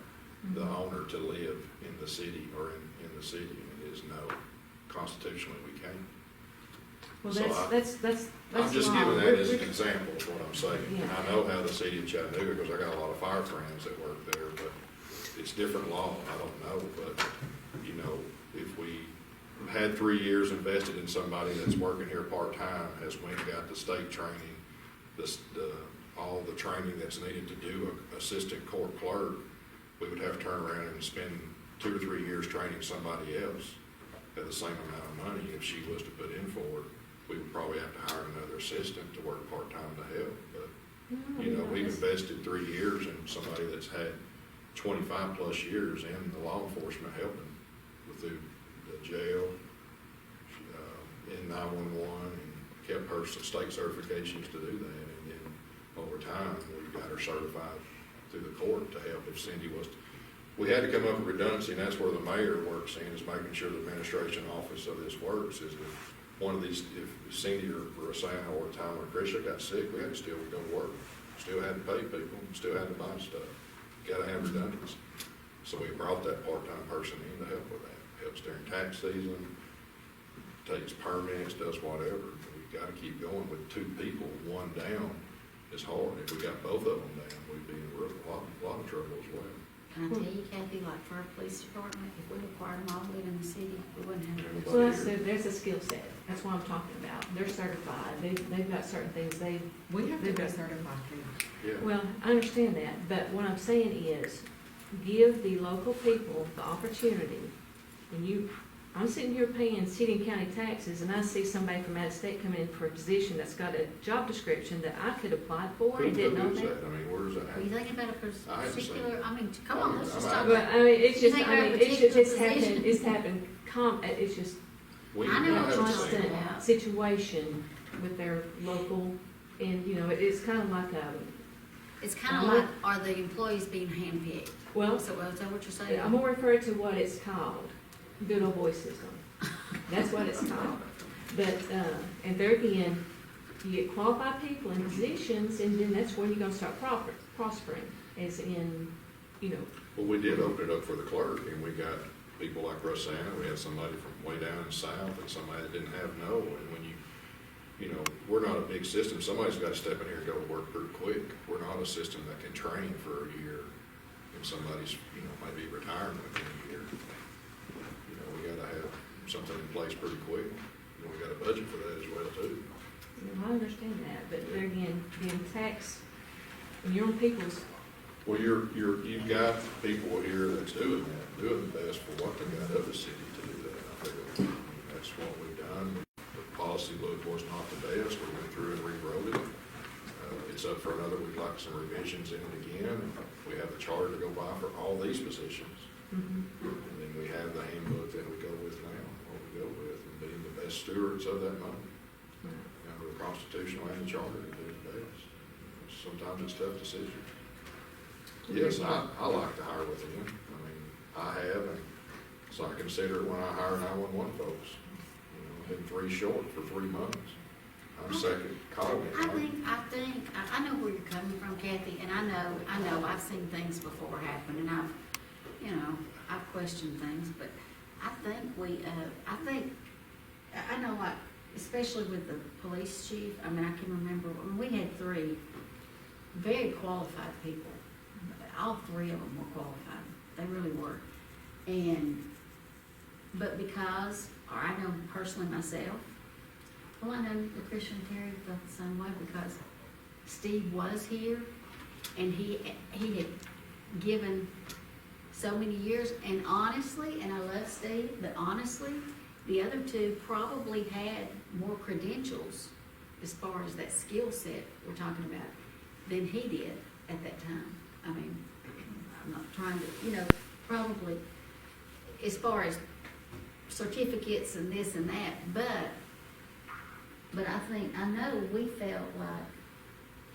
the owner to live in the city or in the city? And it is no. Constitutionally, we can't. Well, So that's I'm just law. giving that as an example of what I'm saying. Yeah. I know how the city of Chattanooga, because I got a lot of fire friends that work there, but it's different law. I don't know, but, you know, if we had 3 years invested in somebody that's working here part-time, has went and got the state training, all the training that's needed to do an assistant court clerk, we would have to turn around and spend 2 or 3 years training somebody else at the same amount of money. If she was to put in for it, we would probably have to hire another assistant to work part-time to help. But, you know, we've invested 3 years in somebody that's had 25 plus years in the law enforcement helping through the jail, in 911, and kept her state certifications to do that. And then over time, we got her certified through the court to help if Cindy was we had to come up with redundancy, and that's where the mayor works in, is making sure the administration office of this works, is that one of these, if Cindy or Rosanna or Tyler or Krisha got sick, we had to still go to work. Still had to pay people, still had to buy stuff. Gotta have redundancy. So we brought that part-time person in to help with that. Helps during tax season, takes permits, does whatever. We've gotta keep going with 2 people. 1 down is hard. If we got both of them down, we'd be in a lot of trouble as well. Can I tell you, Kathy, like for our police department, if we required them all to live in the city, we wouldn't have a Well, there's a skill set. That's what I'm talking about. They're certified. They've got certain things We have to they've be got. certified too. Yeah. Well, I understand that, but what I'm saying is, give the local people the opportunity. When I'm sitting here paying city and county taxes, and I see somebody from out of state come in for a position that's got a job description that I could apply for and didn't know Who is that. that? I mean, where's that? Are you thinking about a I haven't seen particular, it. I mean, come on, let's just I'm talk out. But about. I mean, it's You just, think I mean, about a it's just, particular it's happened, it's just We I know I what haven't you're seen talking it. about. situation with their local, and, you know, it's kind of like It's kind of like, are the employees being handpicked? Well, So, is that what you're saying? I'm gonna refer to what it's called, good old boy system. That's what it's called. But, and there again, you get qualified people in positions, and then that's when you're gonna start prospering, as in, you know. Well, we did open it up for the clerk, and we got people like Rosanna, we had somebody from way down in the south, and somebody that didn't have no, and when you know, we're not a big system, somebody's gotta step in here and go to work pretty quick. We're not a system that can train for a year, and somebody's, you know, might be retiring within a year. You know, we gotta have something in place pretty quick, and we got a budget for that as well, too. I understand that, but there again, tax, when you're on people's, Well, you've got people here that's doing that, doing the best for what they got of the city to do that. I feel that's what we've done. The policy book was not the best. We went through and rewrote it. It's up for another, we'd like some revisions in it again. We have the charter to go by for all these positions. And then we have the handbook that we go with now, what we go with, and being the best stewards of that money. Under the constitutional and the charter to do the best. Sometimes it's tough decisions. Yes, I like to hire within. I mean, I have, and so I consider it when I hire 911 folks. You know, I've been 3 short for 3 months. I'm second calling. I know where you're coming from, Kathy, and I know, I've seen things before happen, and I've questioned things, but I know, like, especially with the police chief, I mean, I can remember, we had 3 very qualified people. All 3 of them were qualified. They really were. But because, or I know personally myself, well, I know that Christian and Terry felt the same way because Steve was here and he had given so many years, and honestly, and I love Steve, but honestly, the other 2 probably had more credentials as far as that skill set we're talking about than he did at that time. I mean, I'm not trying to, probably as far as certificates and this and that, but I know we felt like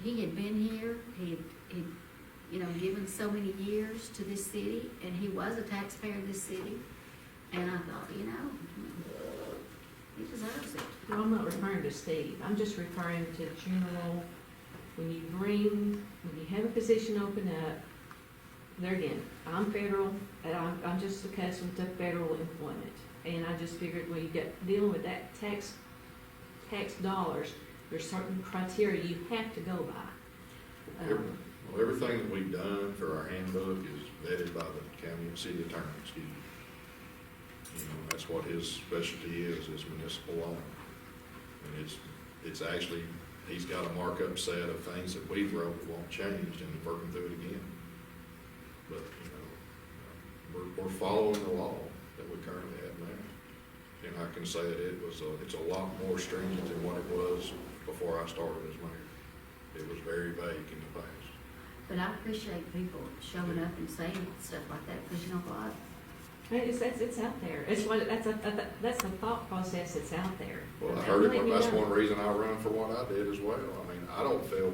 he had been here, he'd given so many years to this city, and he was a taxpayer of this city, and I thought, he deserves it. well, I'm not referring to Steve, I'm just referring to general, when you have a position open up, there again, I'm federal, and I'm just accustomed to federal employment, and I just figured when you get dealing with that tax dollars, there's certain criteria you have to go by. Well, everything that we've done for our handbook is vetted by the county and city attorney, that's what his specialty is municipal law. And it's actually, he's got a markup set of things that we've wrote that won't change, and working through it again. But, we're following the law that we currently have now. And I can say that it's a lot more stringent than what it was before I started as mayor. It was very vague in the past. But I appreciate people showing up and saying stuff like that, because you know what? It's out there. That's the thought process that's out there. Well, I heard it. That's one reason I run for what I did as well. I mean, I don't feel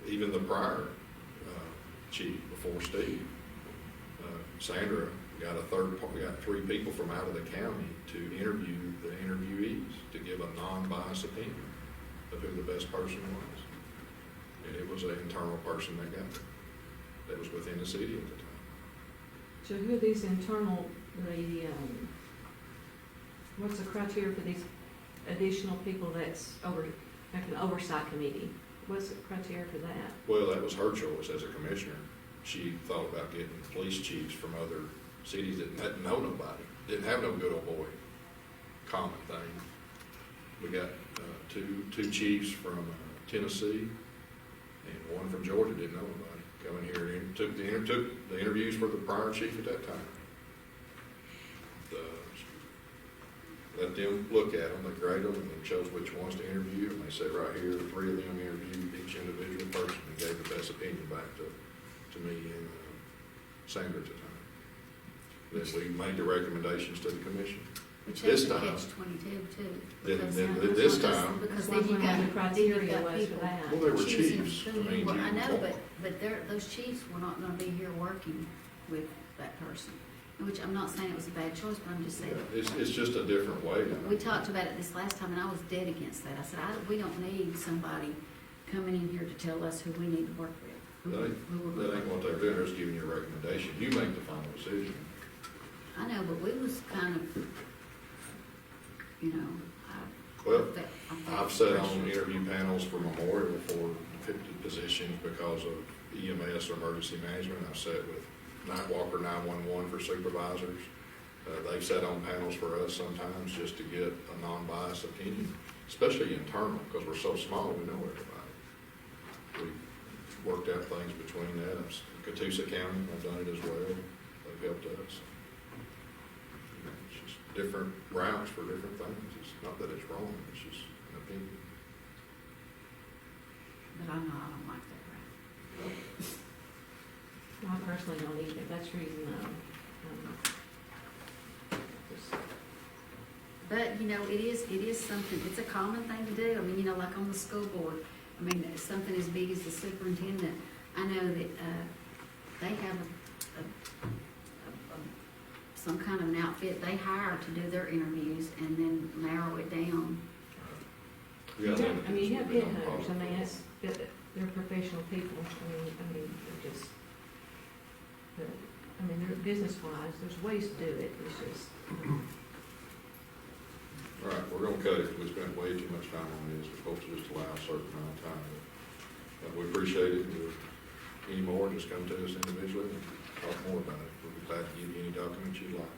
even the prior chief before Steve, Sandra got 3 people from out of the county to interview the interviewees to give a non-biased opinion of who the best person was, and it was an internal person that was within the city at the time. So who are these internal, what's the criteria for these additional people that's like an oversight committee? What's the criteria for that? Well, that was her choice as a commissioner. She thought about getting police chiefs from other cities that didn't know nobody, didn't have no good old boy common thing. We got 2 chiefs from Tennessee and 1 from Georgia, didn't know nobody. Come in here and took the interviews for the prior chief at that time. Let them look at them, they grade them, and they chose which ones to interview, and they said right here, 3 of them interviewed each individual person and gave the best opinion back to me and Sandra at the time. Then we made the recommendations to the commission. Which This that's a time- catch-22 too. Then- because then now- this time- Because That's then you what got, the then you criteria got was for people that. Well, they were choosing chiefs. who I mean, you were. you I know, want- but those chiefs were not gonna be here working with that person. Which I'm not saying it was a bad choice, but I'm just saying. Yeah, it's just a different way. We talked about it this last time, and I was dead against that. I said, we don't need somebody coming in here to tell us who we need to work with. That ain't what they're doing, they're just giving you a recommendation. You make the final decision. I know, but we was kind of, you know, Well, I felt I've sat on pressure. interview panels for Memorial for 50 positions because of EMS or emergency management. I've sat with Nightwalker 911 for supervisors. They've sat on panels for us sometimes just to get a non-biased opinion, especially internal, because we're so small, we know everybody. We've worked out things between that. Catoosa County, I've done it as well. They've helped us. It's just different routes for different things. It's not that it's wrong, it's just an opinion. But I know I don't like that route. I personally don't either, that's the reason, But, you know, it is something, it's a common thing to do. I mean, you know, like on the school board, I mean, something as big as the superintendent, I know that, they have some kind of an outfit they hire to do their interviews and then narrow it down. Yeah, I mean, you have headhunters, I mean, they're professional people, I mean, they're just, but, I mean, they're business-wise, there's ways to do it, it's just. All right, we're gonna cut it. We spent way too much time on this. We're supposed to just allow a certain amount of time. But we appreciate it. If any more, just come to us individually and talk more about it. We'll be glad to give you any documents you'd like.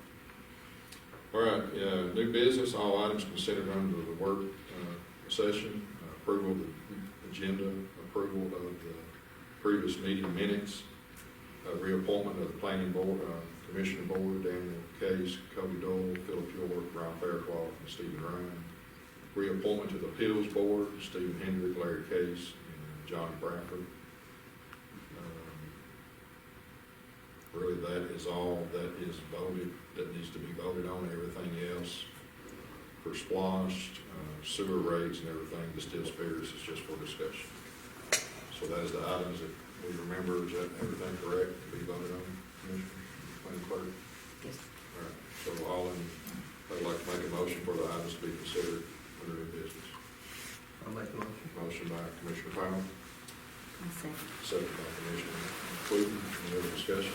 All right, new business, all items considered under the work session, approval of the agenda, approval of the previous meeting minutes, reappointment of the planning board, commissioner board, Daniel Case, Cody Dole, Philip York, Ralph Fairclough, and Stephen Ryan. Reappointment to the appeals board, Stephen Hendrick, Larry Case, and Johnny Bradford. Really, that is all that is voted, that needs to be voted on. Everything else for splosh, sewer rates and everything, the still spirits is just for discussion. So that is the items that we remember. Is that everything correct to be voted on, Commissioner? Madam Clerk? Yes. All right, so I'd like to make a motion for the items to be considered under new business. I'll make a motion. Motion by Commissioner Powell, I second. second by Commissioner Cleveland. Any other discussion?